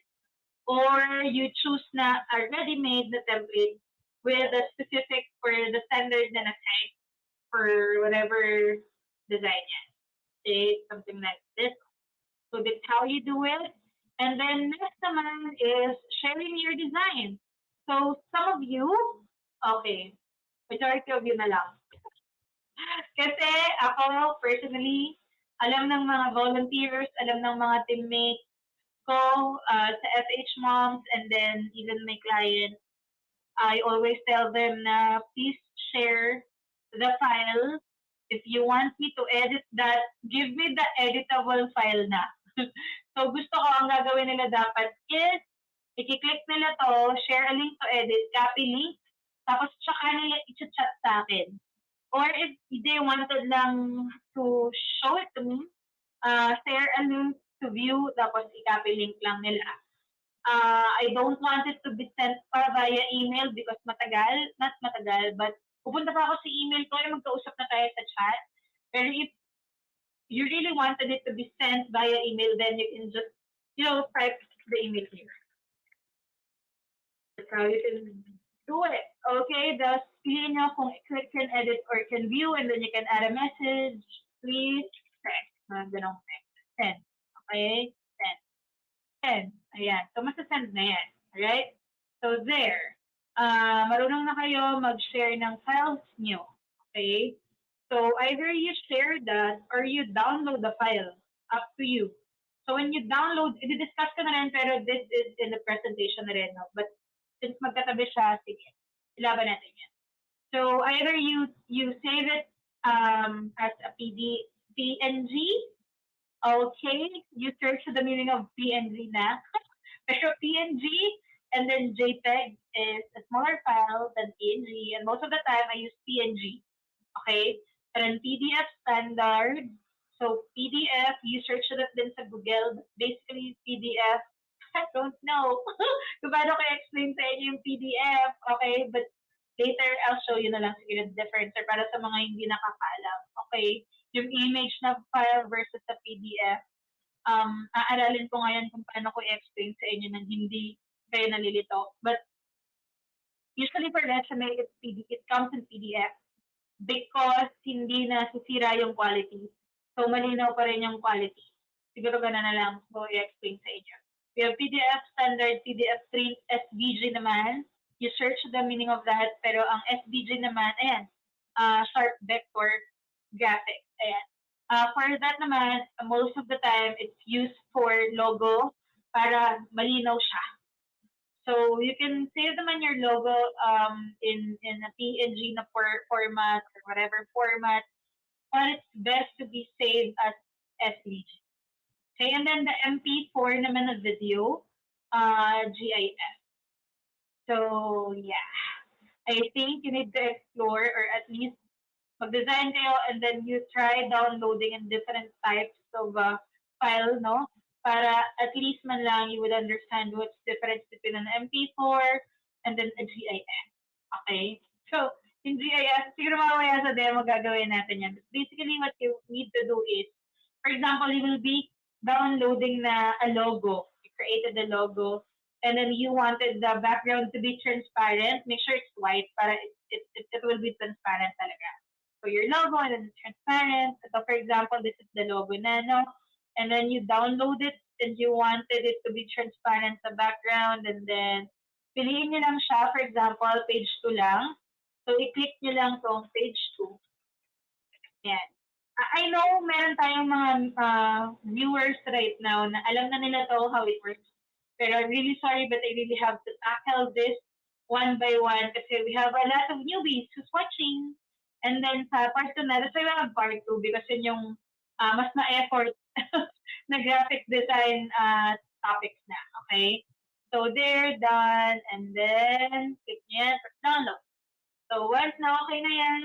or you choose na a ready-made na template with a specific or the standard na na-type for whatever design yan. Okay, something like this. So that's how you do it. And then next naman is sharing your design. So some of you, okay, majority of you na lang. Kasi ako personally, alam ng mga volunteers, alam ng mga teammates ko sa Fhmoms, and then even my clients, I always tell them na please share the file. If you want me to edit that, give me the editable file na. So gusto ko ang gagawin nila dapat is, i-click nila to, share a link to edit, copy link, tapos tsaka nila i-chat sa akin. Or if they wanted lang to show it to me, share a link to view, tapos i-copy link lang nila. I don't want it to be sent pa via email because matagal, not matagal, but pupunta pa ako sa email ko, ay magkausap na tayo sa chat. Pero if you really wanted it to be sent via email, then you can just, type the email here. That's how you can do it. Okay, just piliin nyo kung click can edit or can view, and then you can add a message. Please text. Ganong text. Send. Okay? Send. Send. Ayan. So, masasend na yan. Right? So there. Marunong na kayo mag-share ng files nyo. Okay? So either you share that or you download the file. Up to you. So when you download, i-discuss ko na rin, pero this is in the presentation na rin. No? But since magkatabi siya, sige, ilaban natin yan. So either you save it as a PNG. Okay, you search the meaning of PNG na. Pero PNG and then JPEG is a smaller file than PNG, and most of the time I use PNG. Okay, and then PDF standard. So PDF, you search it din sa Google. Basically, PDF. I don't know kung paano ko explain sa inyo yung PDF. Okay, but later I'll show you na lang siguro the difference or para sa mga hindi nakakaalam. Okay, yung image na file versus sa PDF. Aaralin ko ngayon kung paano ko i-explain sa inyo nang hindi kayo nalilito. But usually for resume, it comes in PDF because hindi na sisira yung quality. So malinaw pa rin yung quality. Siguro ganun na lang ko i-explain sa inyo. We have PDF standard, PDF print, SVG naman. You search the meaning of that, pero ang SVG naman, ayan, sharp vector graphic. Ayan. For that naman, most of the time, it's used for logo para malinaw siya. So you can save naman your logo in a PNG na format or whatever format, but it's best to be saved as SVG. Okay, and then the MP4 naman na video, GIF. So yeah, I think you need to explore or at least mag-design kayo and then you try downloading in different types of file, no? Para at least man lang you would understand what's the difference between an MP4 and then a GIF. Okay? So, in GIF, siguro mamaya sa demo gagawin natin yan. But basically, what you need to do is, for example, you will be downloading na a logo. You created the logo and then you wanted the background to be transparent. Make sure it's white para it will be transparent talaga. So your logo and then it's transparent. So for example, this is the logo na, no? And then you download it and you wanted it to be transparent sa background and then piliin nyo lang siya. For example, page 2 lang. So i-click nyo lang tong page 2. Yan. I know meron tayong mga viewers right now na alam na nila to how it works. Pero I'm really sorry but I really have to tackle this one by one kasi we have a lot of newbies who's watching. And then sa part 2 na, that's why we have part 2 because yun yung mas na-effort na graphic design topics na. Okay? So there, done. And then, click nyo yan, download. So once na okay na yan,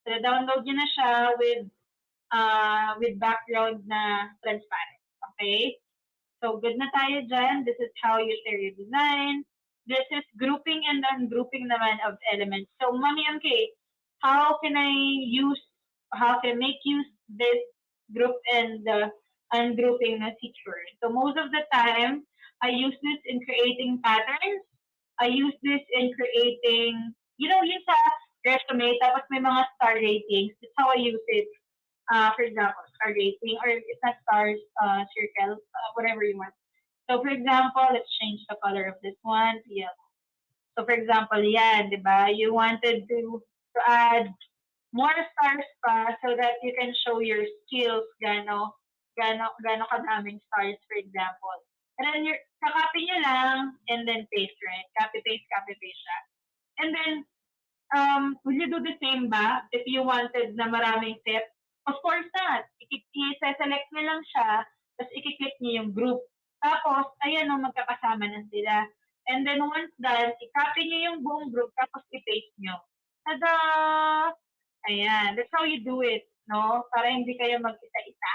so download nyo na siya with background na transparent. Okay? So good na tayo dyan. This is how you share your design. This is grouping and ungrouping naman of elements. So Mommy MK, how can I make use this group and ungrouping na feature? So most of the time, I use this in creating patterns. I use this in creating, yung sa resume, tapos may mga star ratings. That's how I use it. For example, star rating, or it's not stars, circle, whatever you want. So for example, let's change the color of this one to yellow. So for example, yan, di ba? You wanted to add more stars pa so that you can show your skills, gano kadaming stars, for example. And then kakopy nyo lang and then paste, right? Copy, paste siya. And then, will you do the same ba if you wanted na maraming tips? Of course not. I-select nyo lang siya, tapos i-click nyo yung group. Tapos, ayan o, magkakasama na sila. And then once done, i-copy nyo yung buong group, tapos i-paste nyo. Tada! Ayan, that's how you do it, no? Para hindi kayo mag-isa-isa.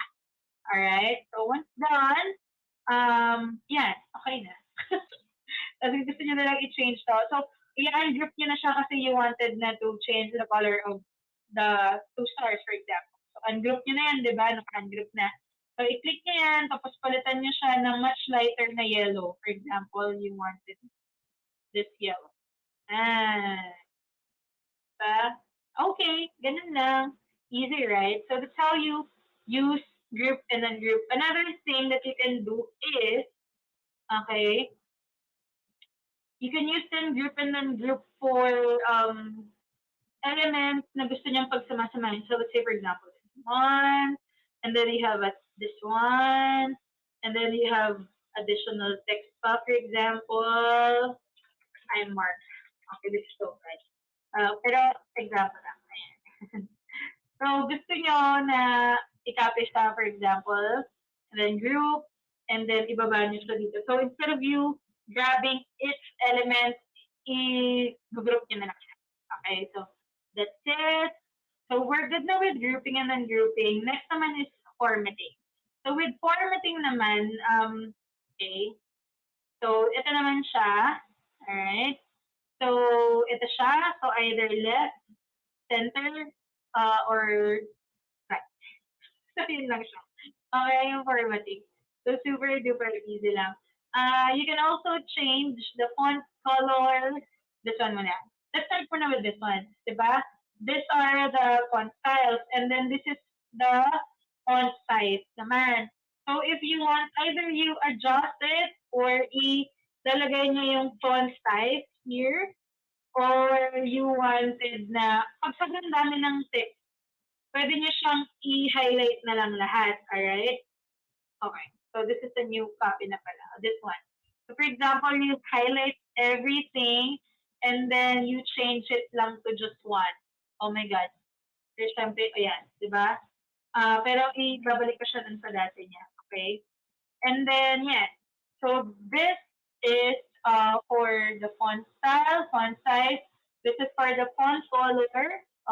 Alright? So once done, yan, okay na. Tapos gusto nyo na lang i-change to. So, i-ungroup nyo na siya kasi you wanted na to change the color of the 2 stars, for example. So, ungroup nyo na yan, di ba? Naka-ungroup na. So, i-click nyo yan, tapos palitan nyo siya ng much lighter na yellow. For example, you wanted this yellow. Okay, ganun lang. Easy, right? So, that's how you use group and ungroup. Another thing that you can do is, okay, You can use them group and then group for elements na gusto niyang pagsama-samahin. So let's say for example, this one, and then you have this one, and then you have additional text pa, for example, I'm Mark. Okay, this is so right. Pero example lang. So gusto nyo na i-copy siya, for example, and then group, and then ibaba nyo siya dito. So instead of you grabbing each element, i-group nyo na lang siya. Okay, so that's it. So we're good na with grouping and then grouping. Next naman is formatting. So with formatting naman, okay, so ito naman siya. Alright. So ito siya. So either left, center, or right. So yun lang siya. Okay, yung formatting. So super duper easy lang. You can also change the font color. This one muna. Let's start muna with this one. Diba? These are the font styles, and then this is the font size naman. So if you want, either you adjust it or ilalagay nyo yung font size here, or you wanted na, pag sobrang dami ng text, pwede nyo siyang i-highlight na lang lahat. Alright? Okay. So this is the new copy na pala. This one. So for example, you highlight everything and then you change it lang to just one. Oh my God. There's something, ayan, di ba? Pero ibabalik ko siya dun sa dati niya. Okay? And then, yeah. So this is for the font style, font size. This is for the font color.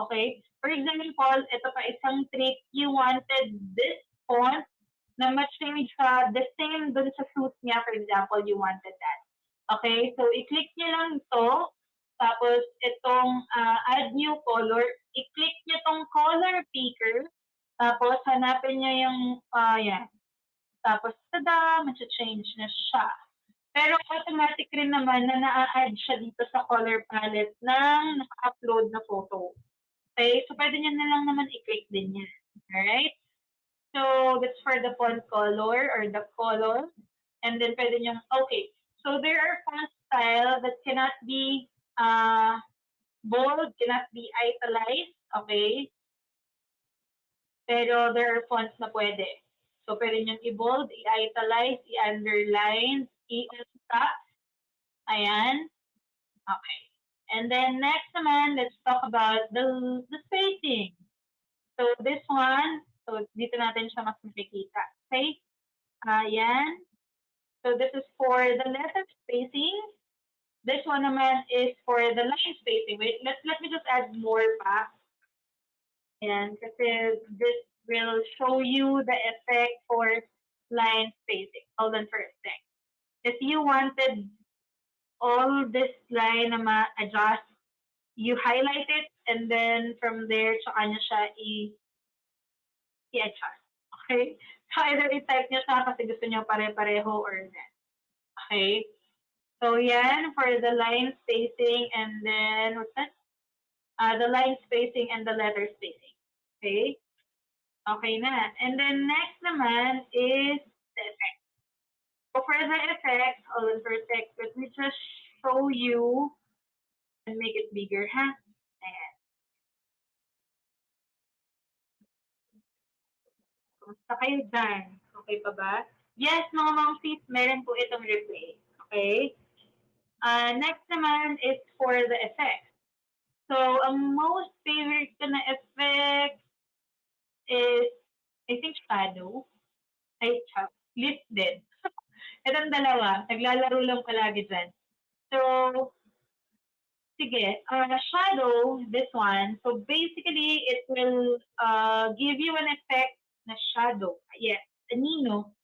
Okay? For example, ito pa isang trick. You wanted this font na ma-change the same dun sa suit niya. For example, you wanted that. Okay? So, i-click niyo lang ito. Tapos, itong add new color. I-click niyo itong color picker. Tapos, hanapin niyo yung, yan. Tapos, tada, ma-change na siya. Pero automatic rin naman na na-add siya dito sa color palette ng naka-upload na photo. Okay? So, pwede niyo na lang naman i-click din yan. Alright? So, that's for the font color or the color. And then, pwede nyo, okay. So, there are font style that cannot be bold, cannot be italicized. Okay? Pero there are fonts na pwede. So, pwede nyo i-bold, i-italize, i-underline, i-cap. Ayan. Okay. And then, next naman, let's talk about the spacing. So, this one, so dito natin siya mas makikita. Okay? Ayan. So, this is for the letter spacing. This one naman is for the line spacing. Wait, let me just add more pa. Ayan, kasi this will show you the effect for line spacing. Hold on for a sec. If you wanted all this line na ma-adjust, you highlight it, and then from there, tsaka nyo siya i-adjust. Okay? So either i-type nyo siya kasi gusto nyo pare-pareho or not. Okay? So yan, for the line spacing and then, what's that? The line spacing and the letter spacing. Okay? Okay na. And then next naman is the effect. So for the effect, hold on for a sec, let me just show you and make it bigger, ha? Ayan. Kumusta kayo dyan? Okay pa ba? Yes, mga momsies, meron po itong replay. Okay? Next naman is for the effect. So, ang most favorite ko na effect is, I think, shadow. Ay, lifted. Itong dalawa, naglalaro lang palagi dyan. So, sige, shadow, this one. So, basically, it will give you an effect na shadow. Yes, anino,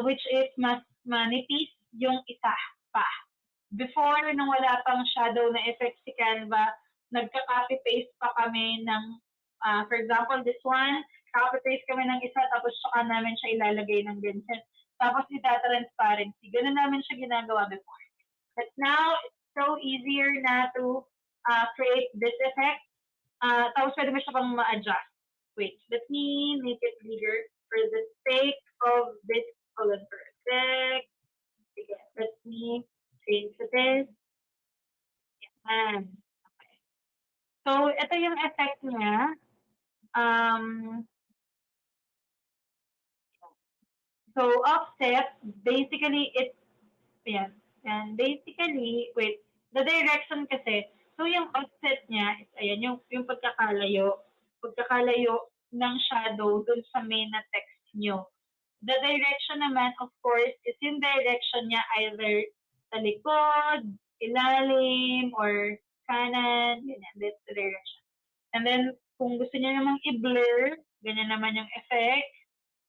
which is mas manipis yung isa pa. Before, nung wala pang shadow na effect si Canva, nagka-copy-paste pa kami ng, for example, this one, copy-paste kami ng isa, tapos saka namin siya ilalagay ng ganyan. Tapos ita-transparency. Ganun namin siya ginagawa before. But now, it's so easier na to create this effect. Tapos pwede mo siya pang ma-adjust. Wait, let me make it bigger for the sake of this color. Perfect. Again, let me change this. ito yung effect niya. So offset, basically it's, yan. And basically, wait, the direction kasi, so yung offset niya, is, ayan, yung pagkakalayo ng shadow dun sa main na text nyo. The direction naman, of course, is yung direction niya either sa likod, ilalim, or kanan, ganyan, that's the direction. And then, kung gusto niya namang i-blur, ganyan naman yung effect.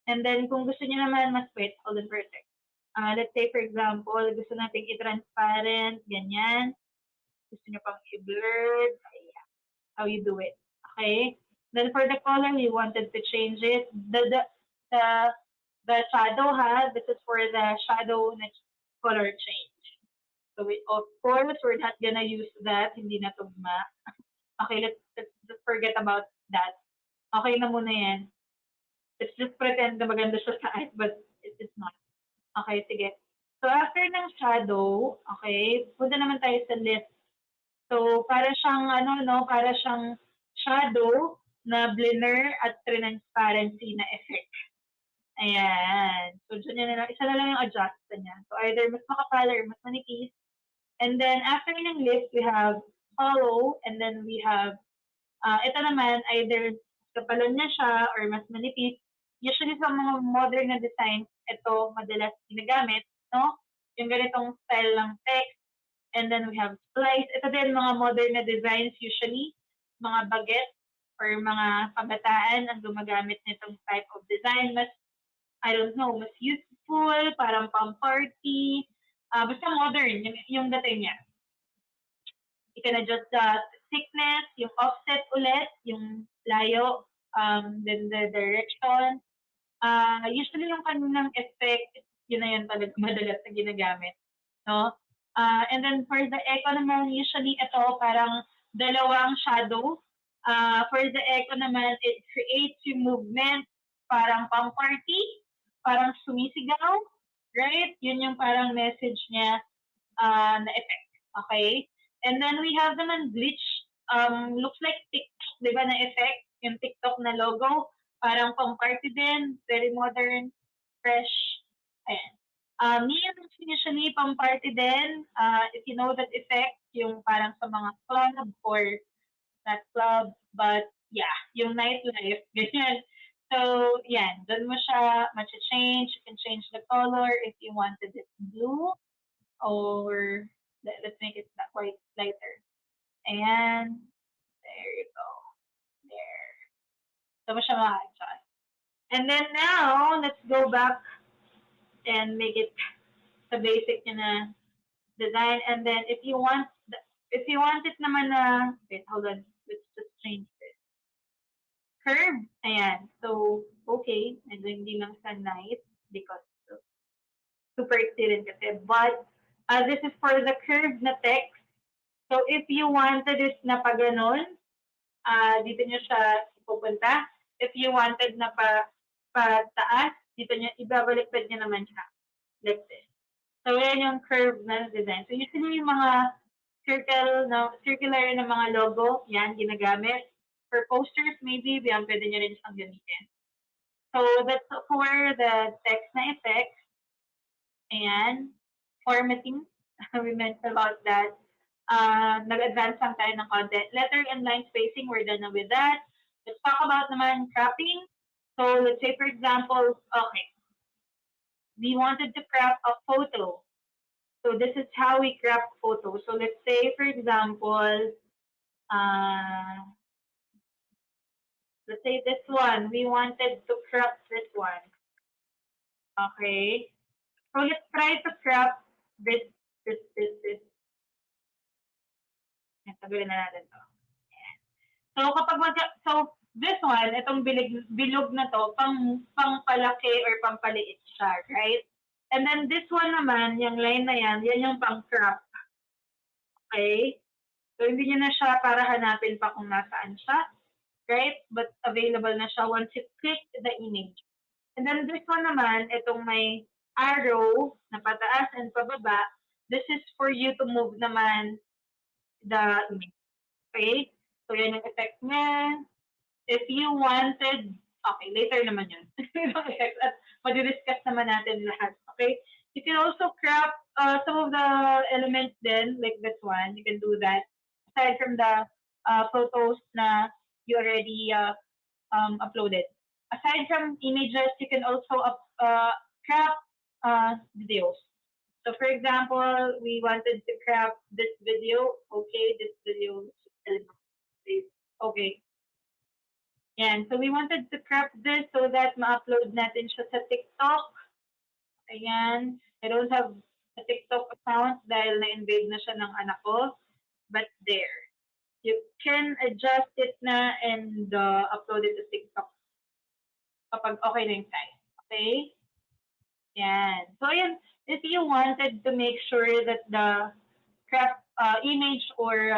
And then, kung gusto niyo naman mas, wait, hold on for a sec. Let's say, for example, gusto nating i-transparent, ganyan. Gusto niyo pang i-blur, ayan. How you do it. Okay? Then, for the color, we wanted to change it. The shadow, this is for the shadow na color change. So, of course, we're not gonna use that. Hindi na tugma. Okay, let's just forget about that. Okay na muna yan. Let's just pretend na maganda siya sa eyes, but it is not. Okay, sige. So, after ng shadow, okay, punta naman tayo sa list. So, para siyang, para siyang shadow na blur at transparency na effect. Ayan. So, dyan na lang, isa na lang yung adjust niya. So, either mas makapal or mas manipis. And then, after ng list, we have hollow, and then we have, ito naman, either kapalan niya siya or mas manipis. Usually sa mga modern na designs, ito madalas ginagamit, no? Yung ganitong style ng text. And then we have splice. Ito din mga modern na designs usually, mga baguette or mga kabataan ang gumagamit nitong type of design. Mas, I don't know, mas useful, parang pang-party. Basta modern, yung dating niya. You can adjust the thickness, yung offset ulit, yung layo, then the direction. Usually yung kaninang effect, yun na yun talaga madalas na ginagamit. No? And then for the echo naman, usually ito parang dalawang shadow. For the echo naman, it creates yung movement, parang pang-party, parang sumisigaw, right? Yun yung parang message niya na effect. Okay? And then we have naman glitch. Looks like TikTok, di ba, na effect? Yung TikTok na logo. Parang pang-party din. Very modern, fresh. Ayan. Usually pang-party din. If you know that effect, yung parang sa mga club or not club, but yeah, yung nightlife. Ganyan. So, yan. Doon mo siya change. You can change the color if you wanted it blue or let's make it that white lighter. And there you go. There. So, mo siya ma-adjust. And then now, let's go back and make it the basic niya na design. And then if you want it naman na, wait, hold on. Let's just change this. Curve. Ayan. So, okay. And then hindi lang sa nice because super excited kasi. But, this is for the curve na text. So, if you wanted it na pa ganon, dito nyo siya pupunta. If you wanted na pa taas, dito nyo, ibabaliktad nyo naman siya. Like this. So, yan yung curve na design. So, usually yung mga circular na mga logo, yan, ginagamit. For posters, maybe, pwede nyo rin siyang gamitin. So, that's for the text na effects. Ayan. Formatting. We mentioned about that. Nag-advance lang tayo ng content. Letter and line spacing, we're done with that. Let's talk about naman cropping. So, let's say, for example, okay. We wanted to crop a photo. So, this is how we crop photos. So, let's say, for example, let's say this one. We wanted to crop this one. Okay. So, let's try to crop this. Tagalin na natin to. So, so, this one, itong bilog na to, pang-palaki or pang-paliit siya, right? And then this one naman, yung line na yan yung pang-crop. Okay? So, hindi nyo na siya para hanapin pa kung nasaan siya, right? But available na siya once you click the image. And then this one naman, itong may arrow na pataas and pababa, this is for you to move naman the image. Okay? So, yan yung effect niya. If you wanted, okay, later naman yun. At madidiscuss naman natin lahat, okay? You can also crop some of the elements then, like this one. You can do that. Aside from the photos na you already uploaded. Aside from images, you can also crop videos. So for example, we wanted to crop this video. Okay, this video. Okay. Yan. So we wanted to crop this so that ma-upload natin siya sa TikTok. Ayan. I don't have a TikTok account dahil na-invade na siya ng anak ko. But there. You can adjust it na and upload it to TikTok kapag okay na yung size. Okay? Yan. So, ayan. If you wanted to make sure that the crop image or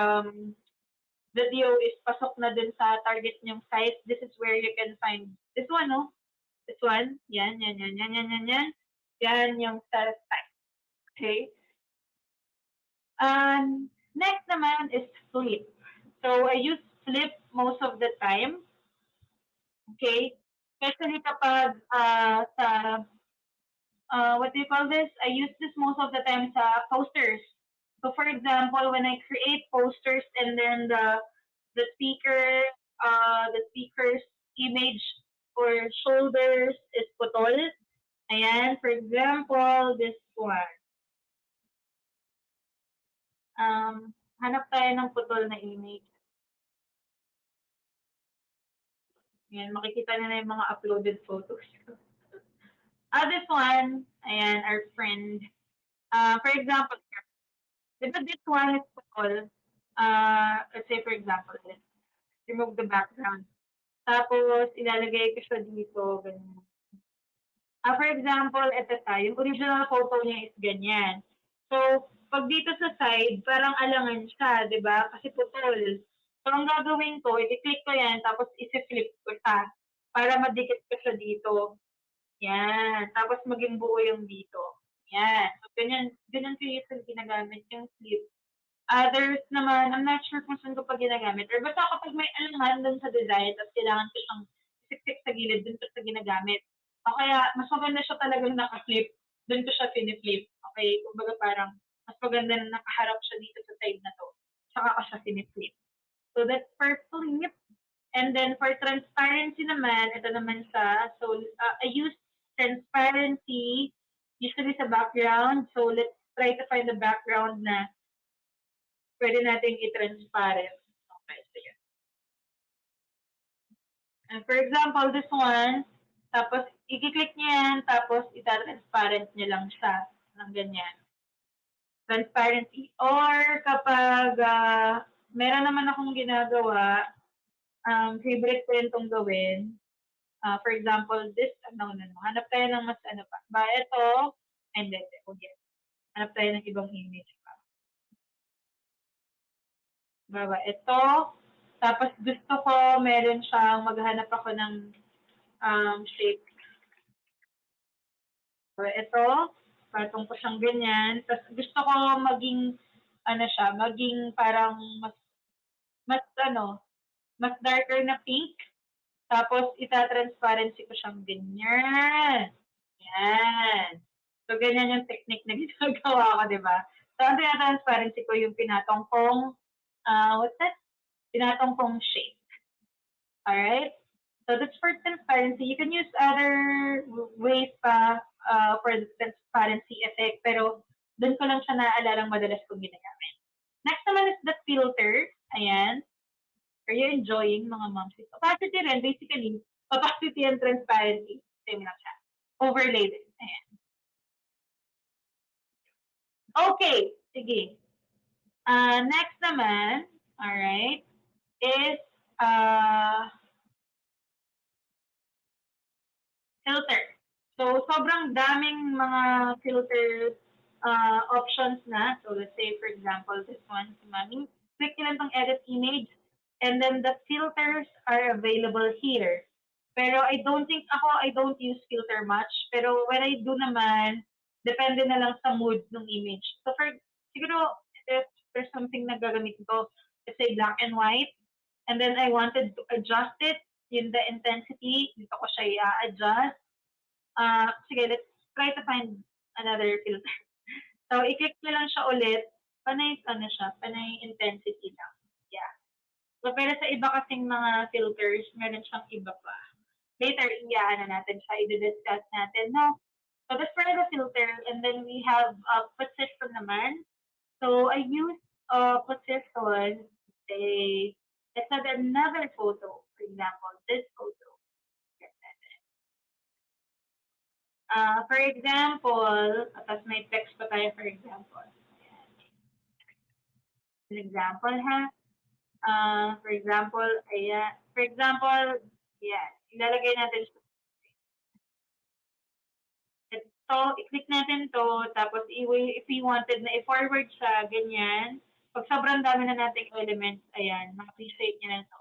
video is pasok na dun sa target niyong size, this is where you can find this one, no? This one. Yan, yan, yan, yan, yan, yan, yan. Yan yung size. Okay? Next naman is flip. So, I use flip most of the time. Okay? Especially kapag sa what do you call this? I use this most of the time sa posters. So for example, when I create posters and then the speaker's image or shoulders is putol. Ayan, for example, this one. Hanap tayo ng putol na image. Ayan, makikita na yung mga uploaded photos. This one, ayan, our friend. For example, this one is putol. Let's say, for example, let's remove the background. Tapos, ilalagay ko siya dito. Ganyan. For example, ito tayo. Yung original photo niya is ganyan. So, pag dito sa side, parang alangan siya, di ba? Kasi putol. So, ang gagawin ko, i-click ko yan, tapos isi-flip ko siya para madikit ko siya dito. Yan. Tapos maging buo yung dito. Yan. So, ganyan ko yung ginagamit yung flip. Others naman, I'm not sure kung saan ko pa ginagamit. Or basta kapag may alangan dun sa design, tapos kailangan ko siyang siksik sa gilid, dun ko siya ginagamit. O kaya, mas maganda siya talagang naka-flip. Dun ko siya piniflip. Okay? Kumbaga parang, mas maganda na nakaharap siya dito sa side na to. Saka ko siya piniflip. So that's for flip. And then for transparency naman, ito naman siya. So I use transparency usually sa background. So let's try to find the background na pwede natin i-transparent. Okay, so yan. And for example, this one, tapos i-click niya yan, tapos ita-transparent niya lang siya ng ganyan. Transparency. Or kapag meron naman akong ginagawa, favorite ko yun itong gawin. For example, this, hanap tayo ng mas pa. Ito, and then, okay. Hanap tayo ng ibang image pa. Ito, tapos gusto ko, meron siyang, maghanap ako ng shape. So, ito, patong ko siyang ganyan. Tapos gusto ko maging, maging parang mas darker na pink. Tapos, ita-transparency ko siyang ganyan. Yan. So, ganyan yung technique na ginagawa ko, di ba? So, ang tina-transparency ko yung pinatong kong, what's that? Pinatong kong shape. Alright? So, that's for transparency. You can use other ways pa for the transparency effect, pero doon ko lang siya naalalang madalas kong ginagamit. Next naman is the filter. Ayan. Are you enjoying mga moms? Opacity rin, basically. Opacity and transparency. Same lang siya. Overlay din. Ayan. Okay. Sige. Next naman, alright, is filter. So, sobrang daming mga filter options na. So, let's say, for example, this one, si Mami. Click nyo lang tong edit image. And then the filters are available here. Pero I don't use filter much. Pero when I do naman, depende na lang sa mood ng image. So siguro, if there's something na gagamit ko, let's say black and white, And then I wanted to adjust it, yun the intensity, dito ko siya i-adjust. Sige, let's try to find another filter. So, i-click nyo lang siya ulit. Panay, ano siya, panay intensity lang. Yeah. So, pero sa iba kasing mga filters, meron siyang iba pa. Later, i-ano natin siya, i-discuss natin, no? So, that's for the filter. And then we have position naman. So, I use position, say, let's have another photo. For example, this photo. For example, tapos may text pa tayo for example. An example, ha? For example, ayan. For example, yeah, ilalagay natin siya. Ito, i-click natin to, tapos if we wanted na i-forward siya, ganyan. Pag sobrang dami na nating elements, ayan, ma-appreciate niya na to.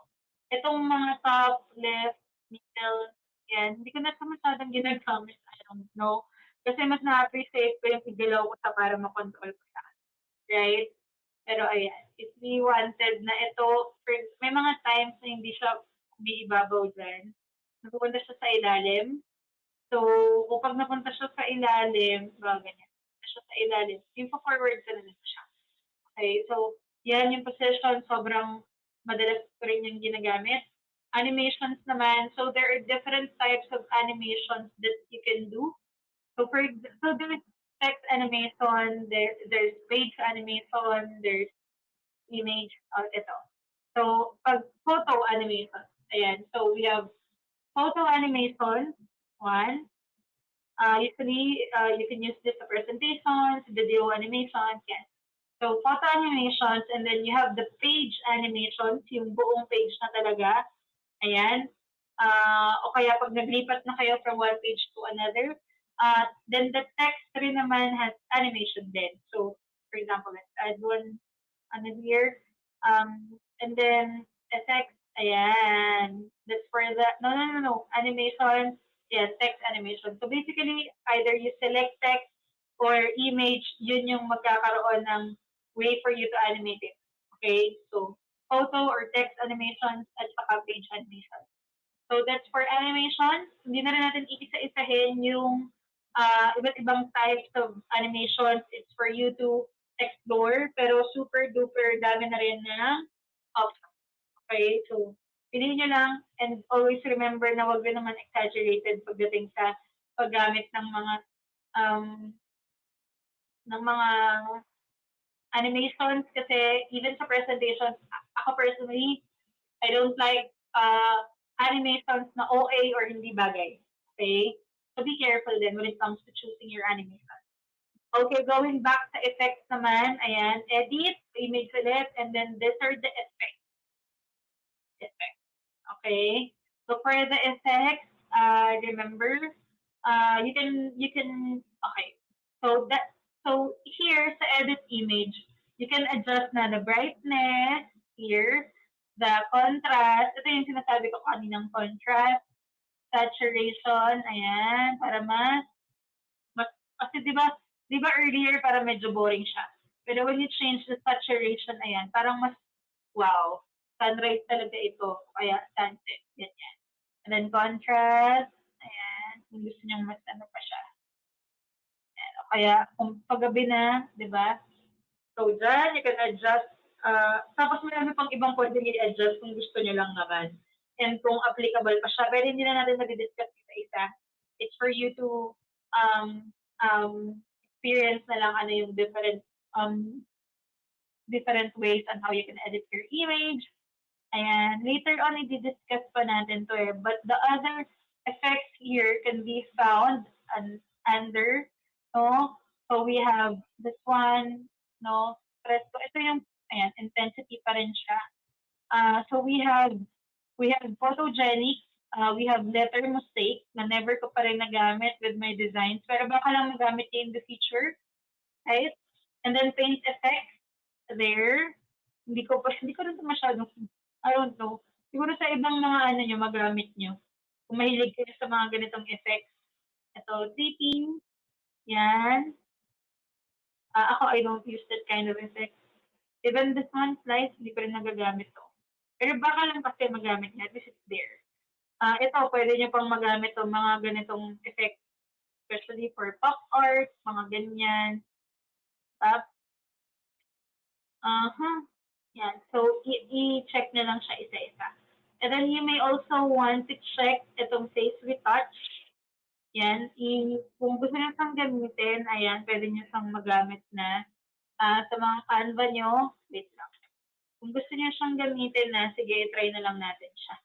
Itong mga top, left, middle, yan, hindi ko na ito masyadong ginagamit, I don't know. Kasi mas na-appreciate ko yung igalaw ko sa para makontrol ko siya. Right? Pero ayan, if we wanted na ito, may mga times na hindi siya umiibabaw dyan. Napupunta siya sa ilalim. So, kapag napunta siya sa ilalim, ganyan, napunta siya sa ilalim, yung forward ka na siya. Okay, so, yan yung position, sobrang madalas ko rin yung ginagamit. Animations naman, so there are different types of animations that you can do. So, so there's text animation, there's page animation, there's image, ito. So, pag photo animation, ayan, so we have photo animation, one. Usually, you can use this for presentations, video animations, yes. So, photo animations, and then you have the page animations, yung buong page na talaga. Ayan. O kaya pag naglipat na kayo from one page to another, then the text rin naman has animation din. So, for example, let's add one here. And then, effects, ayan. That's for the, no. Animation, yes, text animation. So, basically, either you select text or image, yun yung magkakaroon ng way for you to animate it. Okay? So, photo or text animations at saka page animation. So, that's for animation. Hindi na rin natin iisa-isahin yung iba't ibang types of animations. It's for you to explore, pero super duper dami na rin ng options. Okay? So, piliin nyo lang and always remember na wag na naman exaggerated pagdating sa paggamit ng mga animations kasi even sa presentations, ako personally, I don't like animations na OA or hindi bagay. Okay? So be careful then when it comes to choosing your animation. Okay, going back to effects naman, ayan, edit, image ulit, and then these are the effects. Okay? So for the effects, remember, you can, okay. So here sa edit image, you can adjust na the brightness here, the contrast, ito yung sinasabi ko kaninang contrast, saturation, ayan, para mas kasi di ba earlier para medyo boring siya. Pero when you change the saturation, ayan, parang mas, wow, sunrise talaga ito, kaya sunset, ganyan. And then contrast, ayan, kung gusto nyo mas ano pa siya. Ayan, o kaya, kung paggabi na, di ba? So, dyan, you can adjust. Tapos marami pang ibang pwede i-adjust kung gusto nyo lang naman. And kung applicable pa siya. Pero hindi na natin mag-discuss isa-isa. It's for you to experience na lang ano yung different ways on how you can edit your image. And later on, i-discuss pa natin to eh. But the other effects here can be found under, no? So we have this one, no? So ito yung, ayan, intensity pa rin siya. So we have photogenic, we have letter mosaic na never ko pa rin nagamit with my designs, pero baka lang magamit in the future, right? And then paint effect there. Hindi ko rin masyadong, I don't know. Siguro sa ibang mga ano nyo, magamit nyo. Kung mahilig kayo sa mga ganitong effects. Ito, clipping. Yan. Ako, I don't use that kind of effect. Even this one, slice, hindi ko rin nagagamit to. Pero baka lang kasi magamit niya, at least it's there. Ito, pwede niyo pang magamit itong mga ganitong effect, especially for pop art, mga ganyan. Tap. Yan. So, i-check na lang siya isa-isa. And then you may also want to check itong face retouch. Yan. Kung gusto niyo siyang gamitin, ayan, pwede niyo siyang magamit na sa mga Canva niyo. Wait lang. Kung gusto niyo siyang gamitin na, sige, try na lang natin siya.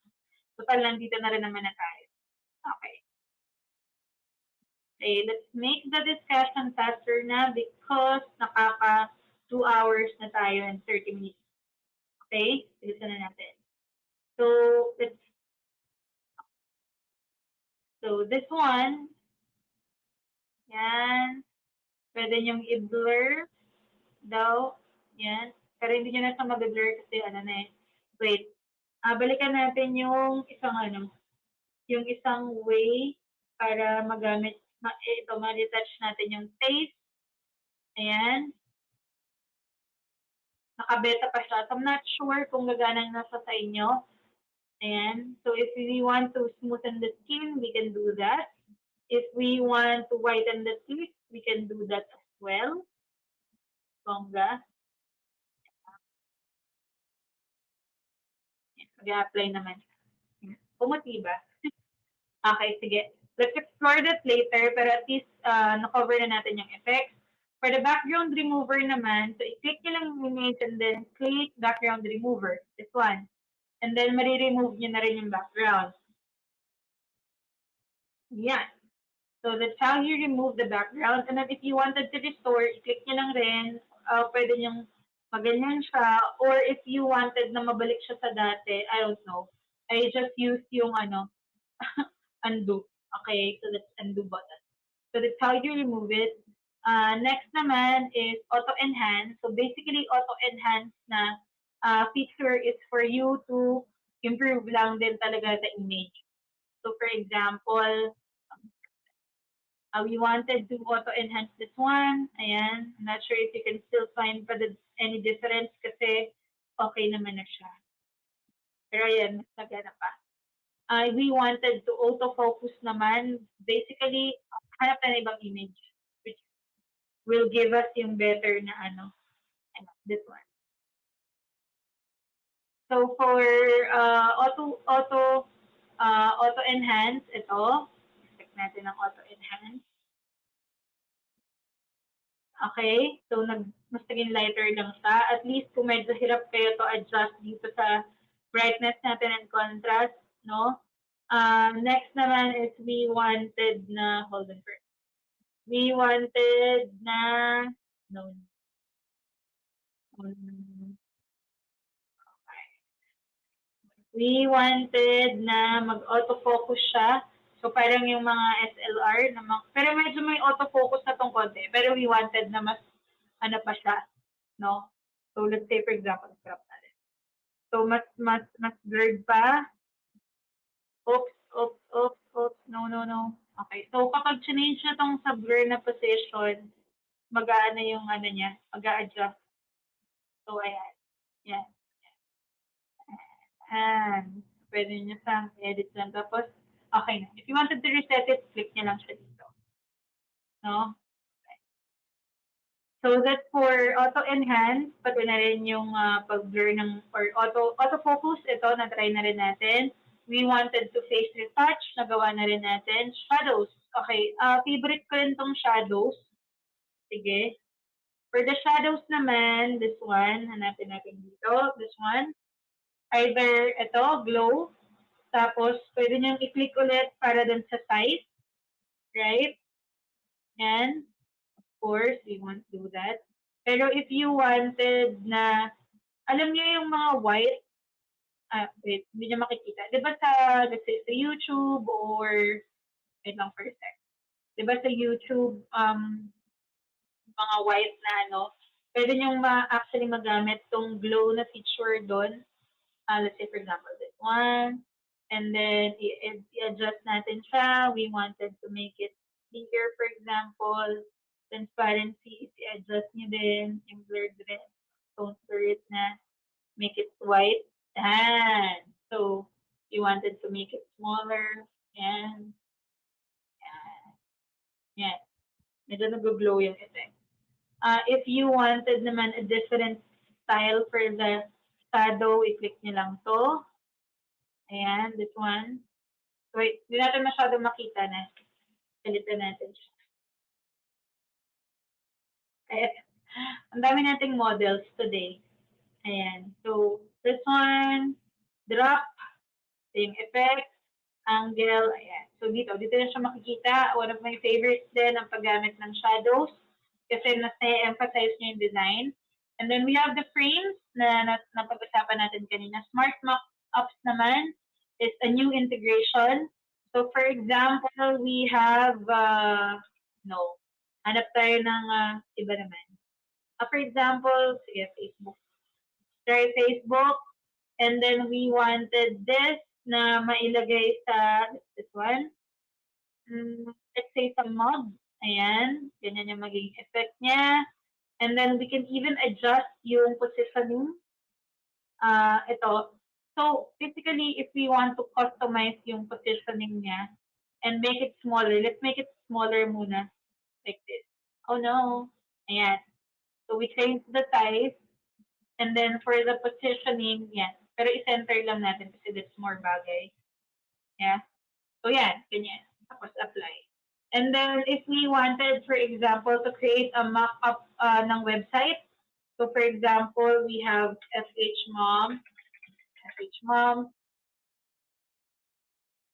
Total, nandito na rin naman na tayo. Okay. Okay, let's make the discussion faster na because nakaka 2 hours na tayo and 30 minutes. Okay? Bilisan na natin. So this one, yan, pwede niyong i-blur daw. Yan. Pero hindi niyo na siya mag-blur kasi ano na eh. Wait. Balikan natin yung yung isang way para magamit, ma-retouch natin yung face. Ayan. Nakabeta pa siya. So I'm not sure kung gagana na sa inyo. Ayan. So if we want to smoothen the skin, we can do that. If we want to whiten the teeth, we can do that as well. Bongga. Mag-apply naman. Pumuti ba? Okay, sige. Let's explore that later, pero at least na-cover na natin yung effects. For the background remover naman, so i-click nyo lang yung image and then click background remover. This one. And then mari-remove nyo na rin yung background. Yan. So that's how you remove the background. And then if you wanted to restore, i-click nyo lang rin. Pwede nyong maganyan siya. Or if you wanted na mabalik siya sa dati, I don't know. I just use yung undo. Okay, so that's undo button. So that's how you remove it. Next naman is auto-enhance. So basically, auto-enhance na feature is for you to improve lang din talaga the image. So for example, we wanted to auto-enhance this one. Ayan. I'm not sure if you can still find any difference kasi okay naman na siya. Pero ayan, mas nagana pa. We wanted to auto-focus naman. Basically, hanap na ibang image which will give us yung better na this one. So for auto-enhance, ito. Check natin ang auto-enhance. Okay? So mas naging lighter lang siya. At least kung medyo hirap kayo to adjust dito sa brightness natin and contrast, no? Next naman is we wanted na, hold on first. We wanted na, no. We wanted na mag-autofocus siya. So parang yung mga SLR, pero medyo may autofocus na tong konti. Pero we wanted na mas, pa siya, no? So let's say for example, crop natin. So mas blurred pa. Oops, no. Okay, so kapag change na tong sa blur na position, mag-aano yung niya, mag-a-adjust. So ayan, yan. And pwede nyo siyang edit lang. Tapos, okay na. If you wanted to reset it, click nyo lang siya dito. No? Okay. So that's for auto-enhance. Pati na rin yung pag-blur ng, or auto-focus. Ito, na-try na rin natin. We wanted to face retouch. Nagawa na rin natin. Shadows. Okay. Favorite ko rin tong shadows. Sige. For the shadows naman, this one. Hanapin natin dito. This one. Either ito, glow. Tapos, pwede niyong i-click ulit para dun sa size. Right? Yan. Of course, we want to do that. Pero if you wanted na, alam niyo yung mga white, wait, hindi niya makikita. Di ba let's say, sa YouTube or, wait lang for a sec. Di ba sa YouTube, mga white na pwede niyong actually magamit tong glow na feature doon. Let's say, for example, this one. And then, i-adjust natin siya. We wanted to make it bigger, for example. Transparency, i-adjust nyo din. Yung blurred rin. Don't blur it na. Make it white. Yan. So, you wanted to make it smaller. And, yan. Medyo nag-glow yung effect. If you wanted naman a different style for the shadow, i-click nyo lang to. Ayan, this one. Wait, hindi natin masyado makita na. Palitan natin siya. Ayan. Ang dami nating models today. Ayan. So, this one, drop, same effect, angle, ayan. So, dito na siya makikita. One of my favorites din ang paggamit ng shadows kasi na-emphasize niya yung design. And then we have the frames na napag-usapan natin kanina. Smart mock-ups naman is a new integration. So, for example, we have, hanap tayo ng iba naman. For example, sige, Facebook. Try Facebook. And then we wanted this na mailagay sa, this one. Let's say sa mug. Ayan. Ganyan yung magiging effect niya. And then we can even adjust yung positioning. Ito. So, basically, if we want to customize yung positioning niya and make it smaller, let's make it smaller muna. Like this. Oh no. Ayan. So, we change the size. And then, for the positioning, yan. Pero i-center lang natin kasi that's more bagay. Yeah. So, yan. Ganyan. Tapos, apply. And then, if we wanted, for example, to create a mock-up ng website, so, for example, we have Fhmoms.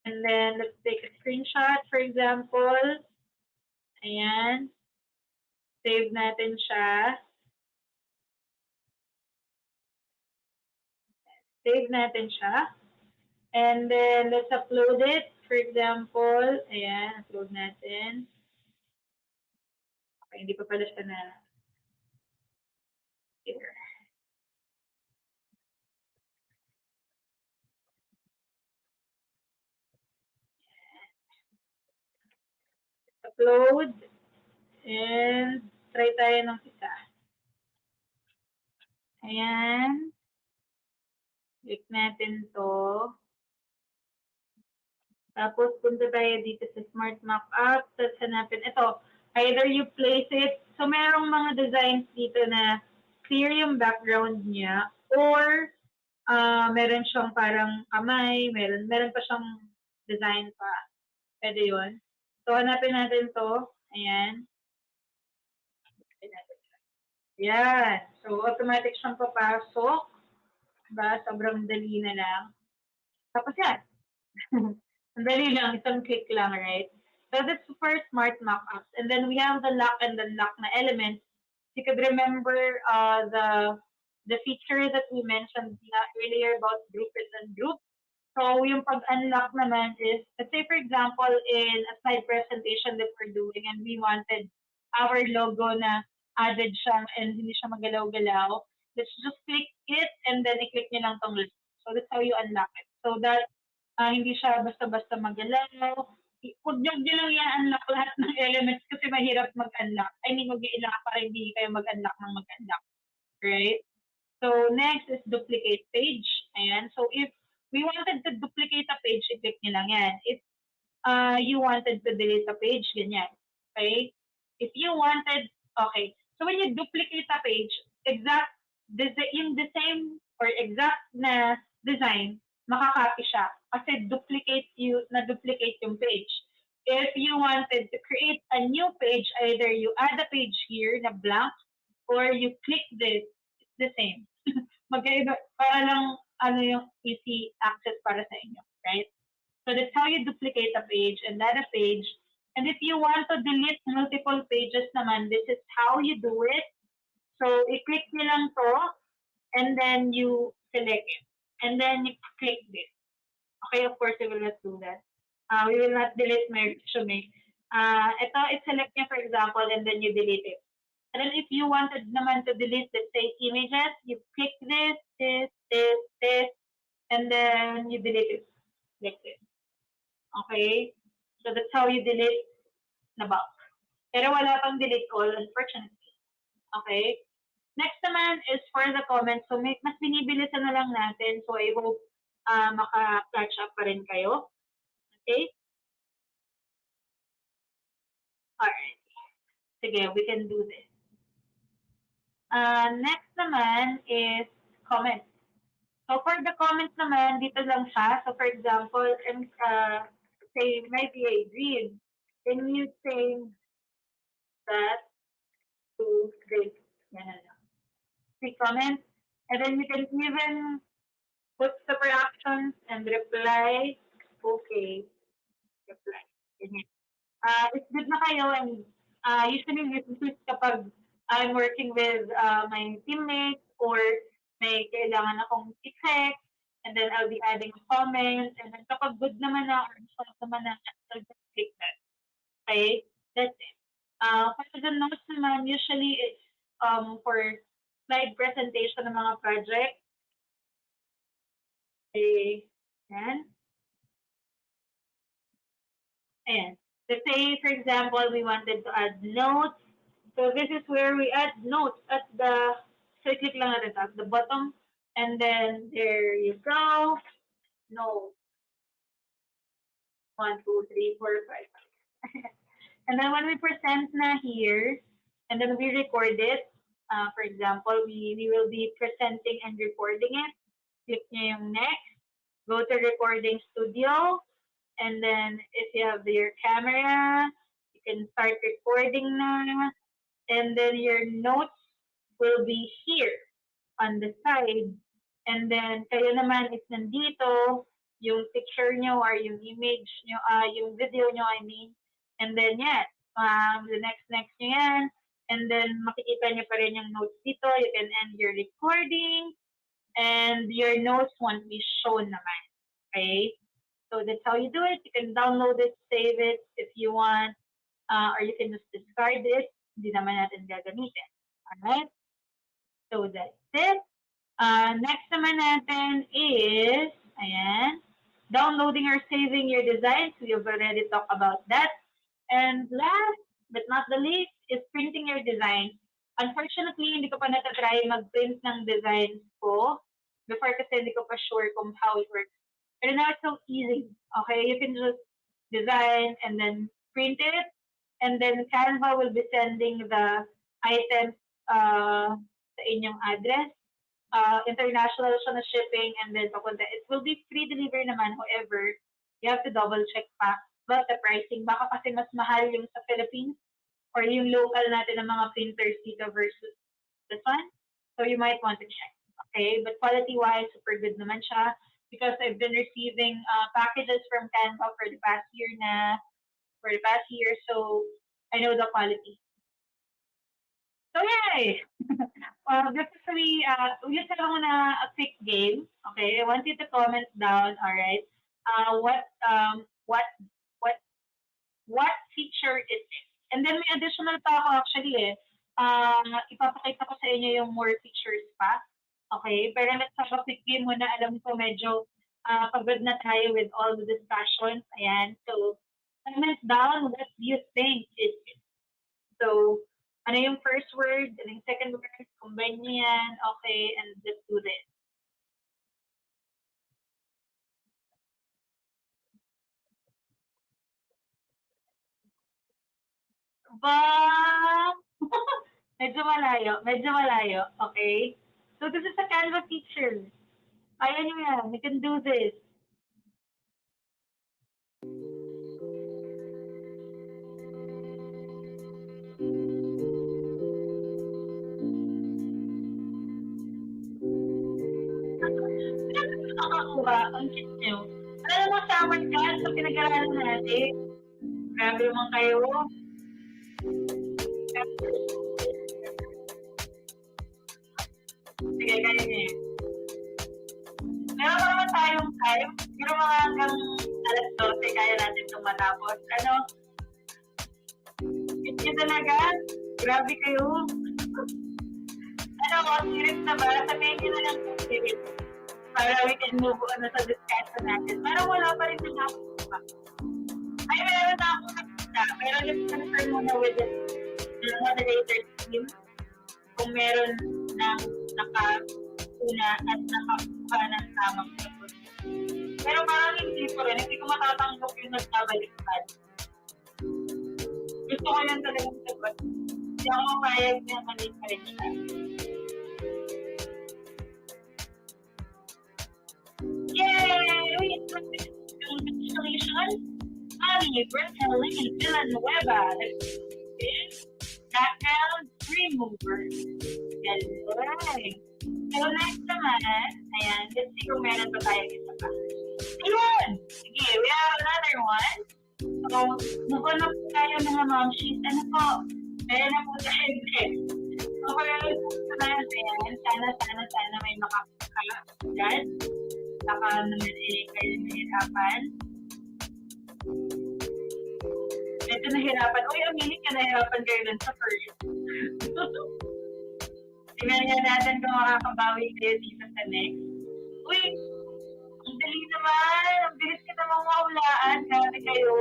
And then, let's take a screenshot, for example. Ayan. Save natin siya. Save natin siya. And then, let's upload it. For example, ayan, upload natin. Okay, hindi pa pala siya na. Here. Upload. And try tayo ng isa. Ayan. Click natin to. Tapos, punta tayo dito sa Smart Mockup. Tapos, hanapin. Ito, either you place it. So, merong mga designs dito na clear yung background niya. Or, meron siyang parang kamay. Meron pa siyang design pa. Pwede yun. So, hanapin natin to. Ayan. Ayan. So, automatic siyang papasok. Diba? Sobrang dali na lang. Tapos yan. Ang dali lang. Isang click lang, right? So, that's for smart mockups. And then, we have the lock and unlock na elements. You could remember the feature that we mentioned earlier about groupers and groups. So, yung pag-unlock naman is, let's say, for example, in a slide presentation that we're doing and we wanted our logo na added siya and hindi siya magalaw-galaw, let's just click it and then i-click nyo lang tong list. So, that's how you unlock it. So that hindi siya basta-basta magalaw. Huwag nyo lang i-unlock lahat ng elements kasi mahirap mag-unlock. I mean, mag-i-unlock para hindi kayo mag-unlock ng mag-unlock. Right? So, next is duplicate page. Ayan. So, if we wanted to duplicate a page, i-click nyo lang yan. If you wanted to delete a page, ganyan. Okay? If you wanted, okay. So, when you duplicate a page, in the same or exact na design, makakopy siya. Kasi duplicate yung page. If you wanted to create a new page, either you add a page here na blank, or you click this, it's the same. Magkaiba, para lang yung easy access para sa inyo, right? So that's how you duplicate a page and add a page. And if you want to delete multiple pages naman, this is how you do it. So i-click nyo lang to, and then you select it. And then you click this. Okay, of course, we will not do that. We will not delete my resume. Ito, i-select nyo, for example, and then you delete it. And then if you wanted naman to delete, let's say, images, you click this, and then you delete it. Like this. Okay? So that's how you delete na bulk. Pero wala pang delete all, unfortunately. Okay? Next naman is for the comments. So mas binibilisan na lang natin. So I hope maka-catch up pa rin kayo. Okay? Alright. Sige, we can do this. Next naman is comments. So for the comments naman, dito lang siya. So for example, say, my VA Green. Can you change that to grade? Three comments. And then you can even put super actions and reply. Okay. Reply. It's good na kayo, and usually this is kapag I'm working with my teammates or may kailangan akong i-check, and then I'll be adding a comment, and then kapag good naman na or short naman na, I'll just click that. Okay? That's it. For the notes naman, usually it's for slide presentation ng mga project. Okay. Yan. Ayan. Let's say, for example, we wanted to add notes. So this is where we add notes at the, so click lang natin at the bottom. And then there you go. Notes. 1, 2, 3, 4, 5. And then when we present na here, and then we record it, for example, we will be presenting and recording it. Click nyo yung next. Go to recording studio. And then if you have your camera, you can start recording na. And then your notes will be here on the side. And then kayo naman is nandito, yung picture nyo or yung image nyo, yung video nyo, I mean. And then yan, the next nyo yan. And then makikita nyo pa rin yung notes dito. You can end your recording. And your notes won't be shown naman. Okay? So that's how you do it. You can download it, save it if you want, or you can just discard it. Hindi naman natin gagamitin. Alright? So that's it. Next naman natin is, ayan, downloading or saving your designs. We have already talked about that. And last but not the least is printing your design. Unfortunately, hindi ko pa natatry mag-print ng designs ko. Before kasi hindi ko pa sure kung how it works. But now it's so easy. Okay, you can just design and then print it, and then Canva will be sending the items sa inyong address. International siya na shipping, and then papunta. It will be free delivery naman. However, you have to double check pa about the pricing. Baka kasi mas mahal yung sa Philippines or yung local natin ng mga printers dito versus this one. So you might want to check. Okay, but quality-wise, super good naman siya. Because I've been receiving packages from Canva for the past year, so I know the quality. So yay! This is we just have a quick game. Okay, I want you to comment down. All right, what feature is it? And then may additional pa ako actually. Ipapakita ko sa inyo yung more features pa. Okay, pero let's have a quick game muna. Alam ko medyo pagod na tayo with all the discussions. Ayan, so comment down what you think is it. So, ano yung first word, ano yung second word, combine nyo yan, okay, and let's do this. But, medyo malayo, okay? So this is a Canva feature. Kaya nyo yan, you can do this. Ang cute nyo. Alam mo, summer ka sa pinag-aralan natin. Grabe naman kayo. Sige, kaya niya eh. Meron pa naman tayong time. Pero mga hanggang alas 12, kaya natin itong matapos. Ano? Ito talaga? Grabe kayo. Ano, serious na ba? Sabihin nyo na lang kung serious. Para we can move on sa discussion natin. Parang wala pa rin na pa. Ay, meron na akong nakita. Pero let's confirm muna with the moderator team. kung meron ng nakauna at nakakuha ng tamang sagot. Pero parang hindi ko rin, hindi ko matatanggap yung nagbabaliktad. Gusto ko yan talagang sagot. Hindi ako mapayag na mali pa rin siya. Yay! Wait, congratulations! Mommy, Bertelli, and Villanueva. Background remover. Galing. So next naman, ayan, let's see kung meron pa tayong isa pa. Ayun! Sige, we have another one. So, move on na po tayo mga mom sheets. Ano po? Meron na po tayo next. So, for naman, ayan, sana may makakagat. Baka naman kayo nahirapan. Medyo nahirapan. Uy, aminin ka, nahirapan kayo dun sa first. Tingnan nga natin kung makakabawi kayo dito sa next. Uy, ang dali naman. Ang bilis ka naman maulaan. Grabe kayo.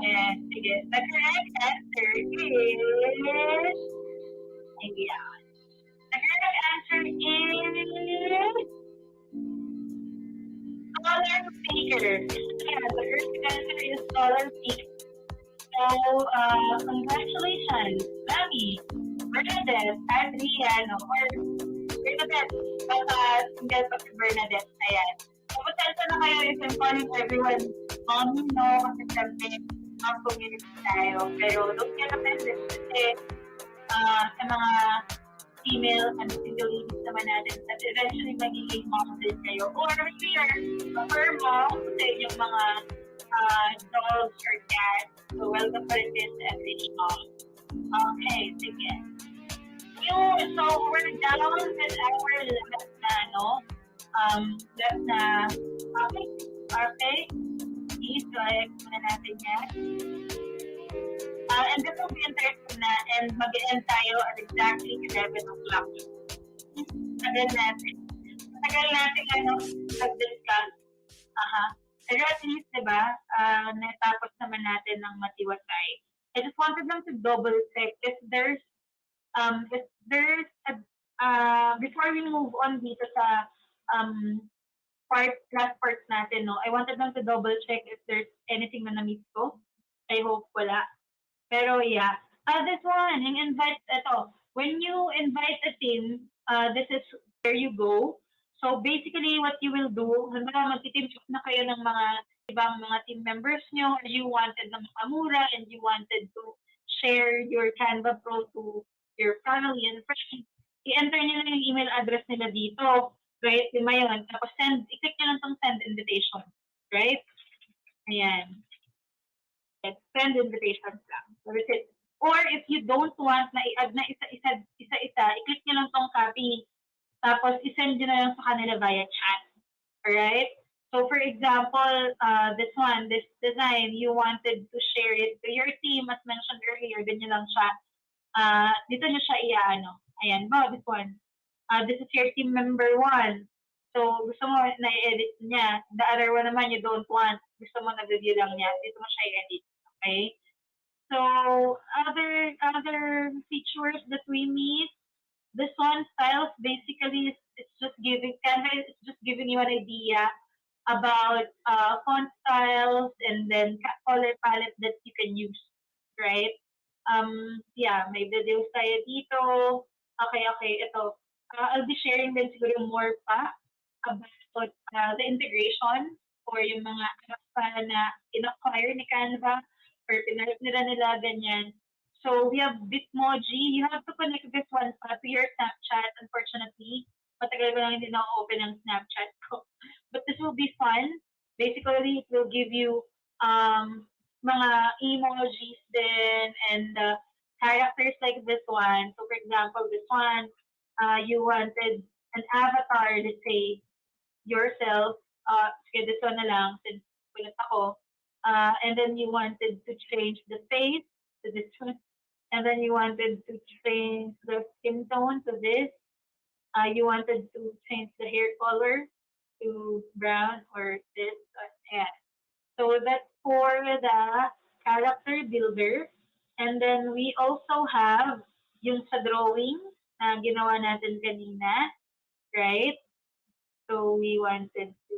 Ayan, sige. The correct answer is... Ayan. The correct answer is... Color picker. Yeah, the correct answer is color picker. So, congratulations, Mami, Bernadette, Adriano, or Bernadette, single pa si Bernadette. Ayan. Pupunta na kayo if I'm calling everyone Mommy, no, kasi sabi, ang community tayo. Pero don't get offended kasi sa mga female and single ladies naman natin at eventually magiging mom din kayo. Or maybe you're a fur mom sa inyong mga dogs or cats. So welcome pa rin din sa FH Mom. Okay, sige. So we're down with our last na, no? Last na topic. Okay. So i-explain natin yan. And this will be interesting na and mag-end tayo at exactly 11 o'clock. Tagal natin nag-discuss. Pero at least, diba, natapos naman natin ng matiwasay. I just wanted them to double check if there's before we move on dito sa last part natin, no, I wanted them to double check if there's anything na na-miss ko. I hope wala. Pero yeah, this one, yung invite, when you invite a team, this is where you go. So basically, what you will do, magti-team up na kayo ng mga ibang mga team members nyo, and you wanted na makamura, and you wanted to share your Canva Pro to your family and friends, i-enter nila yung email address nila dito, right? Lima yun. Tapos i-click nyo lang itong send invitation, right? Ayan. Send invitations lang. So that's it. Or if you don't want na i-add na isa-isa, i-click nyo lang tong copy. Tapos i-send nyo na lang sa kanila via chat. Alright? So for example, this design, you wanted to share it to your team, as mentioned earlier, ganyan lang siya. Dito nyo siya ayan ba, this one. This is your team member 1. So, gusto mo na i-edit niya. The other one naman, you don't want. Gusto mo na-review lang niya. Dito mo siya i-edit. Okay? So, other features that we need. This one, styles, basically, it's just giving you an idea about font styles and then color palette that you can use. Right? Yeah, may videos tayo dito. Okay, ito. I'll be sharing din siguro more pa about the integration or yung mga apps na in-acquire ni Canva or pinalip nila ganyan. So we have Bitmoji. You have to connect this one to your Snapchat. Unfortunately, matagal ko lang hindi na-open ang Snapchat ko. But this will be fun. Basically, it will give you mga emojis din and characters like this one. So for example, this one, you wanted an avatar, let's say, yourself. Okay, this one na lang, since ulit ako. And then you wanted to change the face to this one. And then you wanted to change the skin tone to this. You wanted to change the hair color to brown or this. Yeah. So that's for the character builder. And then we also have yung sa drawing na ginawa natin kanina, right? So we wanted to,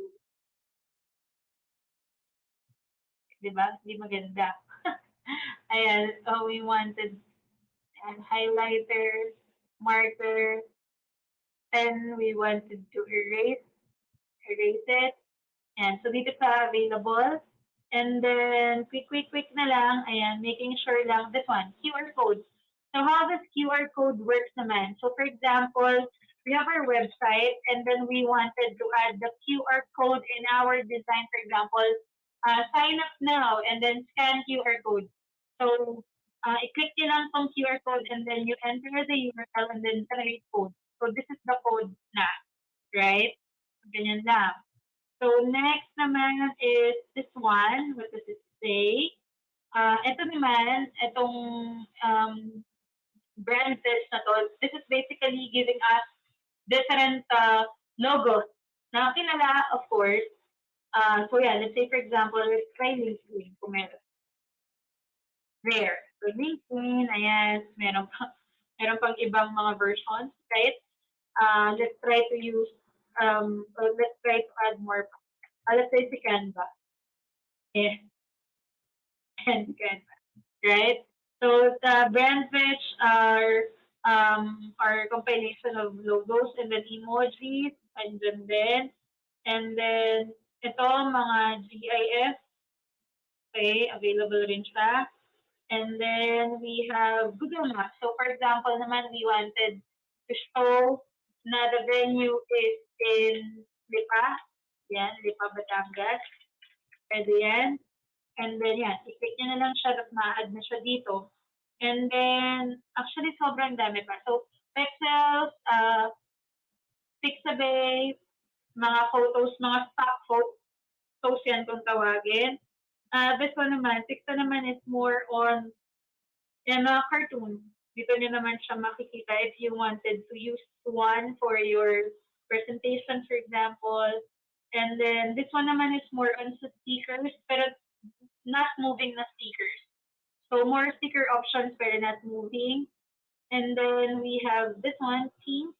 di ba? Hindi maganda. Ayan, so we wanted highlighter, marker, pen, we wanted to erase it. And so dito sa available. And then, quick na lang, ayan, making sure lang, this one, QR code. So how does QR code works naman? So for example, we have our website, and then we wanted to add the QR code in our design. For example, sign up now, and then scan QR code. So, i-click nyo lang tong QR code, and then you enter the URL, and then generate code. So this is the code na, right? Ganyan lang. So next naman is this one. What does it say? Ito naman, itong brand fish na to, this is basically giving us different logos na kilala, of course. So yeah, let's say for example, let's try LinkedIn kung meron. Rare. So LinkedIn, ayan, meron pang ibang mga versions, right? Let's try to use, or let's try to add more. Let's say si Canva. Yeah. And Canva, right? So the brand pitch are compilation of logos and then emojis and then ito mga GIF, okay, available rin siya. And then we have Google Maps. So for example naman, we wanted to show na the venue is in Lipa. Yan, Lipa, Batangas. Pwede yan. And then yan, i-click nyo na lang siya at ma-add na siya dito. And then, actually sobrang dami pa. So, pixels, Pixabay, mga photos, mga stock photos yan kung tawagin. This one naman, Pixel naman is more on yan, mga cartoon. Dito nyo naman siya makikita if you wanted to use one for your presentation, for example. And then this one naman is more on stickers, pero not moving na stickers. So more sticker options, pero not moving. And then we have this one, Teams.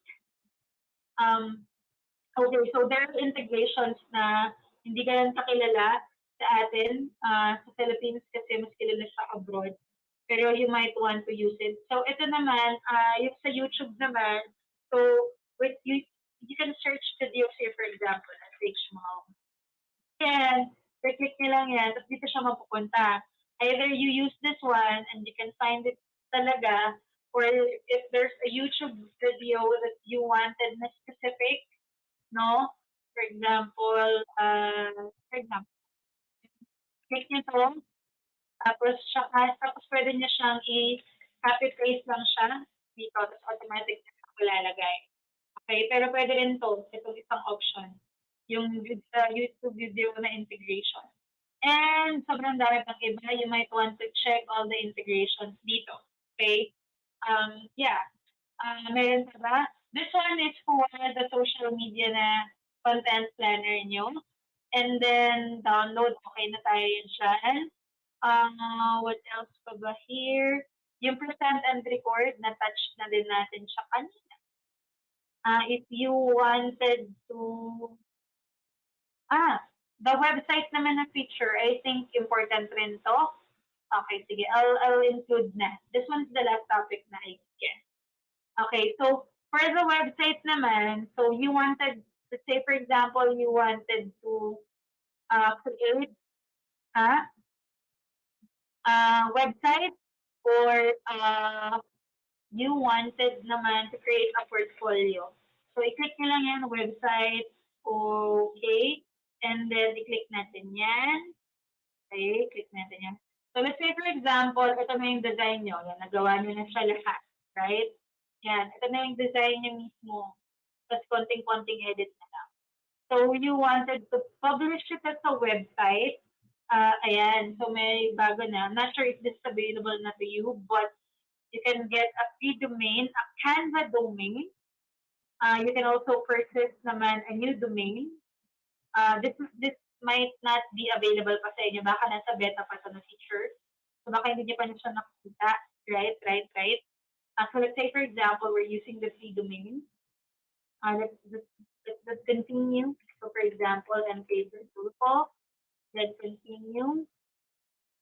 Okay, so there are integrations na hindi ganun kakilala sa atin, sa Philippines kasi mas kilala siya abroad. Pero you might want to use it. So ito naman, yung sa YouTube naman, so with you can search videos here, for example, at Fhmoms. And click nyo lang yan, tapos dito siya mapupunta. Either you use this one and you can find it talaga, or if there's a YouTube video that you wanted na specific, no? For example, click nyo to, tapos pwede nyo siyang i-copy paste lang siya dito, tapos automatic na siya malalagay. Okay, pero pwede rin to, itong isang option, yung YouTube video na integration. And sobrang dami pang iba, you might want to check all the integrations dito. Okay? Yeah. Meron pa ba? This one is for the social media na content planner nyo. And then download, okay na tayo yun dyan. What else pa ba here? Yung present and record, na-touch na din natin siya kanina. If you wanted to, the website naman na feature, I think important rin to. Okay, sige, I'll include na. This one's the last topic na I guess. Okay, so for the website naman, so you wanted, let's say for example, you wanted to create website, or you wanted naman to create a portfolio. So, i-click nyo lang yan, website, okay, and then i-click natin yan. Okay, click natin yan. So, let's say for example, ito na yung design nyo. Yan, nagawa nyo na siya lahat, right? Yan, ito na yung design nyo mismo. Tapos konting-konting edit na lang. So, you wanted to publish it as a website. Ayan, so may bago na. I'm not sure if this is available na to you, but you can get a free domain, a Canva domain. You can also purchase naman a new domain. This might not be available pa sa inyo. Baka nasa beta pa sa na feature. So baka hindi niyo pa siya nakikita. Right? So let's say, for example, we're using the free domain. Let's continue. So for example, and favorite Tulpo. Let's continue.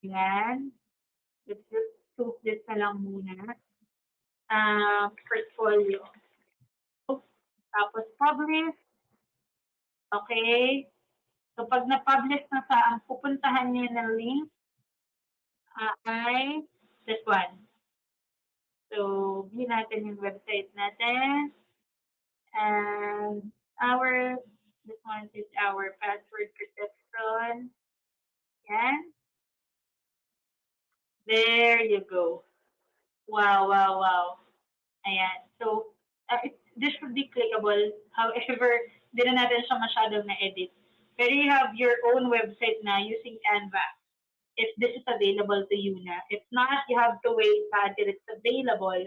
Yan. Let's just choose this na lang muna. Portfolio. Tapos publish. Okay. So pag na-publish na sa ang pupuntahan niya ng link ay this one. So, view natin yung website natin. And this one is our password protection. Yan. There you go. Wow, wow, wow. Ayan. So, this should be clickable. However, hindi na natin siya masyadong na-edit. Pero you have your own website na using Canva. If this is available to you na. If not, you have to wait until it's available.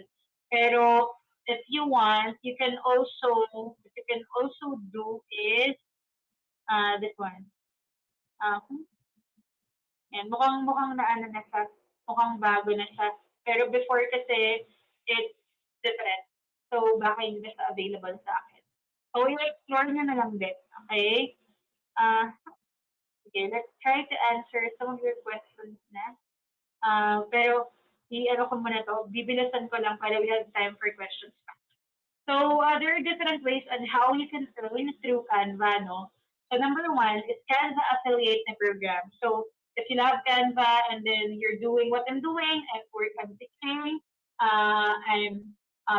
Pero if you want, what you can also do is this one. Yan, mukhang na ano na siya, mukhang bago na siya. Pero before kasi, it's different. So, baka hindi na siya available sa akin. So, i-explore nyo na lang din. Okay? Okay, let's try to answer some of your questions na. Pero, i-ano ko muna to, bibilisan ko lang para we have time for questions. So, there are different ways on how you can earn through Canva, no? So, number one is Canva affiliate na program. So, if you love Canva and then you're doing what I'm doing, I'm teaching, I'm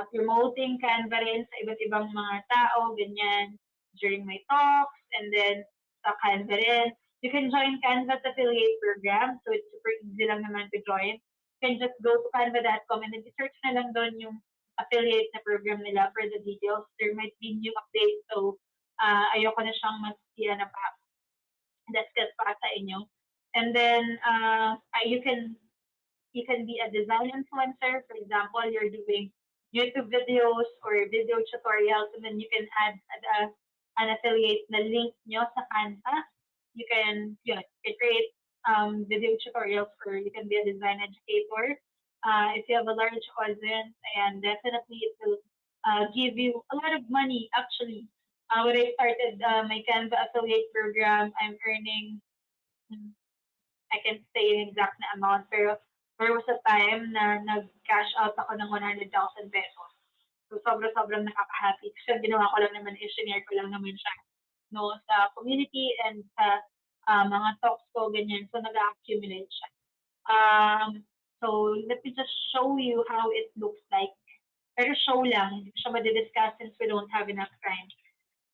promoting Canva rin sa iba't ibang mga tao, ganyan, during my talks, and then sa Canva rin. You can join Canva's affiliate program. So, it's super easy lang naman to join. You can just go to canva.com and then search na lang doon yung affiliate na program nila for the details. There might be new updates. So, ayoko na siyang mas-discuss pa sa inyo. And then, you can be a design influencer. For example, you're doing YouTube videos or video tutorials, and then you can add an affiliate na link nyo sa Canva. You can create video tutorials, or you can be a design educator. If you have a large audience, and definitely it will give you a lot of money. Actually, when I started my Canva affiliate program, I'm earning, I can't say an exact na amount, pero there was a time na nag-cash out ako ng 100,000 pesos. So, sobrang nakaka-happy. Kasi ginawa ko lang naman, i-share ko lang naman siya, no, sa community and sa mga talks ko, ganyan. So, nag-accumulate siya. So, let me just show you how it looks like. Pero show lang, hindi siya madidiscuss since we don't have enough time.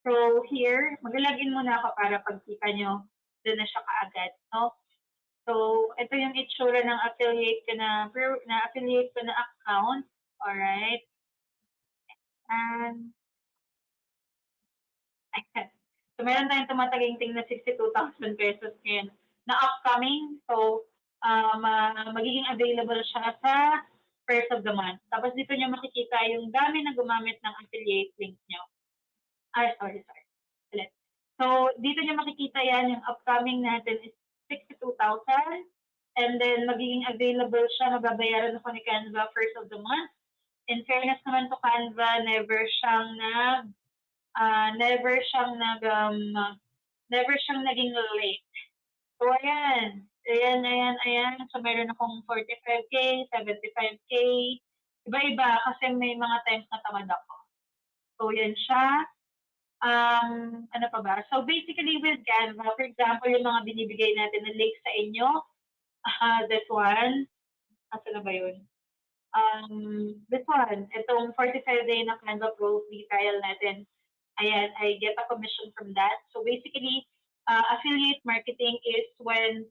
So, here, mag-login muna ako para pagkita nyo, doon na siya kaagad, no? So, ito yung itsura ng affiliate ko na account. Alright. And, so, meron tayong tumataginting na 62,000 pesos ngayon na upcoming. So, magiging available siya sa first of the month. Tapos dito nyo makikita yung dami na gumamit ng affiliate link nyo. Sorry. Ulit. So, dito nyo makikita yan, yung upcoming natin is 62,000. And then, magiging available siya, mababayaran ako ni Canva first of the month. In fairness naman to Canva, never siyang naging late. So, ayan. So, meron akong 45K, 75K. Iba-iba kasi may mga times na tamad ako. So, yan siya. Ano pa ba? So, basically with Canva, for example, yung mga binibigay natin na link sa inyo, this one. Asa na ba yun? This one. Itong 45-day na Canva Pro free trial natin. Ayan, I get a commission from that. So, basically, affiliate marketing is when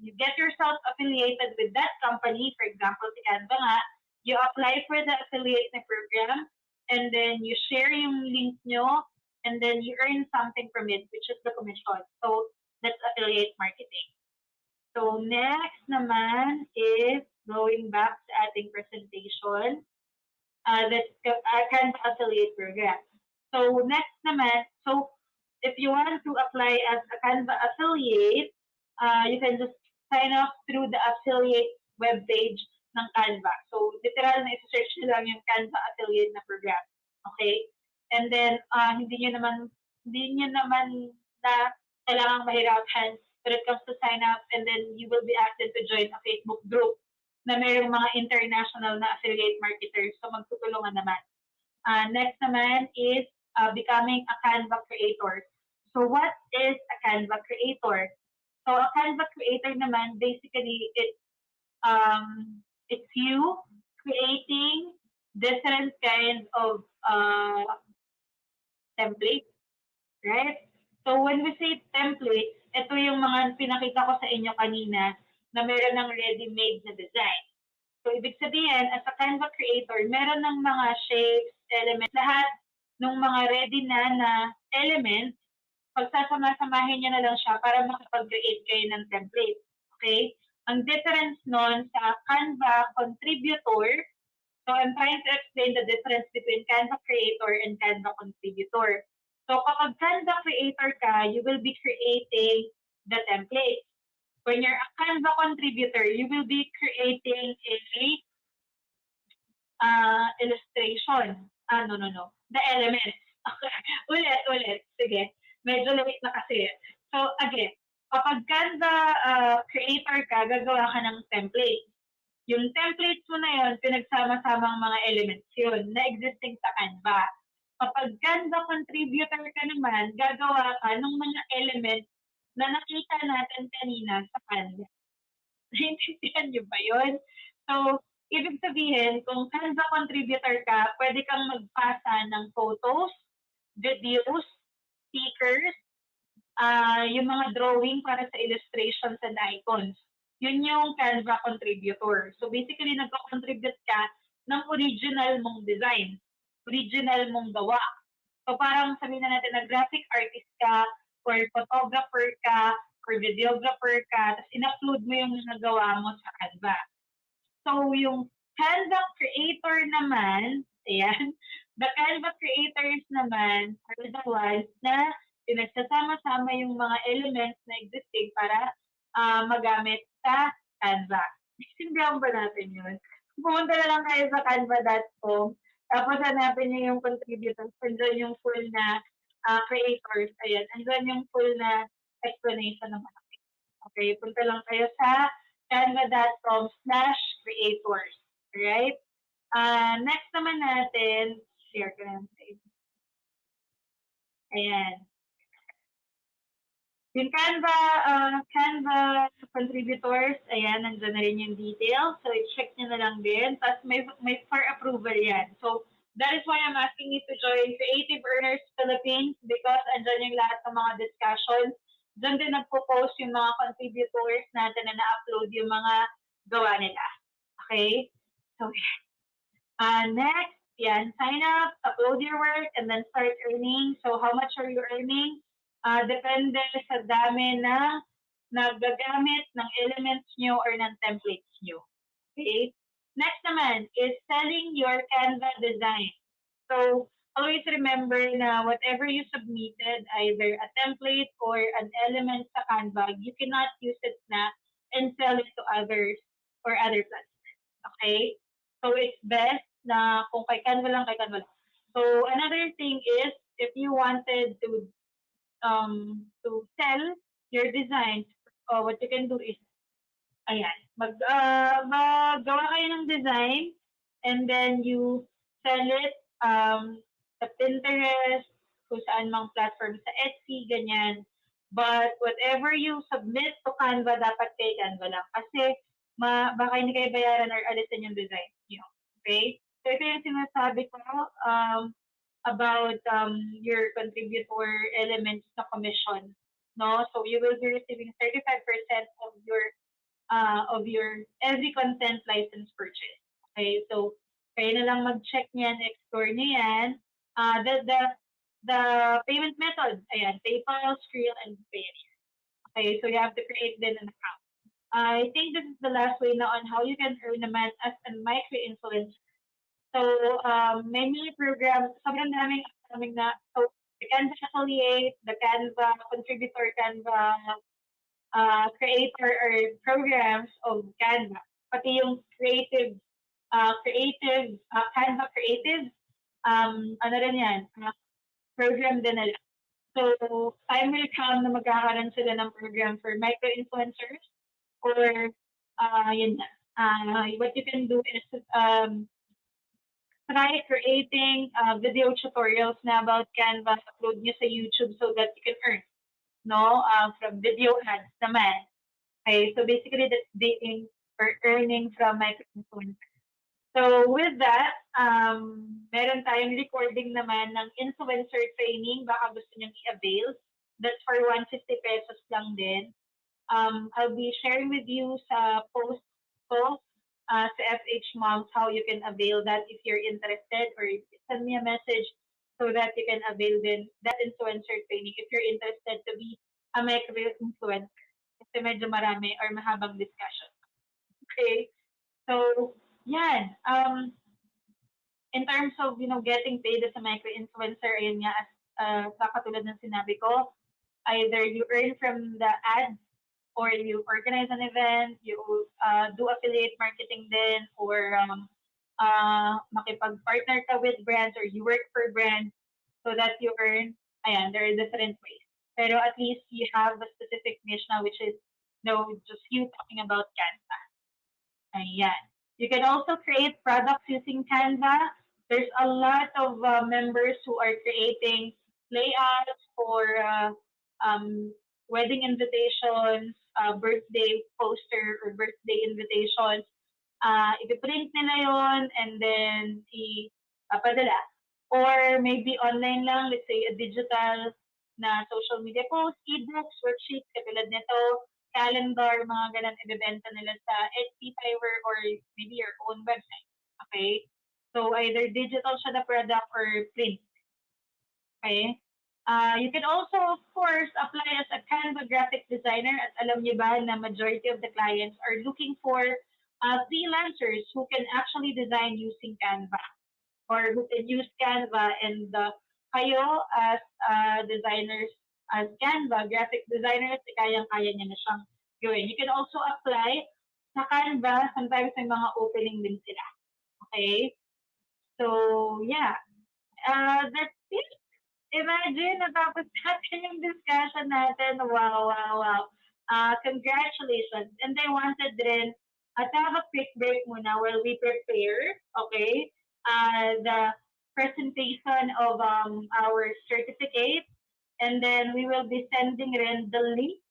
you get yourself affiliated with that company. For example, si Canva nga, you apply for the affiliate na program, and then you share yung link nyo, and then you earn something from it, which is the commission. So, that's affiliate marketing. So, next naman is going back sa ating presentation. That's Canva affiliate program. So, next naman, so, if you want to apply as a Canva affiliate, you can just sign up through the affiliate webpage ng Canva. So, literal na i-search nyo lang yung Canva affiliate na program. Okay? And then, hindi nyo naman na kailangang mahirapan when it comes to sign up, and then you will be asked to join a Facebook group na mayroong mga international na affiliate marketers. So, magtutulungan naman. Next naman is becoming a Canva creator. So, what is a Canva creator? So, a Canva creator naman, basically, it's you creating different kinds of templates, right? So, when we say templates, ito yung mga pinakita ko sa inyo kanina na meron ng ready-made na design. So, ibig sabihin, as a Canva creator, meron ng mga shapes, elements, lahat ng mga ready na elements, pagsasama-samahin nyo na lang siya para makapag-create kayo ng template. Okay? Ang difference nun sa Canva contributor, so I'm trying to explain the difference between Canva creator and Canva contributor. So kapag Canva creator ka, you will be creating the template. When you're a Canva contributor, you will be creating a illustration. No. The elements. Okay. Ulit. Sige. Medyo late na kasi. So again, kapag Canva creator ka, gagawa ka ng template. Yung templates mo na yun, pinagsama-samang mga elements yun na existing sa Canva. Kapag Canva contributor ka naman, gagawa ka ng mga elements na nakita natin kanina sa Canva. Naintindihan niyo ba yun? So, ibig sabihin, kung Canva contributor ka, pwede kang magpasa ng photos, videos, stickers, yung mga drawing para sa illustrations and icons. Yun yung Canva contributor. So basically, nagko-contribute ka ng original mong design, original mong gawa. So parang sabihin na natin na graphic artist ka, or photographer ka, or videographer ka, tapos in-upload mo yung nagawa mo sa Canva. So yung Canva creator naman, ayan, the Canva creators naman are the ones na pinagsasama-sama yung mga elements na existing para magamit sa Canva. Naintindihan ba natin yun? Pumunta na lang kayo sa canva.com, tapos hanapin niyo yung contributors, andun yung full na creators, ayan, andun yung full na explanation ng mga things. Okay, punta lang kayo sa canva.com/creators. Alright? Next naman natin, share ko na sa inyo. Ayan. Yung Canva contributors, ayan, nandiyan na rin yung details. So, i-check nyo na lang din. Tapos may for approval yan. So, that is why I'm asking you to join Creative Earners Philippines because andyan yung lahat ng mga discussions. Diyan din nagpo-post yung mga contributors natin na na-upload yung mga gawa nila. Okay? So, next, yan, sign up, upload your work, and then start earning. So, how much are you earning? Depende sa dami na nagagamit ng elements nyo or ng templates nyo. Okay? Next naman is selling your Canva design. So, always remember na whatever you submitted, either a template or an element sa Canva, you cannot use it na and sell it to others or other platforms. Okay? So, it's best na kung kay Canva lang, kay Canva lang. So, another thing is, if you wanted to sell your designs, what you can do is, ayan, maggawa kayo ng design, and then you sell it sa Pinterest, kung saan mang platform, sa Etsy, ganyan. But whatever you submit to Canva, dapat kay Canva lang. Kasi baka hindi kayo bayaran or alisin yung design nyo. Okay? So ito yung sinasabi ko about your contributor elements na commission. No? So you will be receiving 35% of your every content license purchase. Okay? So kayo na lang mag-check niyan, explore niyan. The payment method, ayan, PayPal, Skrill, and Payoneer. Okay, so you have to create then an account. I think this is the last way now on how you can earn naman as a micro-influencer. So, many programs, sobrang daming na, so, the Canva Affiliate, the Canva Contributor, Canva Creator, or programs of Canva. pati yung Canva creative, ano rin yan, program din nila. So, time will come na magkakaroon sila ng program for micro-influencers or yun na. What you can do is try creating video tutorials na about Canva, upload nyo sa YouTube so that you can earn, no? From video ads naman. Okay, so basically that's dating or earning from micro-influencers. So with that, meron tayong recording naman ng influencer training. Baka gusto nyo i-avail. That's for 150 pesos lang din. I'll be sharing with you sa post ko sa Fhmoms how you can avail that if you're interested, or send me a message so that you can avail din that influencer training if you're interested to be a micro-influencer. Kasi medyo marami or mahabang discussion. Okay? So, yan. In terms of, getting paid as a micro-influencer, ayun nga, katulad ng sinabi ko, either you earn from the ads, or you organize an event, you do affiliate marketing din, or makipag-partner ka with brands, or you work for brands so that you earn. Ayan, there are different ways. Pero at least you have a specific niche now, which is, just you talking about Canva. Ayan. You can also create products using Canva. There's a lot of members who are creating layouts for wedding invitations, birthday poster or birthday invitations. Ipiprint nila yon and then ipadala. Or maybe online lang, let's say a digital na social media post, ebooks, worksheets, katulad nito, calendar, mga ganun, ibibenta nila sa Etsy, Fiverr, or maybe your own website. Okay? So, either digital siya na product or print. Okay? You can also, of course, apply as a Canva graphic designer. At alam niyo ba na majority of the clients are looking for freelancers who can actually design using Canva, or who can use Canva, and kayo as designers, as Canva graphic designers, kayang-kaya niya na siyang gawin. You can also apply sa Canva. Sometimes may mga opening din sila. Okay? So, yeah. That's it. Imagine, natapos natin yung discussion natin. Wow, wow, wow. Congratulations. And I wanted rin to have a quick break muna while we prepare, okay, the presentation of our certificate. And then we will be sending rin the link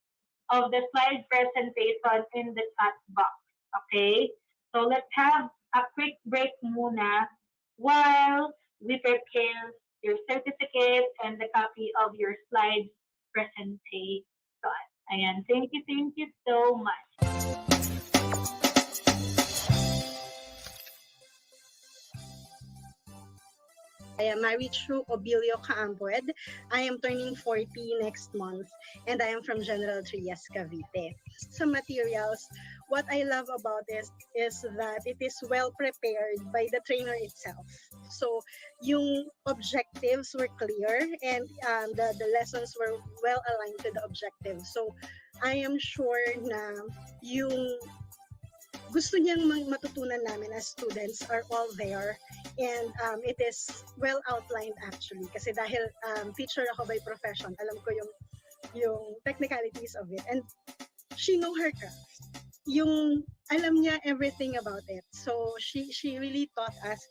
of the slide presentation in the chat box, okay? So let's have a quick break muna while we prepare your certificate and the copy of your slide presentation. Ayan, thank you so much. I am Marichu Obilio Caampued. I am turning 40 next month, and I am from General Trias, Cavite. Some materials, what I love about this is that it is well prepared by the trainer itself. So, yung objectives were clear, and the lessons were well aligned to the objectives. So, I am sure na yung gusto niyang matutunan namin as students are all there, and it is well outlined actually, kasi dahil teacher ako by profession, alam ko yung technicalities of it, and she know her craft. Yung alam niya everything about it, so she really taught us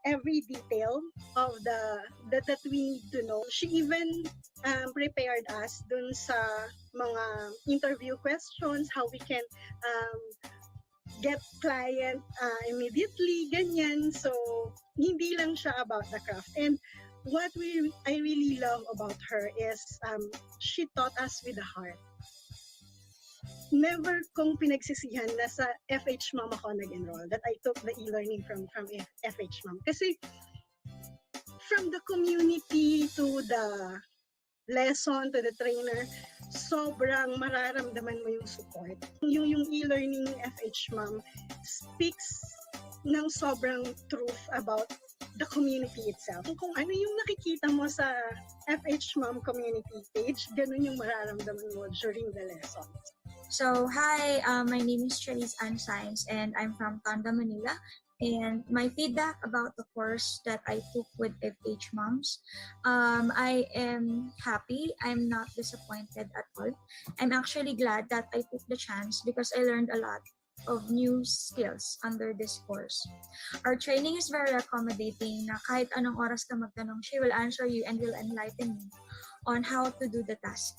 every detail of that we need to know. She even prepared us dun sa mga interview questions, how we can get client immediately, ganyan. So, hindi lang siya about the craft. And what I really love about her is she taught us with the heart. Never kong pinagsisihan na sa Fhmom ako nag-enroll, that I took the e-learning from Fhmom. Kasi from the community to the lesson to the trainer, sobrang mararamdaman mo yung support. Yung e-learning Fhmom speaks ng sobrang truth about the community itself. Kung ano yung nakikita mo sa Fhmom community page, ganun yung mararamdaman mo during the lesson. So, hi, my name is Cherise Ann Science, and I'm from Tondo, Manila. And my feedback about the course that I took with Fhmoms, I am happy. I'm not disappointed at all. I'm actually glad that I took the chance because I learned a lot of new skills under this course. Our training is very accommodating na kahit anong oras ka magtanong, she will answer you and will enlighten you on how to do the task.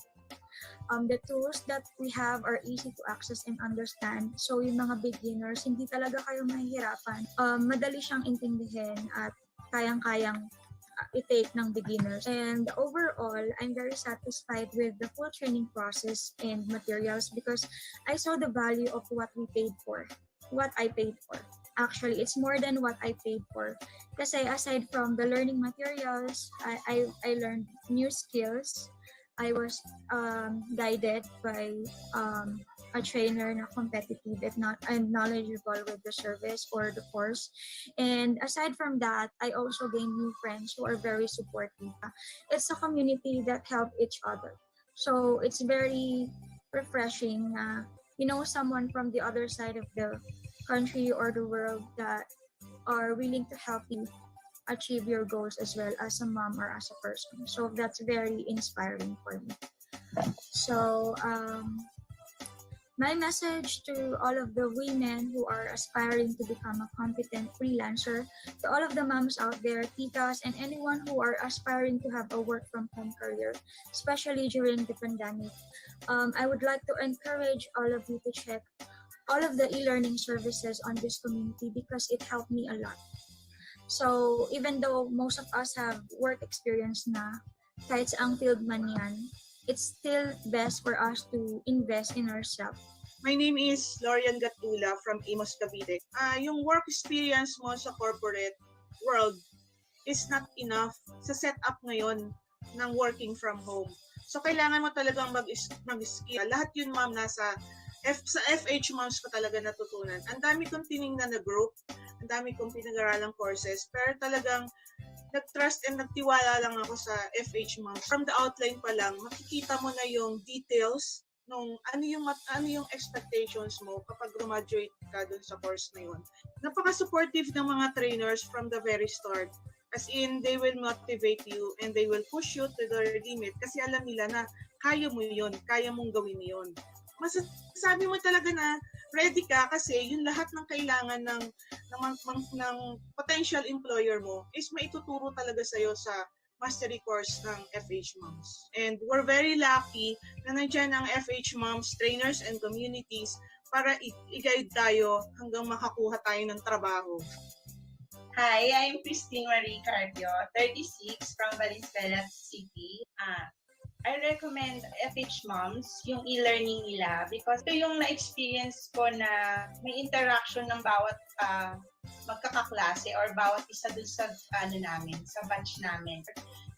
The tools that we have are easy to access and understand. So yung mga beginners, hindi talaga kayo mahihirapan. Madali siyang intindihin at kayang-kayang i-take ng beginners. And overall, I'm very satisfied with the full training process and materials because I saw the value of what we paid for, what I paid for. Actually, it's more than what I paid for. Kasi aside from the learning materials, I learned new skills. I was guided by a trainer na competitive if not and knowledgeable with the service or the course. And aside from that, I also gained new friends who are very supportive. It's a community that help each other. So it's very refreshing you know someone from the other side of the country or the world that are willing to help you achieve your goals as well as a mom or as a person. So that's very inspiring for me. So my message to all of the women who are aspiring to become a competent freelancer, to all of the moms out there, titas, and anyone who are aspiring to have a work from home career, especially during the pandemic, I would like to encourage all of you to check all of the e-learning services on this community because it helped me a lot. So even though most of us have work experience na, kahit sa ang field man yan, it's still best for us to invest in ourselves. My name is Lorian Gatula from Fhmoms Cavite. Yung work experience mo sa corporate world is not enough sa setup ngayon ng working from home. So kailangan mo talagang mag-skill. Lahat yun ma'am sa Fhmoms ko talaga natutunan. Ang dami kong tiningnan na group, ang dami kong pinag-aralang courses, pero talagang nag-trust and nagtiwala lang ako sa Fhmoms. From the outline pa lang, makikita mo na yung details nung ano yung expectations mo kapag graduate ka dun sa course na yun. Napaka-supportive ng mga trainers from the very start. As in, they will motivate you and they will push you to their limit kasi alam nila na kaya mo yun, kaya mong gawin yun. Masasabi mo talaga na ready ka kasi yung lahat ng kailangan ng potential employer mo is maituturo talaga sa'yo sa mastery course ng Fhmoms. And we're very lucky na nandiyan ang Fhmoms trainers and communities para i-guide tayo hanggang makakuha tayo ng trabaho. Hi, I'm Christine Marie Cardio, 36 from Valenzuela City. I recommend Fhmoms, yung e-learning nila because ito yung na-experience ko na may interaction ng bawat magkakaklase or bawat isa dun sa sa batch namin.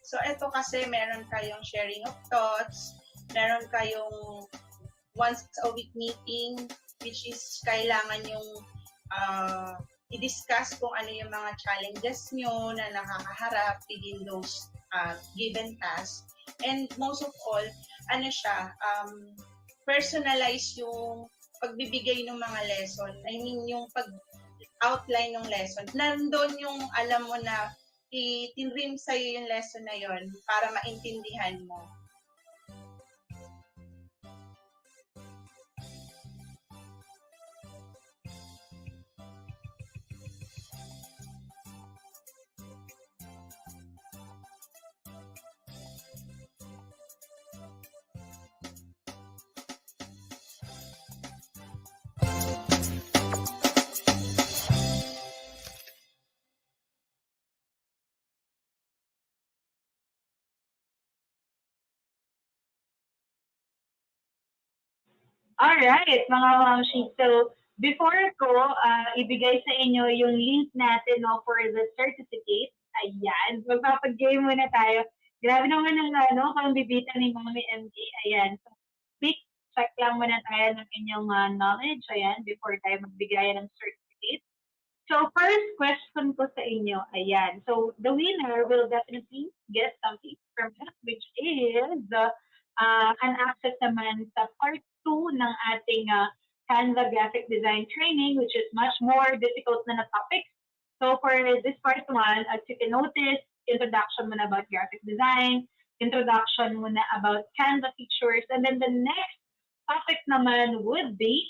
So ito kasi meron kayong sharing of thoughts, meron kayong once a week meeting which is kailangan yung i-discuss kung ano yung mga challenges nyo na nakakaharap within those given tasks. And most of all, personalize yung pagbibigay ng mga lesson. I mean, yung pag-outline ng lesson. Nandun yung alam mo na itinrim sa'yo yung lesson na yon para maintindihan mo. Alright, mga mamshi. So, before ko ibigay sa inyo yung link natin for the certificate, ayan, magpapag-game muna tayo. Grabe naman ang kung bibita ni Mami MJ. Ayan. So, quick check lang muna tayo ng inyong knowledge, ayan, before tayo magbigay ng certificate. So, first question ko sa inyo, ayan. So, the winner will definitely get something from us, which is an access naman sa part 2 2 ng ating Canva graphic design training, which is much more difficult na topic. So for this part 1, as you can notice, introduction muna about graphic design, introduction muna about Canva features, and then the next topic naman would be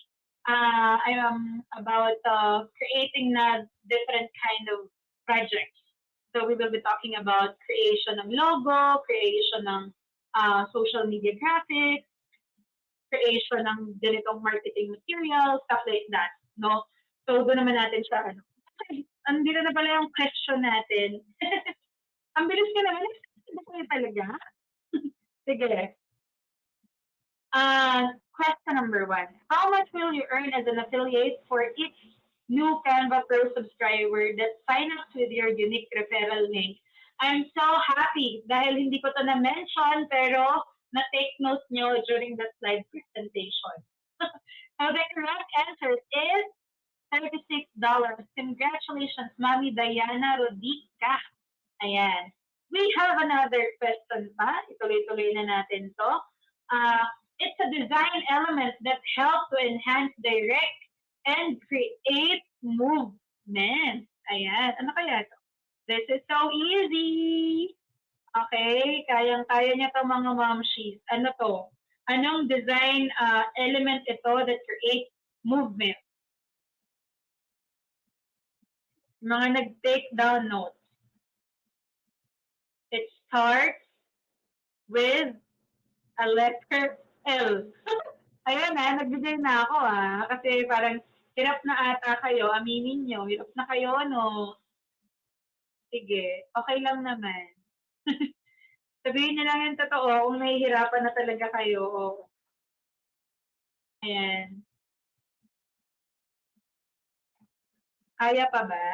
about creating na different kind of projects. So we will be talking about creation ng logo, creation ng social media graphics, creation ng ganitong marketing materials, stuff like that, no? So doon naman natin siya, andito na pala yung question natin. Ang bilis ka naman, hindi talaga. Sige. Question number 1. How much will you earn as an affiliate for each new Canva Pro subscriber that sign up with your unique referral link? I'm so happy dahil hindi ko to na-mention pero na-take note nyo during the slide presentation. So the correct answer is $36. Congratulations, Mami Diana Rodica. Ayan. We have another question pa. Ituloy-tuloy na natin to. It's a design element that helps to enhance direct and create movement. Ayan. Ano kaya to? This is so easy. Okay? Kayang-kaya niya to mga momshies. Ano to? Anong design element ito that creates movement? Mga nag-take down notes. It starts with a letter L. Ayan nagbigay na ako kasi parang hirap na ata kayo, aminin nyo, hirap na kayo, no? Sige, okay lang naman. Sabihin nyo lang yung totoo kung nahihirapan na talaga kayo. Ayan. Kaya pa ba?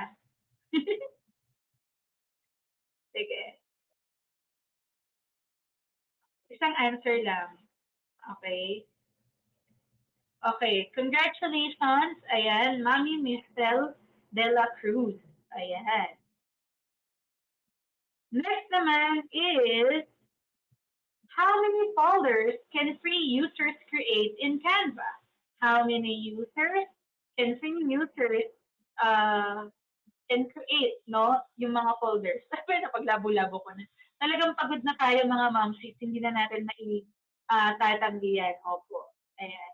Sige. Isang answer lang. Okay. Okay. Congratulations. Ayan. Mami Michelle de la Cruz. Ayan. Next naman is, how many folders can free users create in Canva? How many users can free users can create, no? Yung mga folders. Sabi na paglabo-labo ko na. Talagang pagod na tayo mga momsies. Hindi na natin tatanggihan. Opo. Ayan.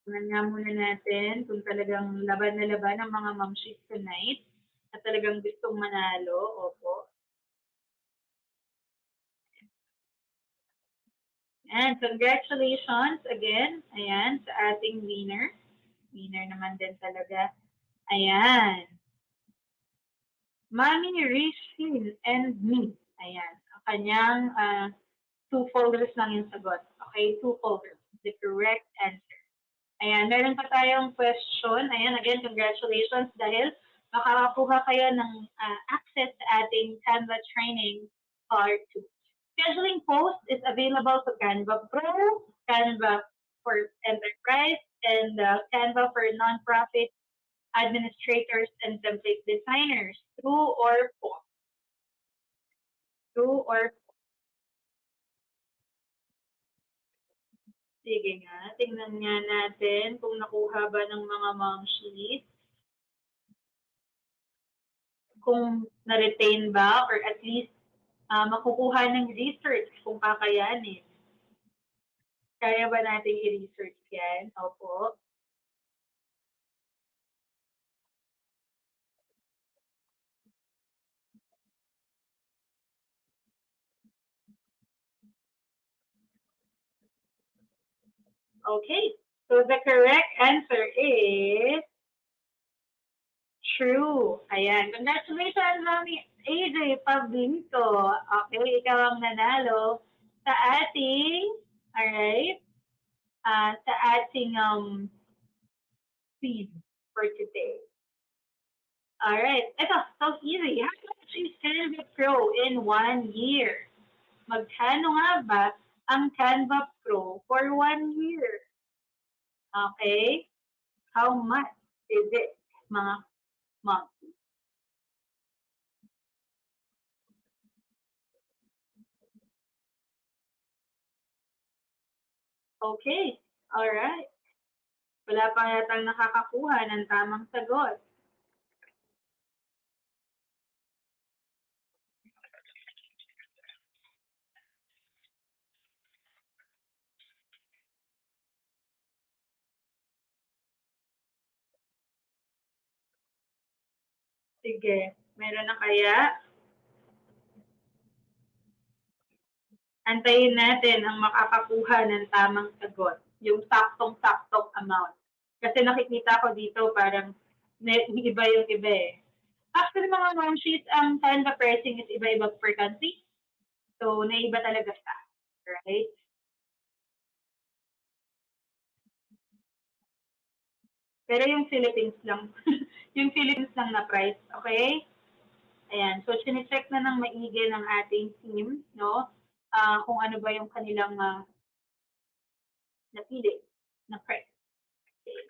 Tingnan nga muna natin kung talagang laban na laban ang mga momsies tonight at talagang gustong manalo. Opo. And congratulations again, ayan, sa ating winner. Winner naman din talaga. Ayan. Mami Rishin and me. Ayan. Ang kanyang 2 folders lang yung sagot. Okay, 2 folders. The correct answer. Ayan, meron pa tayong question. Ayan, again, congratulations dahil makakakuha kayo ng access sa ating Canva training part 2. Scheduling post is available to Canva Pro, Canva for Enterprise, and Canva for nonprofit administrators and template designers. True or false? True or false? Sige nga, tingnan nga natin kung nakuha ba ng mga momshies. Kung na-retain ba or at least makukuha ng research kung kakayanin. Kaya ba natin i-research yan? Opo. Okay, so the correct answer is true. Ayan, congratulations, Mami AJ Pablinto. Okay, ikaw ang nanalo sa ating, alright, sa ating feed for today. Alright, ito, so easy. How much is Canva Pro in 1 year? Magkano nga ba ang Canva Pro for 1 year? Okay, how much is it, mga moms? Okay. Alright. Wala pa yatang nakakakuha ng tamang sagot. Sige, meron na kaya? Antayin natin ang makakakuha ng tamang sagot, yung saktong-saktong amount. Kasi nakikita ko dito parang iba yung iba eh. Actually, mga momsheets, ang Canva pricing is iba-iba per country. So, naiba talaga siya. Right? Pero yung Philippines lang. Yung Philippines lang na price. Okay? Ayan. So, sinicheck na ng maigi ng ating team, no? Kung ano ba yung kanilang napili na price. Okay.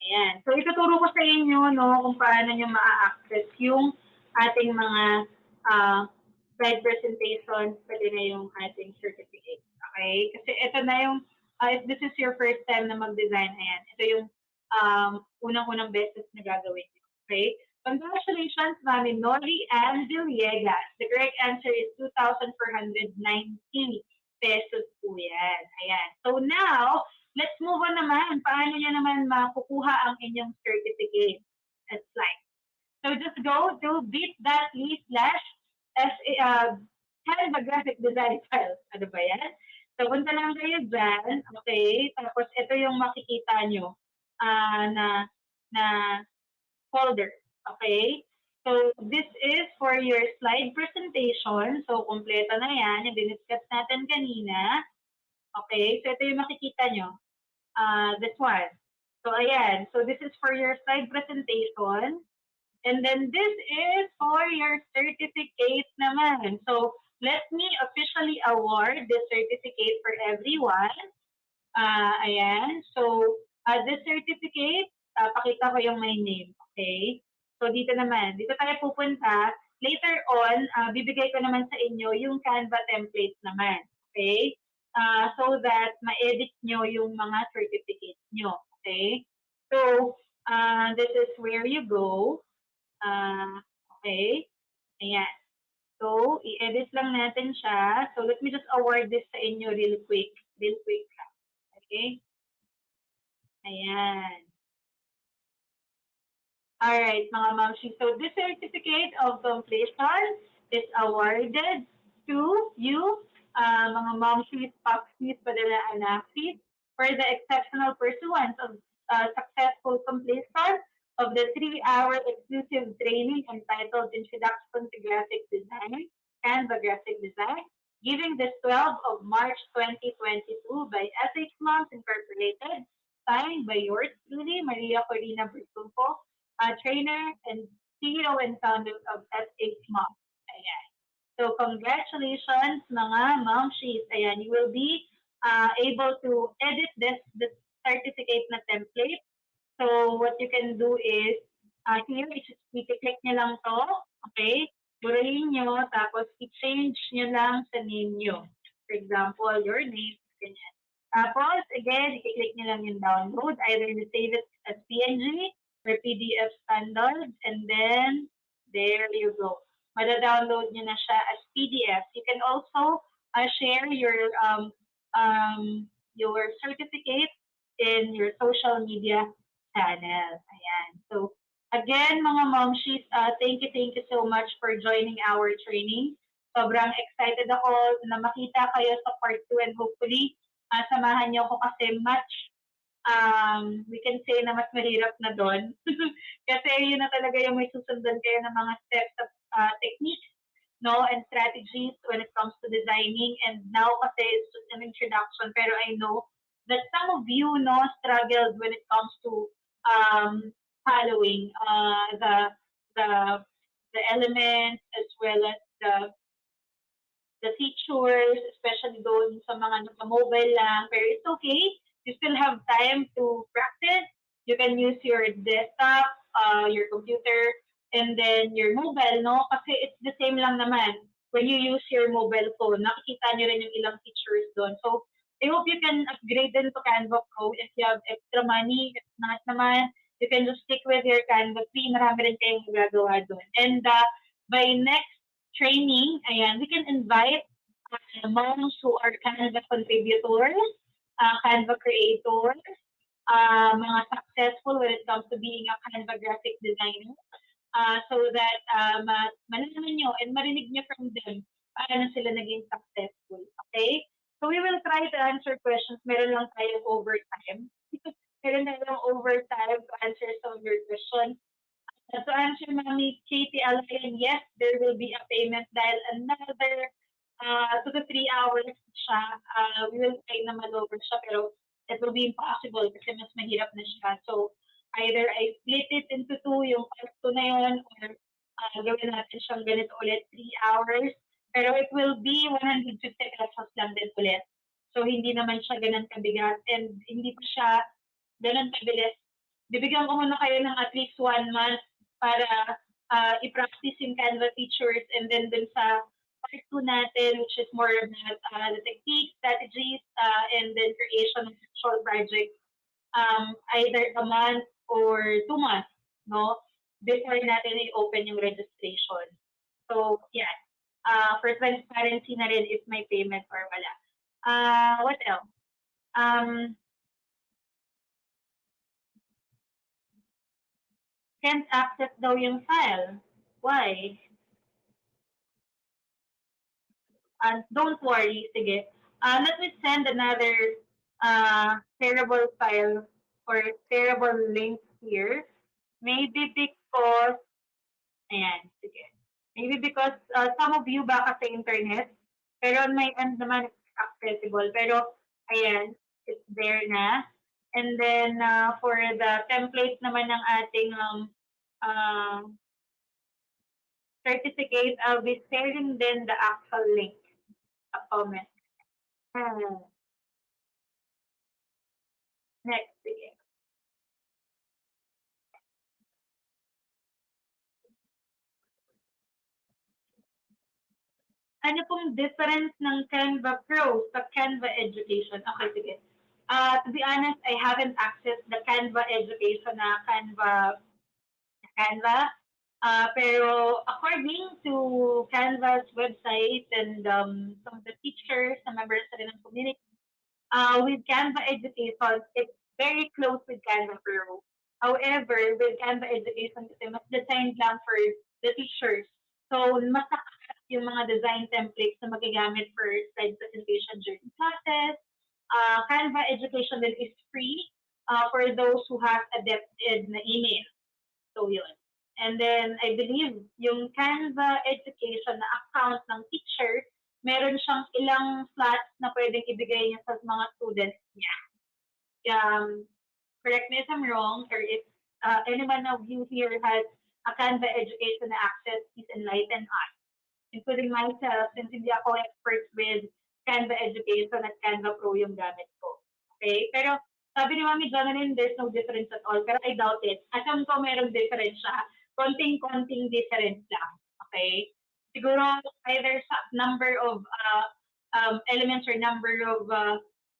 Ayan. So, ituturo ko sa inyo, no, kung paano nyo ma-access yung ating mga slide presentation, pwede na yung ating certificate. Okay? Kasi ito na yung, if this is your first time na mag-design, ayan, ito yung unang-unang beses na gagawin. Okay? Congratulations, Mami Nori and Villegas. The correct answer is 2,490 pesos po yan. Ayan. So now, let's move on naman. Paano nyo naman makukuha ang inyong certificate at slide? So just go to bit.ly/ Canva graphic design file. Ano ba yan? So punta lang kayo dyan. Okay? Tapos ito yung makikita nyo na folder. Okay? So this is for your slide presentation. So kompleto na yan. Yung diniscuss natin kanina. Okay? So ito yung makikita nyo. This one. So ayan. So this is for your slide presentation. And then this is for your certificate naman. So let me officially award the certificate for everyone. Ayan. So this certificate, pakita ko yung my name. Okay? So dito naman, dito tayo pupunta. Later on, bibigay ko naman sa inyo yung Canva template naman. Okay? So that ma-edit nyo yung mga certificates nyo. Okay? So, this is where you go. Okay? Ayan. So, i-edit lang natin siya. So, let me just award this sa inyo real quick. Real quick lang. Okay? Ayan. Alright, mga mamshi. So, this certificate of completion is awarded to you, mga momshies, popshies, padala anaksis, for the exceptional pursuance of successful completion of the 3-hour exclusive training entitled Introduction to Graphic Design, Canva Graphic Design, giving this 12 of March 2022 by Fhmoms Incorporated, signed by yours truly, Maria Corina Bertulfo, trainer and CEO and founder of Fhmoms. Ayan. So congratulations mga momshies. Ayan, you will be able to edit this certificate na template. So what you can do is, here, i-click nyo lang to, okay? Burahin nyo, tapos i-change nyo lang sa name nyo. For example, your name, ganyan. Tapos, again, i-click nyo lang yung download. Either you save it as PNG or PDF standard, and then, there you go. Mada-download nyo na siya as PDF. You can also share your certificate in your social media channel. Ayan. So, again, mga momshies, thank you so much for joining our training. Sobrang excited ako na makita kayo sa part 2 and hopefully, samahan niyo ako kasi much, we can say na mas mahirap na doon. Kasi yun na talaga yung may susundan kayo ng mga steps of techniques, no, and strategies when it comes to designing. And now kasi it's just an introduction, pero I know that some of you, no, struggled when it comes to following the elements as well as the features, especially those sa mga naka-mobile lang. Pero it's okay. You still have time to practice. You can use your desktop, your computer, and then your mobile, no? Kasi it's the same lang naman. when you use your mobile phone. Nakikita nyo rin yung ilang features doon. So, I hope you can upgrade din to Canva Pro if you have extra money. If not naman, you can just stick with your Canva Free. Marami rin kayong magagawa doon. And by next training, ayan, we can invite moms who are Canva contributors, Canva creators, mga successful when it comes to being a Canva graphic designer, so that malaman nyo and marinig nyo from them paano sila naging successful. Okay? So we will try to answer questions. Meron lang tayong overtime. Meron na lang overtime to answer some of your questions. To answer Mami Katie Alayan, yes, there will be a payment dahil another 2 to 3 hours siya. We will try na malover siya pero it will be impossible kasi mas mahirap na siya. So, either I split it into 2, yung part 2 na yun, or gawin natin siyang ganito ulit, 3 hours. Pero it will be 150 pesos lang din ulit. So, hindi naman siya ganun kabigat and hindi pa siya ganun kabilis. Bibigyan ko muna kayo ng at least 1 month para i-practice yung Canva features, and then dun sa part 2 natin, which is more about the techniques, strategies, and then creation of visual projects, either a month or 2 months, no? Before natin i-open yung registration. So, yeah. For transparency na rin if may payment or wala. What else? Can't access daw yung file. Why? Don't worry, sige. Let me send another shareable file or shareable link here. Maybe because, ayan, sige. Maybe because some of you baka sa internet, pero on my end naman it's accessible. Pero, ayan, it's there na. And then, for the template naman ng ating certificate, I'll be sharing then the actual link. A comment. Next, sige. Ano pong difference ng Canva Pro sa Canva Education? Okay, sige. To be honest, I haven't accessed the Canva Education na Canva. Pero according to Canva's website and some of the teachers, some members rin ng community, with Canva Education, it's very close with Canva Pro. However, with Canva Education, kasi mas designed lang for the teachers. So, mas nakakat yung mga design templates na magagamit for slide presentation during classes. Canva Education then is free for those who have adapted na email. So, yun. And then, I believe, yung Canva Education na account ng teacher, meron siyang ilang slots na pwedeng ibigay niya sa mga students niya. Correct me if I'm wrong, or if anyone of you here has a Canva Education na access, please enlighten us. Including myself, since hindi ako expert with Canva Education at Canva Pro yung gamit ko. Okay? Pero sabi ni Mami Jonalyn, there's no difference at all. Pero I doubt it. Alam ko merong difference siya. Konting-konting difference lang. Okay? Siguro either sa number of elements or number of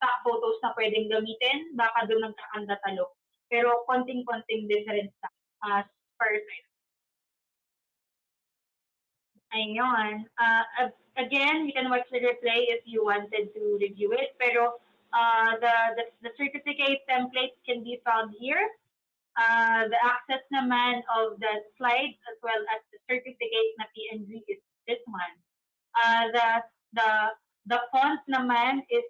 stock photos na pwedeng gamitin, baka doon nagkakanda-talo. Pero konting-konting difference lang as per time. Ayun. Again, you can watch the replay if you wanted to review it. Pero the certificate template can be found here. The access naman of the slides as well as the certificate na PNG is this one. The font naman is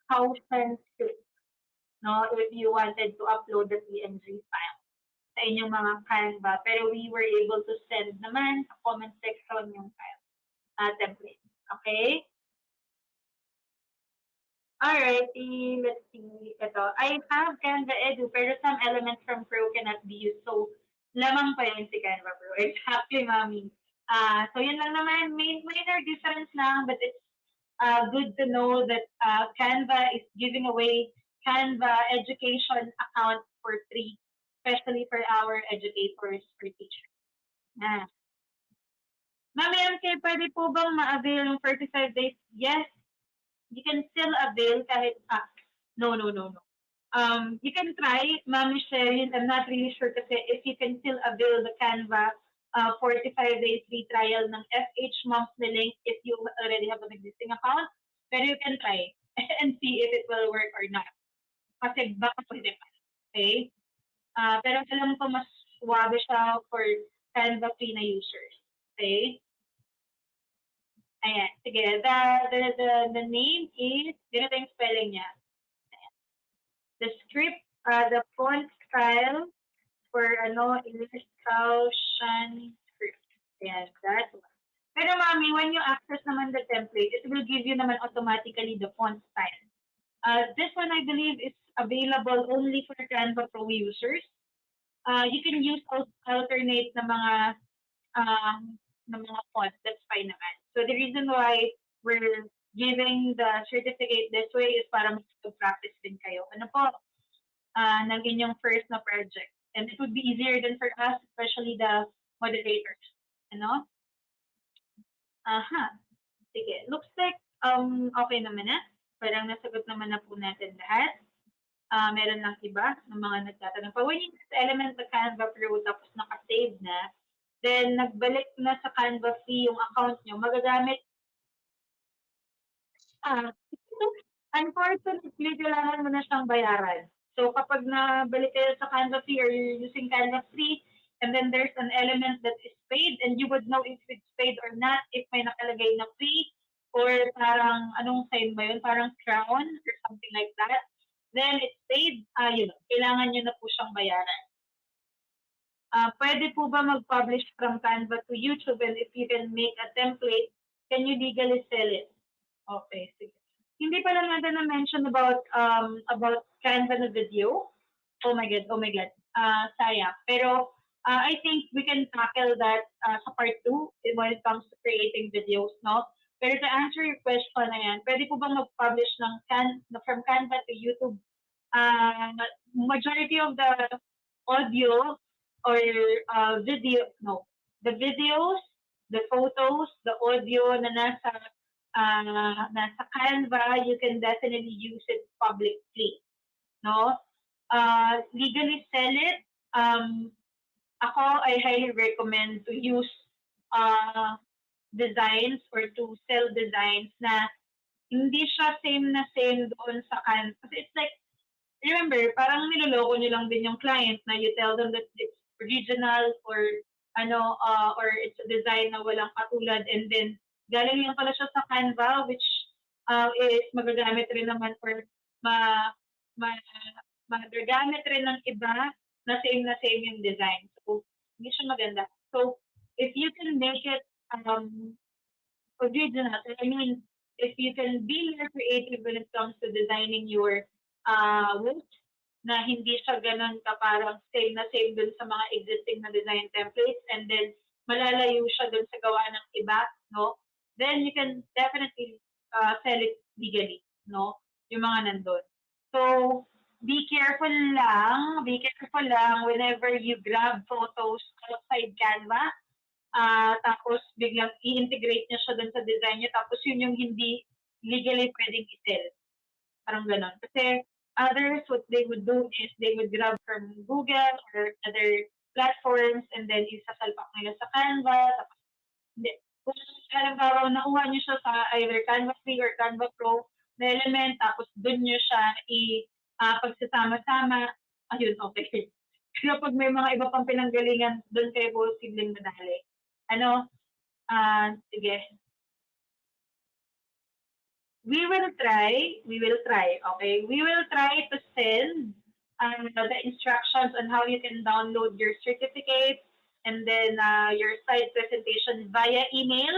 1006. No, if you wanted to upload the PNG file sa inyong mga Canva. Pero we were able to send naman sa comment section yung file template. Okay? Alright, let's see. Ito. I have Canva Edu, pero some elements from Pro cannot be used. So, lamang pa yun si Canva Pro. Exactly, Mami. So, yun lang naman. Minor difference lang, but it's good to know that Canva is giving away Canva education account for free, especially for our educators, for teachers. Mami MK, pwede po bang ma-avail yung 45 days? Yes, you can still avail kahit, no. You can try, Mami Sherin, I'm not really sure kasi if you can still avail the Canva 45 days free trial ng Fhmoms na link if you already have an existing account, pero you can try and see if it will work or not. Kasi baka pwede pa. Okay? Pero alam ko mas suwabe siya for Canva free na users. Okay? Ayan. Sige. The name is, ganito yung spelling niya. Ayan. The script, the font style for illustration script. Ayan. That one. Pero mami, when you access naman the template, it will give you naman automatically the font style. This one, I believe, is available only for Canva Pro users. You can use alternate na mga fonts. That's fine naman. So the reason why we're giving the certificate this way is para mag-practice din kayo. Ano po? Ng inyong first na project. And it would be easier than for us, especially the moderators. Ano? Sige. Looks like okay naman na. Parang nasagot naman na po natin lahat. Meron lang iba ng mga nagtatanong pa. When you use element na Canva Pro tapos naka-save na, then nagbalik na sa Canva free yung account nyo, magagamit. Unfortunately, kailangan mo na siyang bayaran. So kapag nabalik kayo sa Canva free or you're using Canva free, and then there's an element that is paid, and you would know if it's paid or not if may nakalagay na free, or parang, anong sign ba yun? Parang crown or something like that. Then it's paid, kailangan nyo na po siyang bayaran. Pwede po ba mag-publish from Canva to YouTube, and if you can make a template, can you legally sell it? Okay, sige. Hindi pala natin na-mention about Canva na video. Oh my God. Sayang. Pero I think we can tackle that sa part 2 when it comes to creating videos, no? Pero to answer your question na yan, pwede po bang mag-publish from Canva to YouTube? Majority of the audio or video, no. The videos, the photos, the audio na nasa Canva, you can definitely use it publicly, no? Legally sell it, ako, I highly recommend to use designs or to sell designs na hindi siya same doon sa Canva. Kasi it's like, remember, parang niloloko nyo lang din yung client na you tell them that it's original or or it's a design na walang katulad, and then galing lang pala siya sa Canva, which is magagamit rin naman for magagamit rin ng iba na same yung design. So, hindi siya maganda. So, if you can make it original, I mean, if you can be more creative when it comes to designing your work, na hindi siya ganun ka parang same dun sa mga existing na design templates, and then malalayo siya dun sa gawa ng iba, no? Then you can definitely sell it legally, no? Yung mga nandun. So, be careful lang whenever you grab photos outside Canva, tapos biglang i-integrate niya siya dun sa design niya, tapos yun yung hindi legally pwedeng i-sell. Parang ganon. Kasi others, what they would do is they would grab from Google or other platforms, and then isasalpak nila sa Canva. Tapos, hindi. Kung halimbawa, nakuha niyo siya sa either Canva Free or Canva Pro na element, tapos dun niyo siya pagsasama-sama, ayun, okay. Pero pag may mga iba pang pinanggalingan, dun kayo posibleng madali. Sige. We will try, okay? We will try to send the instructions on how you can download your certificate and then your slide presentation via email.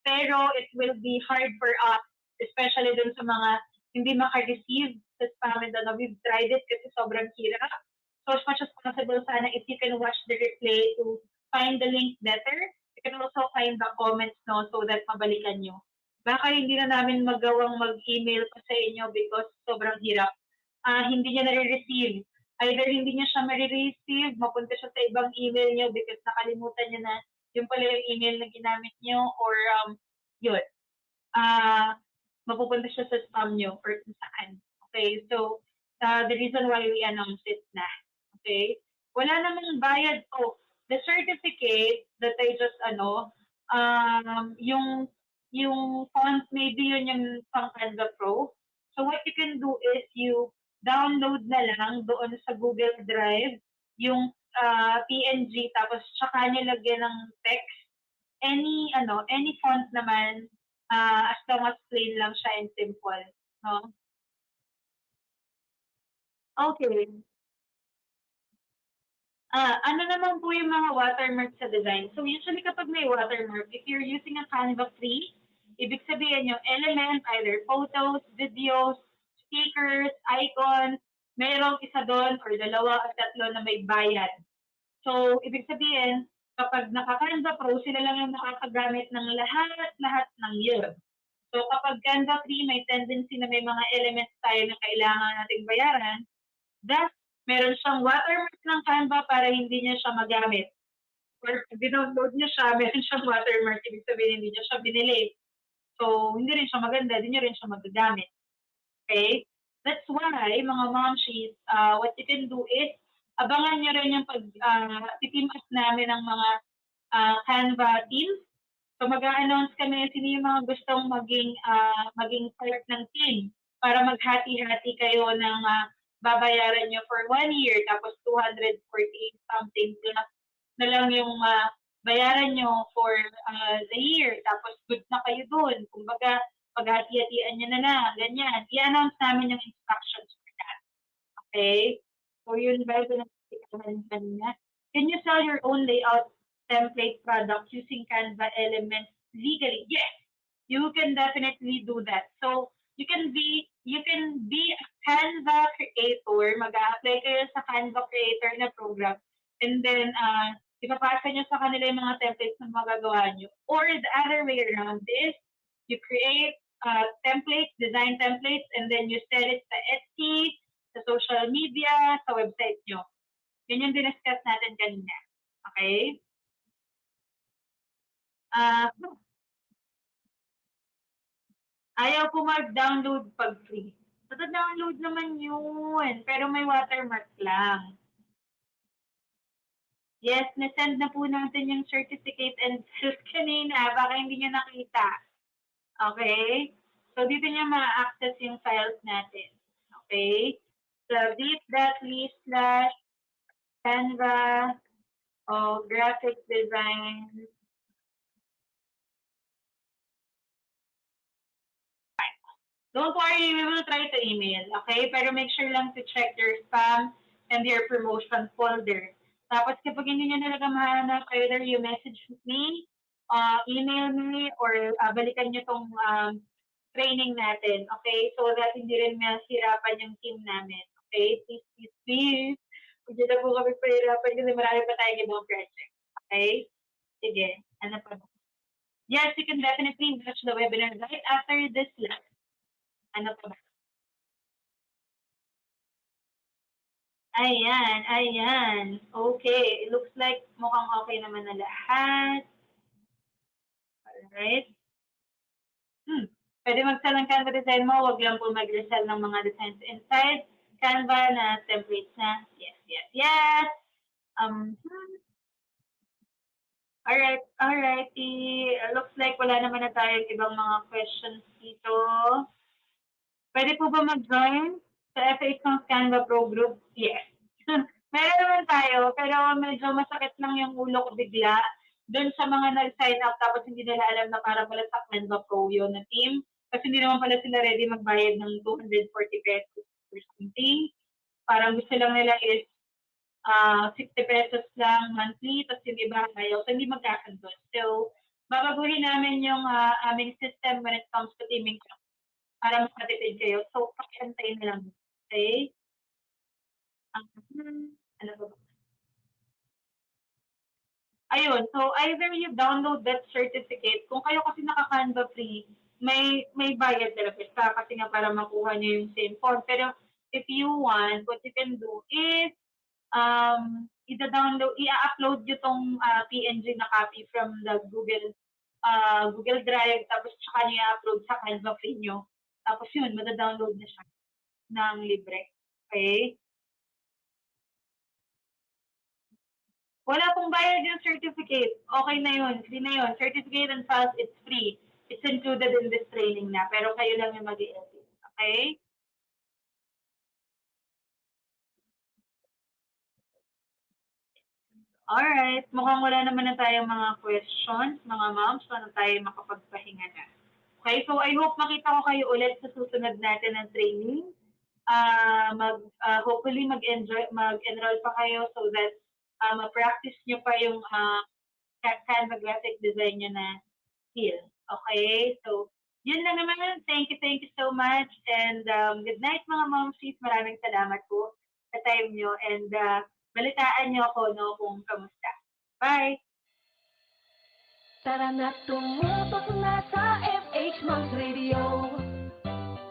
Pero it will be hard for us, especially dun sa mga hindi maka-receive sa spam and we've tried it kasi sobrang hirap. So as much as possible, sana if you can watch the replay to find the link better, you can also find the comments, no, so that mabalikan nyo. Baka hindi na namin magawang mag-email pa sa inyo because sobrang hirap. Hindi niya nare-receive. Either hindi niya siya ma-receive, mapunta siya sa ibang email niyo because nakalimutan niya na yung pala yung email na ginamit nyo or yun, mapupunta siya sa spam nyo or kung saan. Okay, so the reason why we announce it na. Okay, wala namang bayad. Oh, the certificate that I just yung font, maybe yun yung pang Canva Pro. So what you can do is you download na lang doon sa Google Drive yung PNG, tapos tsaka nyo lagyan ng text. Any font naman, as long as plain lang siya and simple. No? Okay. Ano naman po yung mga watermark sa design? So usually kapag may watermark, if you're using a Canva free, ibig sabihin yung element, either photos, videos, stickers, icons, mayroong isa doon or dalawa at tatlo na may bayad. So ibig sabihin, kapag naka-Canva Pro, sila lang yung nakakagamit ng lahat ng yun. So kapag Canva free, may tendency na may mga elements tayo na kailangan nating bayaran, thus meron siyang watermark ng Canva para hindi niya siya magamit. Or pag dinownload niya siya, meron siyang watermark, ibig sabihin hindi niya siya binili. So, hindi rin siya maganda, hindi niya rin siya magagamit. Okay? That's why, mga momshies, what you can do is, abangan niyo rin yung pag-team up namin ng mga Canva teams. So, mag-a-announce kami sino yung mga gustong maging part ng team para maghati-hati kayo ng babayaran nyo for 1 year, tapos 248 something plus na lang yung bayaran nyo for the year, tapos good na kayo dun. Kumbaga, paghati-hatian nyo na lang, ganyan. I-announce namin yung instructions for that. Okay? So yun ba ito na kanina? Can you sell your own layout template product using Canva elements legally? Yes, you can definitely do that. So you can be a Canva creator, mag-a-apply kayo sa Canva creator na program, and then ipapasa nyo sa kanila yung mga templates na magagawa nyo. Or the other way around is, you create templates, design templates, and then you sell it sa Etsy, sa social media, sa website nyo. Yun yung diniscuss natin kanina. Okay? Ayaw ko mag-download pag free. Download naman yun, pero may watermark lang. Yes, na-send na po natin yung certificate and proof kanina, baka hindi nyo nakita. Okay? So, dito nyo ma-access yung files natin. Okay? So, bit.ly/Canva graphic design. Don't worry, we will try to email, okay? Pero make sure lang to check your spam and your promotion folder. Tapos kapag hindi nyo talaga mahanap, either you message me, email me, or balikan nyo tong training natin, okay? So that hindi rin mahirapan yung team namin, okay? Please. Hindi na po kami pahirapan kasi marami pa tayong ibang project, okay? Sige, ano pa ba? Yes, you can definitely watch the webinar right after this live. Ano pa ba? Ayan. Okay. It looks like mukhang okay naman na lahat. Alright. Pwede mag-sell ng Canva design mo. Huwag lang po mag-resell ng mga designs inside Canva na templates na. Yes. Alrighty. Looks like wala naman na tayong ibang mga questions dito. Pwede po ba mag-join sa Fhmoms Canva Pro Group? Yes. Meron naman tayo, pero medyo masakit lang yung ulo ko bigla doon sa mga nag-sign up tapos hindi nila alam na para pala sa Canva Pro yun na team. Kasi hindi naman pala sila ready magbayad ng 240 pesos or something. Parang gusto lang nila is 60 pesos lang monthly, tapos yung iba ayaw. So, hindi magkakandun. So, babaguhin namin yung aming system when it comes to teaming para makatipid kayo. So, pakiantayin na lang. Okay? Ano ba? Ayun. So, either you download that certificate. Kung kayo kasi naka-Canva free, may bayad talaga kasi nga para makuha niyo yung same form. Pero, if you want, what you can do is i-upload nyo tong PNG na copy from the Google Drive, tapos tsaka nyo i-upload sa Canva free nyo. Tapos yun, mada-download na siya ng libre. Okay? Wala pong bayad yung certificate. Okay na yun. Free na yun. Certificate and files, it's free. It's included in this training na. Pero kayo lang yung mag-i-edit. Okay? Alright. Mukhang wala naman na tayong mga questions, mga moms. Wala na tayo makapagpahinga na. Okay? So, I hope makita ko kayo ulit sa susunod natin ng training. Hopefully, mag-enroll pa kayo so that ma-practice nyo pa yung Canva graphic design nyo na skill. Okay? So, yun lang naman. Thank you so much. And good night mga momsies. Maraming salamat po sa time nyo. And balitaan nyo ako kung kamusta. Bye! Tara na tumupok na sa Fhmoms Radio.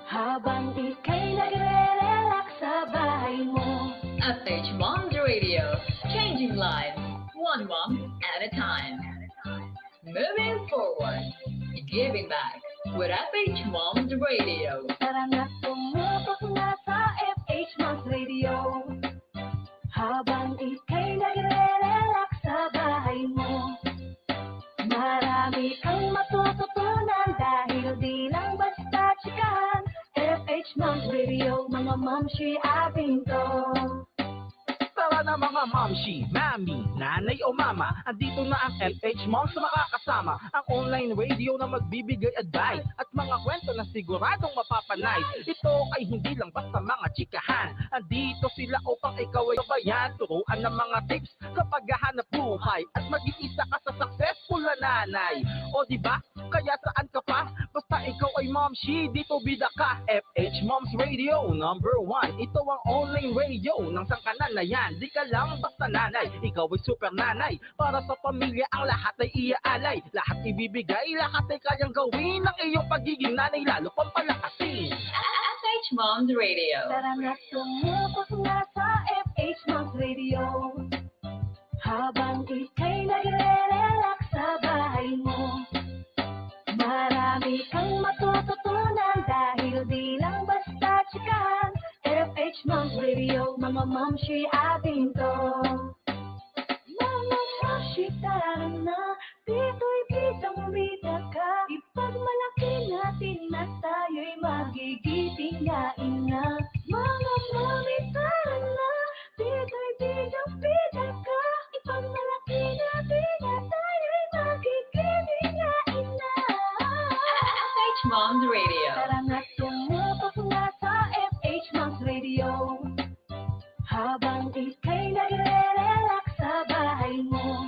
Habang ika'y nagre-relax sa bahay mo. Fhmoms Radio, changing lives, one mom at a time. Moving forward, giving back with Fhmoms Radio. Tara na tumupok na sa Fhmoms Radio. Habang ika'y nagre-relax sa bahay mo. Marami kang matututunan dahil di lang basta chikahan. Fhmoms Radio, mga momshi ating to. Tara na mga momshi, mami, nanay o mama, andito na ang Fhmoms na makakasama. Ang online radio na magbibigay advice at mga kwento na siguradong mapapanay. Ito ay hindi lang basta mga chikahan. Andito sila upang ikaw ay gabayan. Turuan ng mga tips sa paghahanap buhay at mag-iisa ka sa successful na nanay. O diba? Kaya saan ka pa? Basta ikaw ay momshi, dito bida ka. Fhmoms Radio, #1. Ito ang online radio ng sangkanan na yan. Di ka lang basta nanay, ikaw ay super nanay. Para sa pamilya ang lahat ay iaalay. Lahat ibibigay, lahat ay kayang gawin. Ang iyong pagiging nanay lalo pang palakasin. Fhmoms Radio. Tara na tumupok na sa Fhmoms Radio. Habang ika'y nagre-relax sa bahay mo. Marami kang matututunan dahil di lang basta chikahan. Fhmoms Radio, mga momshi ating to. Mga momshi, tara na, dito'y bidang-bida ka. Ipagmalaki natin na tayo'y magigiting na ina. Mga mami, tara na, dito'y bidang-bida ka. Ipagmalaki natin na tayo'y magigiting na ina. Fhmoms Radio. Tara na tumupok na sa Fhmoms Radio. Habang ika'y nagre-relax sa bahay mo.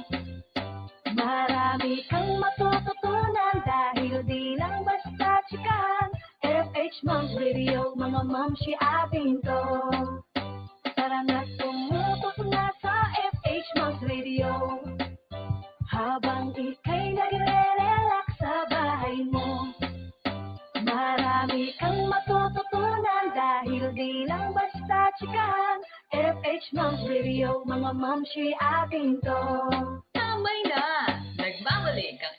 Marami kang matututunan dahil di lang basta chikahan. Fhmoms Radio, mga momshi ating to. Tara na tumupok na sa Fhmoms Radio. Habang ika'y nagre-relax sa bahay mo. Marami kang matututunan dahil di lang basta chikahan. Fhmoms Radio, mga momshi ating to. Tambay na! Nagbabalik ang